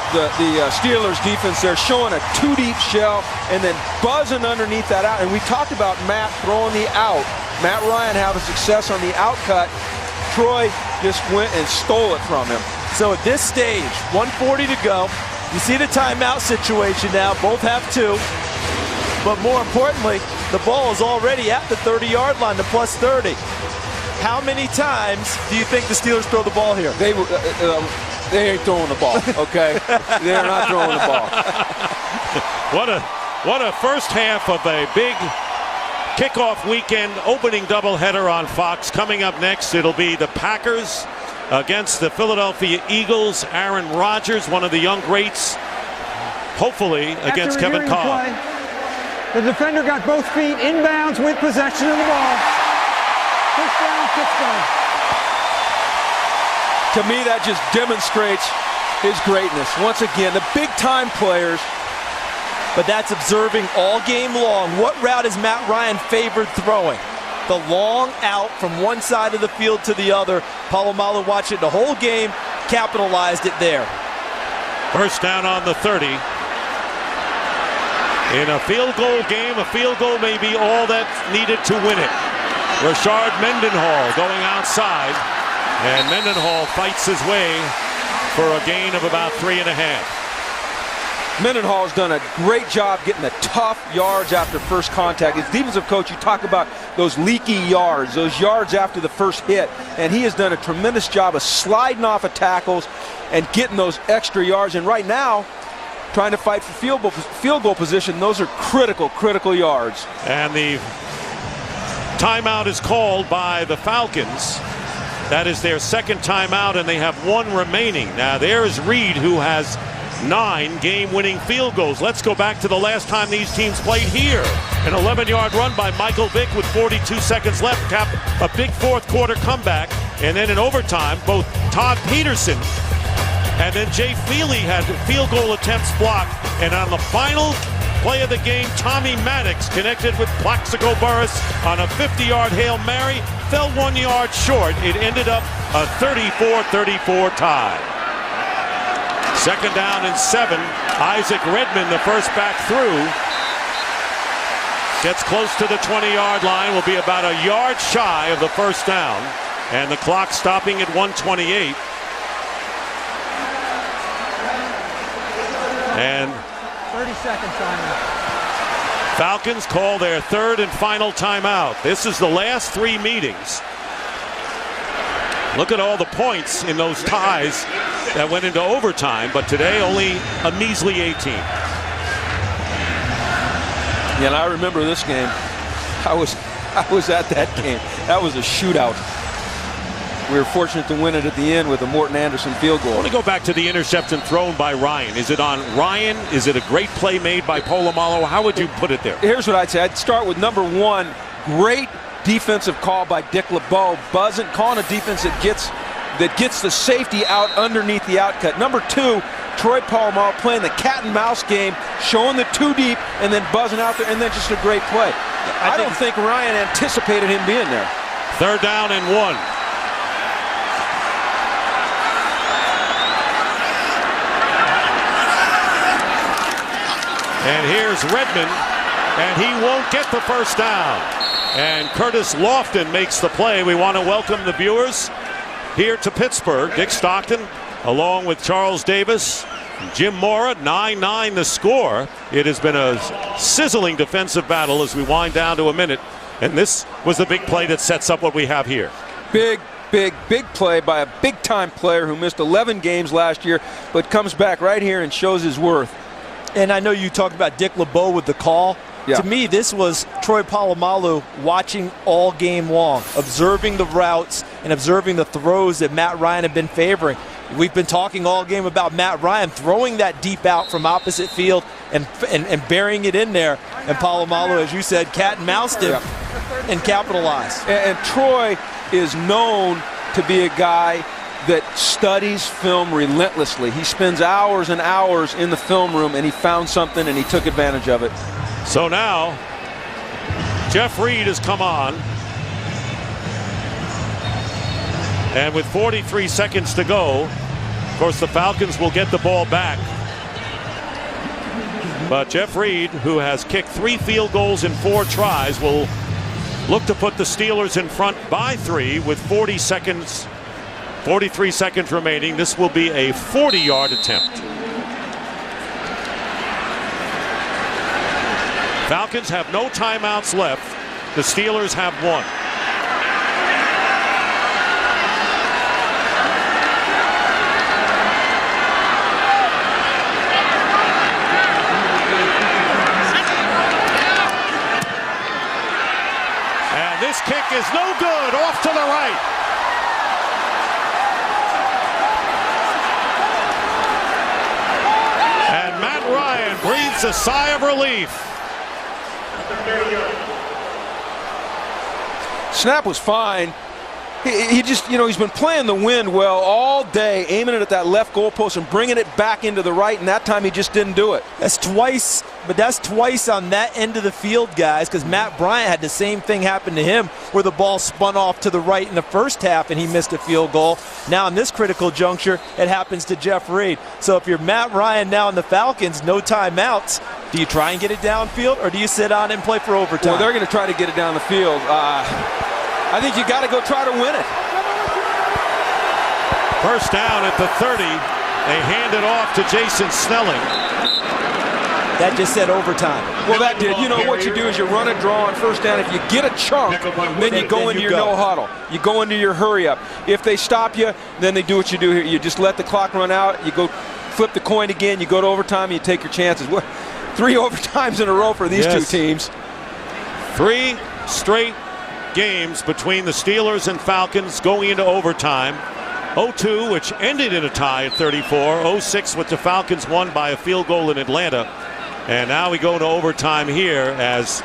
Steelers defense. They're showing a 2-deep shell and then buzzing underneath that out. And we talked about Matt throwing the out. Matt Ryan having success on the out cut. Troy just went and stole it from him. So at this stage, 1:40 to go. You see the timeout situation now. Both have 2. But more importantly, the ball is already at the 30-yard line, the plus 30. How many times do you think the Steelers throw the ball here? They ain't throwing the ball, okay? They're not throwing the ball. What a first half of a big kickoff weekend opening doubleheader on Fox. Coming up next, it'll be the Packers against the Philadelphia Eagles. Aaron Rodgers, one of the young greats, hopefully against Kevin Kolb. The defender got both feet inbounds with possession of the ball. First down, Pittsburgh. To me, that just demonstrates his greatness. Once again, the big-time players. But that's observing all game long. What route is Matt Ryan favored throwing? The long out from one side of the field to the other. Polamalu watched it the whole game, capitalized it there. First down on the 30. In a field goal game, a field goal may be all that's needed to win it. Rashard Mendenhall going outside, and Mendenhall fights his way for a gain of about 3.5. Mendenhall's done a great job getting the tough yards after first contact. As defensive coach, you talk about those leaky yards, those yards after the first hit, and he has done a tremendous job of sliding off of tackles and getting those extra yards. And right now, trying to fight for field goal position, those are critical yards. And the timeout is called by the Falcons. That is their second timeout, and they have 1 remaining. Now there's Reed, who has 9 game-winning field goals. Let's go back to the last time these teams played here. An 11-yard run by Michael Vick with 42 seconds left. Cap a big fourth quarter comeback And then in overtime, both Todd Peterson and then Jay Feely had field goal attempts blocked. And on the final play of the game, Tommy Maddox connected with Plaxico Burress on a 50-yard Hail Mary, fell 1 yard short. It ended up a 34-34 tie. 2nd down and 7. Isaac Redmond, the first back through, gets close to the 20-yard line, will be about a yard shy of the first down. And the clock stopping at 1:28. And 30-second timeout. Falcons call their 3rd and final timeout. This is the last 3 meetings. Look at all the points in those ties that went into overtime, but today only a measly 18. Yeah, and I remember this game. I was at that game. That was a shootout. We were fortunate to win it at the end with a Morton Anderson field goal. I want to go back to the interception thrown by Ryan. Is it on Ryan? Is it a great play made by Polamalu? How would you put it there? Here's what I'd say. I'd start with number 1, great defensive call by Dick LeBeau, calling a defense that gets the safety out underneath the outcut. Number 2, Troy Polamalu playing the cat and mouse game, showing the 2 deep and then buzzing out there, and then just a great play. I don't think Ryan anticipated him being there. 3rd down and 1. And here's Redmond, and he won't get the first down. And Curtis Lofton makes the play. We want to welcome the viewers here to Pittsburgh. Dick Stockton, along with Charles Davis, Jim Mora, 9-9 the score. It has been a sizzling defensive battle as we wind down to a minute. And this was the big play that sets up what we have here. Big play by a big-time player who missed 11 games last year, but comes back right here and shows his worth. And I know you talked about Dick LeBeau with the call. Yeah. To me, this was Troy Polamalu watching all game long, observing the routes and observing the throws that Matt Ryan had been favoring. We've been talking all game about Matt Ryan throwing that deep out from opposite field and burying it in there. And Polamalu, as you said, cat and moused him and capitalized. And Troy is known to be a guy that studies film relentlessly. He spends hours and hours in the film room, and he found something and he took advantage of it. So now Jeff Reed has come on, and with 43 seconds to go, of course the Falcons will get the ball back. But Jeff Reed, who has kicked 3 field goals in 4 tries, will look to put the Steelers in front by 3 with 43 seconds remaining. This will be a 40-yard attempt. Falcons have no timeouts left. The Steelers have 1. And this kick is no good, off to the right. And Matt Ryan breathes a sigh of relief. Snap was fine. He just, he's been playing the wind well all day, aiming it at that left goalpost and bringing it back into the right, and that time he just didn't do it. That's twice on that end of the field, guys, because Matt Bryant had the same thing happen to him where the ball spun off to the right in the first half and he missed a field goal. Now in this critical juncture, it happens to Jeff Reed. So if you're Matt Ryan now in the Falcons, no timeouts, do you try and get it downfield or do you sit on it and play for overtime? Well, they're going to try to get it down the field. I think you got to go try to win it. First down at the 30. They hand it off to Jason Snelling. That just said overtime. Well, that did. What you do is you run a draw on first down. If you get a chunk, then you go into your no huddle. You go into your hurry up. If they stop you, then they do what you do here. You just let the clock run out. You go flip the coin again. You go to overtime. You take your chances. 3 overtimes in a row for these 2 teams. 3 straight games between the Steelers and Falcons going into overtime. 0-2, which ended in a tie at 34. 0-6, with the Falcons won by a field goal in Atlanta. And now we go to overtime here as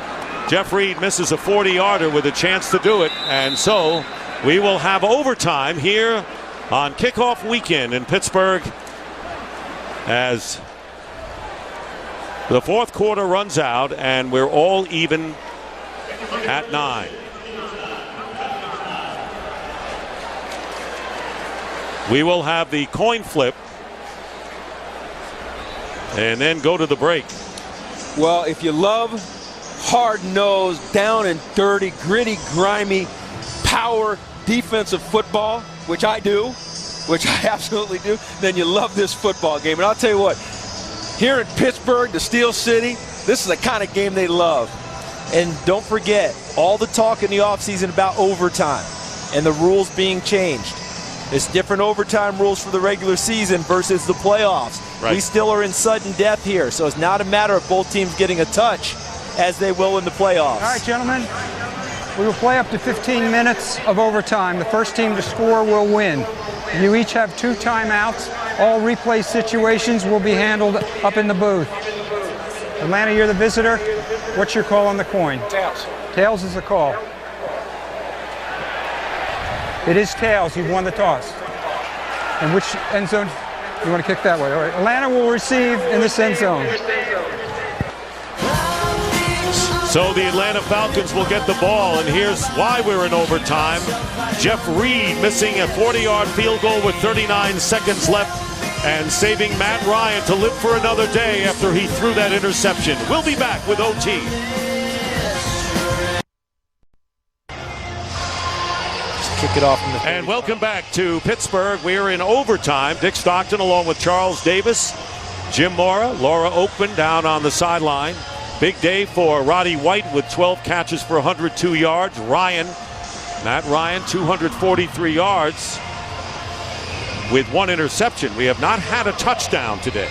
Jeff Reed misses a 40-yarder with a chance to do it. And so We will have overtime here on kickoff weekend in Pittsburgh as the fourth quarter runs out and we're all even at 9. We will have the coin flip and then go to the break. Well, if you love hard-nosed, down and dirty, gritty, grimy, power defensive football, which I do, which I absolutely do, then you love this football game. And I'll tell you what, here in Pittsburgh, the Steel City, this is the kind of game they love. And don't forget, all the talk in the offseason about overtime and the rules being changed. There's different overtime rules for the regular season versus the playoffs. Right. We still are in sudden death here, so it's not a matter of both teams getting a touch as they will in the playoffs. All right, gentlemen, we will play up to 15 minutes of overtime. The first team to score will win. You each have 2 timeouts. All replay situations will be handled up in the booth. Atlanta, you're the visitor. What's your call on the coin? Tails. Tails is the call. It is tails. You've won the toss. And which end zone? You want to kick that way. All right. Atlanta will receive in this end zone. So the Atlanta Falcons will get the ball, and here's why we're in overtime. Jeff Reed missing a 40-yard field goal with 39 seconds left and saving Matt Ryan to live for another day after he threw that interception. We'll be back with OT. Kick it off in the And welcome back to Pittsburgh. We're in overtime. Dick Stockton along with Charles Davis, Jim Mora, Laura Oakman down on the sideline. Big day for Roddy White with 12 catches for 102 yards. Matt Ryan, 243 yards with 1 interception. We have not had a touchdown today.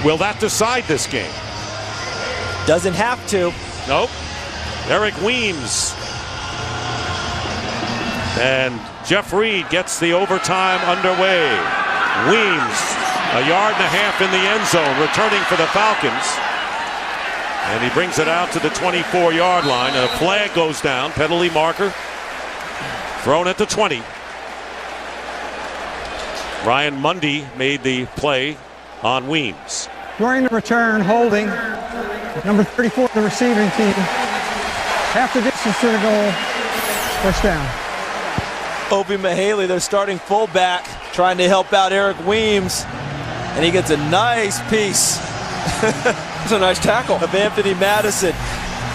Will that decide this game? Doesn't have to. Nope. Eric Weems. And Jeff Reed gets the overtime underway. Weems, 1.5 yards in the end zone, returning for the Falcons. And he brings it out to the 24-yard line. And a flag goes down, penalty marker. Thrown at the 20. Ryan Mundy made the play on Weems. During the return, holding, number 34, the receiving team. Half the distance to the goal. First down. Obi Mahaley, their starting fullback, trying to help out Eric Weems, and he gets a nice piece. That's a nice tackle. Of Anthony Madison.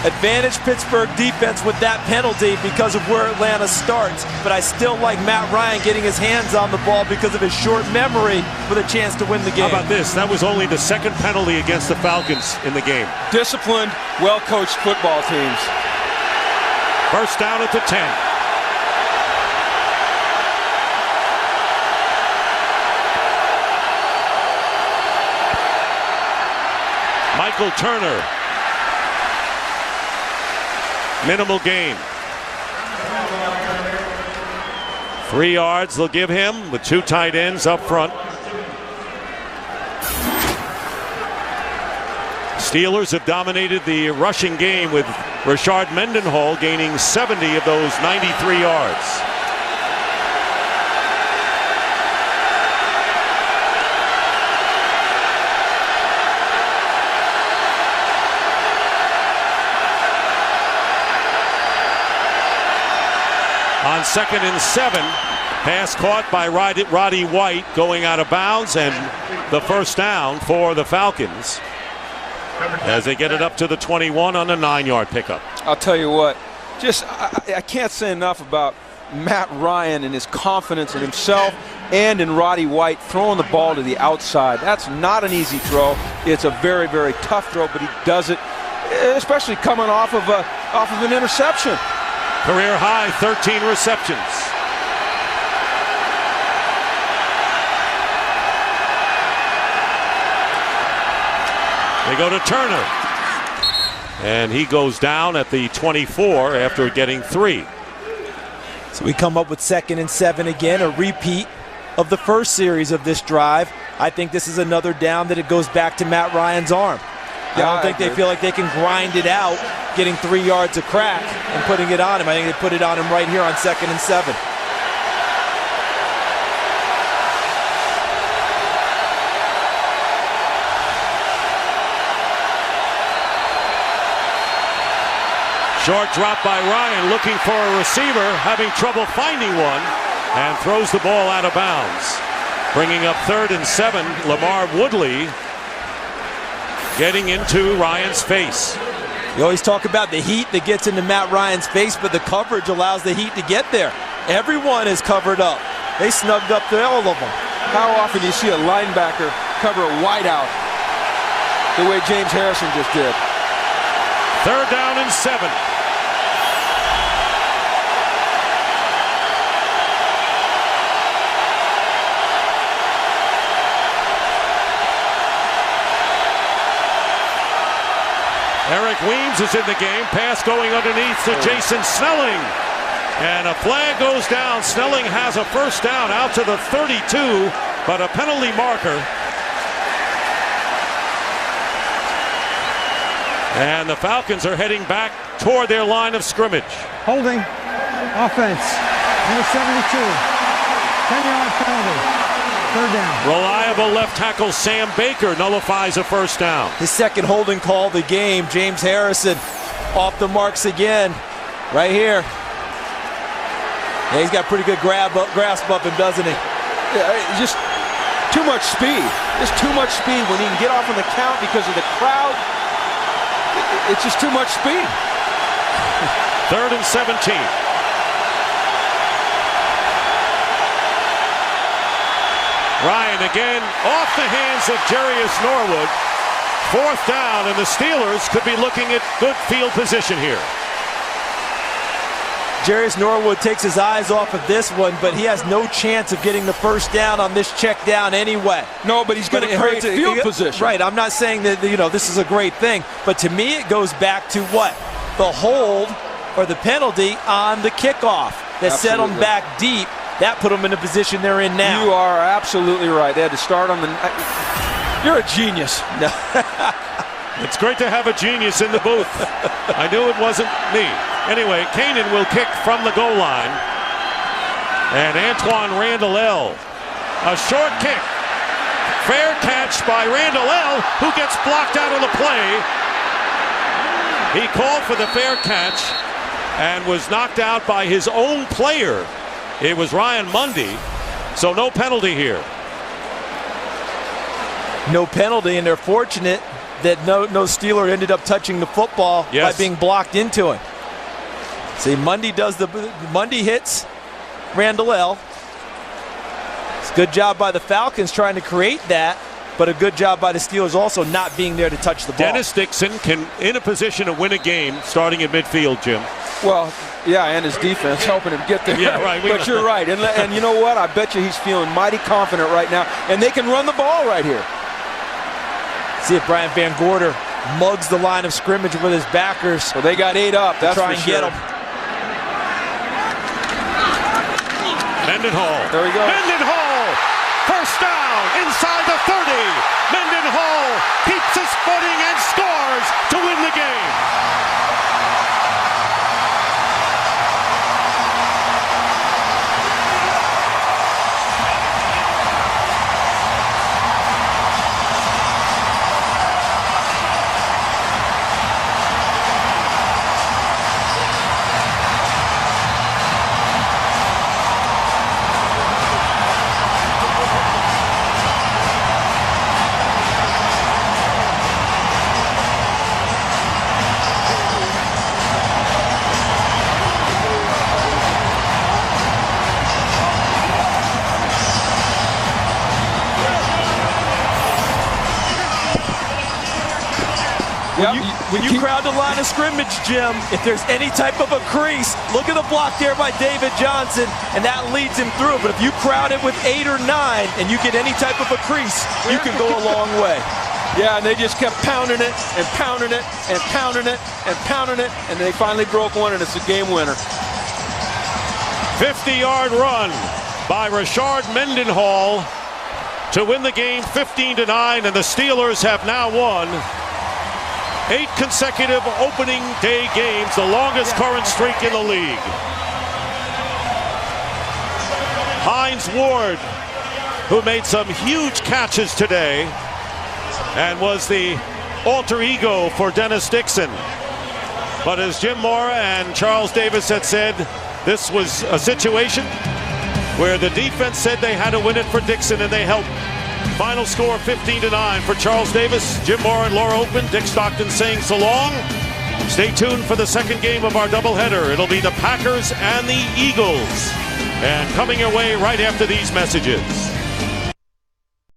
Advantage Pittsburgh defense with that penalty because of where Atlanta starts, but I still like Matt Ryan getting his hands on the ball because of his short memory with a chance to win the game. How about this? That was only the second penalty against the Falcons in the game. Disciplined, well-coached football teams. First down at the 10. Michael Turner. Minimal gain. 3 yards they'll give him with 2 tight ends up front. Steelers have dominated the rushing game with Rashard Mendenhall gaining 70 of those 93 yards. On 2nd and 7, pass caught by Roddy White going out of bounds, and the first down for the Falcons as they get it up to the 21 on a 9-yard pickup. I'll tell you what, I can't say enough about Matt Ryan and his confidence in himself and in Roddy White throwing the ball to the outside. That's not an easy throw. It's a very, very tough throw, but he does it, especially coming off of an interception. Career high 13 receptions. They go to Turner. And he goes down at the 24 after getting 3. So we come up with 2nd and 7 again, a repeat of the first series of this drive. I think this is another down that it goes back to Matt Ryan's arm. I don't think they feel like they can grind it out, getting 3 yards a crack and putting it on him. I think they put it on him right here on 2nd and 7. Short drop by Ryan, looking for a receiver, having trouble finding one, and throws the ball out of bounds. Bringing up 3rd and 7, Lamar Woodley getting into Ryan's face. You always talk about the heat that gets into Matt Ryan's face, but the coverage allows the heat to get there. Everyone is covered up. They snugged up to all of them. How often do you see a linebacker cover a wideout the way James Harrison just did? 3rd down and 7. Eric Weems is in the game. Pass going underneath to Jason Snelling. And a flag goes down. Snelling has a 1st down out to the 32, but a penalty marker. And the Falcons are heading back toward their line of scrimmage. Holding. Offense. Number 72. 10-yard penalty. 3rd down. Reliable left tackle Sam Baker nullifies a 1st down. His 2nd holding call of the game. James Harrison off the marks again. Right here. Yeah, he's got pretty good grasp up him, doesn't he? Yeah, just too much speed. Just too much speed when he can get off on the count because of the crowd. It's just too much speed. 3rd and 17. Ryan again off the hands of Jarius Norwood. 4th down, and the Steelers could be looking at good field position here. Jarius Norwood takes his eyes off of this one, but he has no chance of getting the 1st down on this check down anyway. No, but he's going to create field position. Right, I'm not saying that, this is a great thing, but to me it goes back to what? The hold or the penalty on the kickoff that set them back deep. That put them in the position they're in now. You are absolutely right. They had to start on the... You're a genius. It's great to have a genius in the booth. I knew it wasn't me. Anyway, Kanan will kick from the goal line. And Antoine Randall, a short kick. Fair catch by Randall, who gets blocked out of the play. He called for the fair catch and was knocked out by his own player. It was Ryan Mundy, so no penalty here. No penalty, and they're fortunate that no Steeler ended up touching the football by being blocked into it. See, Mundy hits Randall. It's a good job by the Falcons trying to create that, but a good job by the Steelers also not being there to touch the ball. Dennis Dixon in a position to win a game starting at midfield, Jim. Well, yeah, and his defense helping him get there. Yeah, right. But you're right. And you know what? I bet you he's feeling mighty confident right now. And they can run the ball right here. See if Brian Van Gorder mugs the line of scrimmage with his backers. Well, they got 8 up. That's try and get him. Mendenhall. There we go. Mendenhall. 1st down inside the 30. Mendenhall keeps his footing and scores to win the game. When you crowd the line of scrimmage, Jim, if there's any type of a crease, look at the block there by David Johnson, and that leads him through. But if you crowd it with 8 or 9 and you get any type of a crease, you can go a long way. Yeah, and they just kept pounding it and pounding it and pounding it and pounding it, and they finally broke one, and it's a game winner. 50-yard run by Rashard Mendenhall to win the game 15-9, and the Steelers have now won 8 consecutive opening day games, the longest current streak in the league. Hines Ward, who made some huge catches today and was the alter ego for Dennis Dixon. But as Jim Mora and Charles Davis had said, this was a situation where the defense said they had to win it for Dixon, and they helped. Final score 15-9 for Charles Davis, Jim Mora and Laura Oakman. Dick Stockton saying so long. Stay tuned for the second game of our doubleheader. It'll be the Packers and the Eagles. And coming your way right after these messages.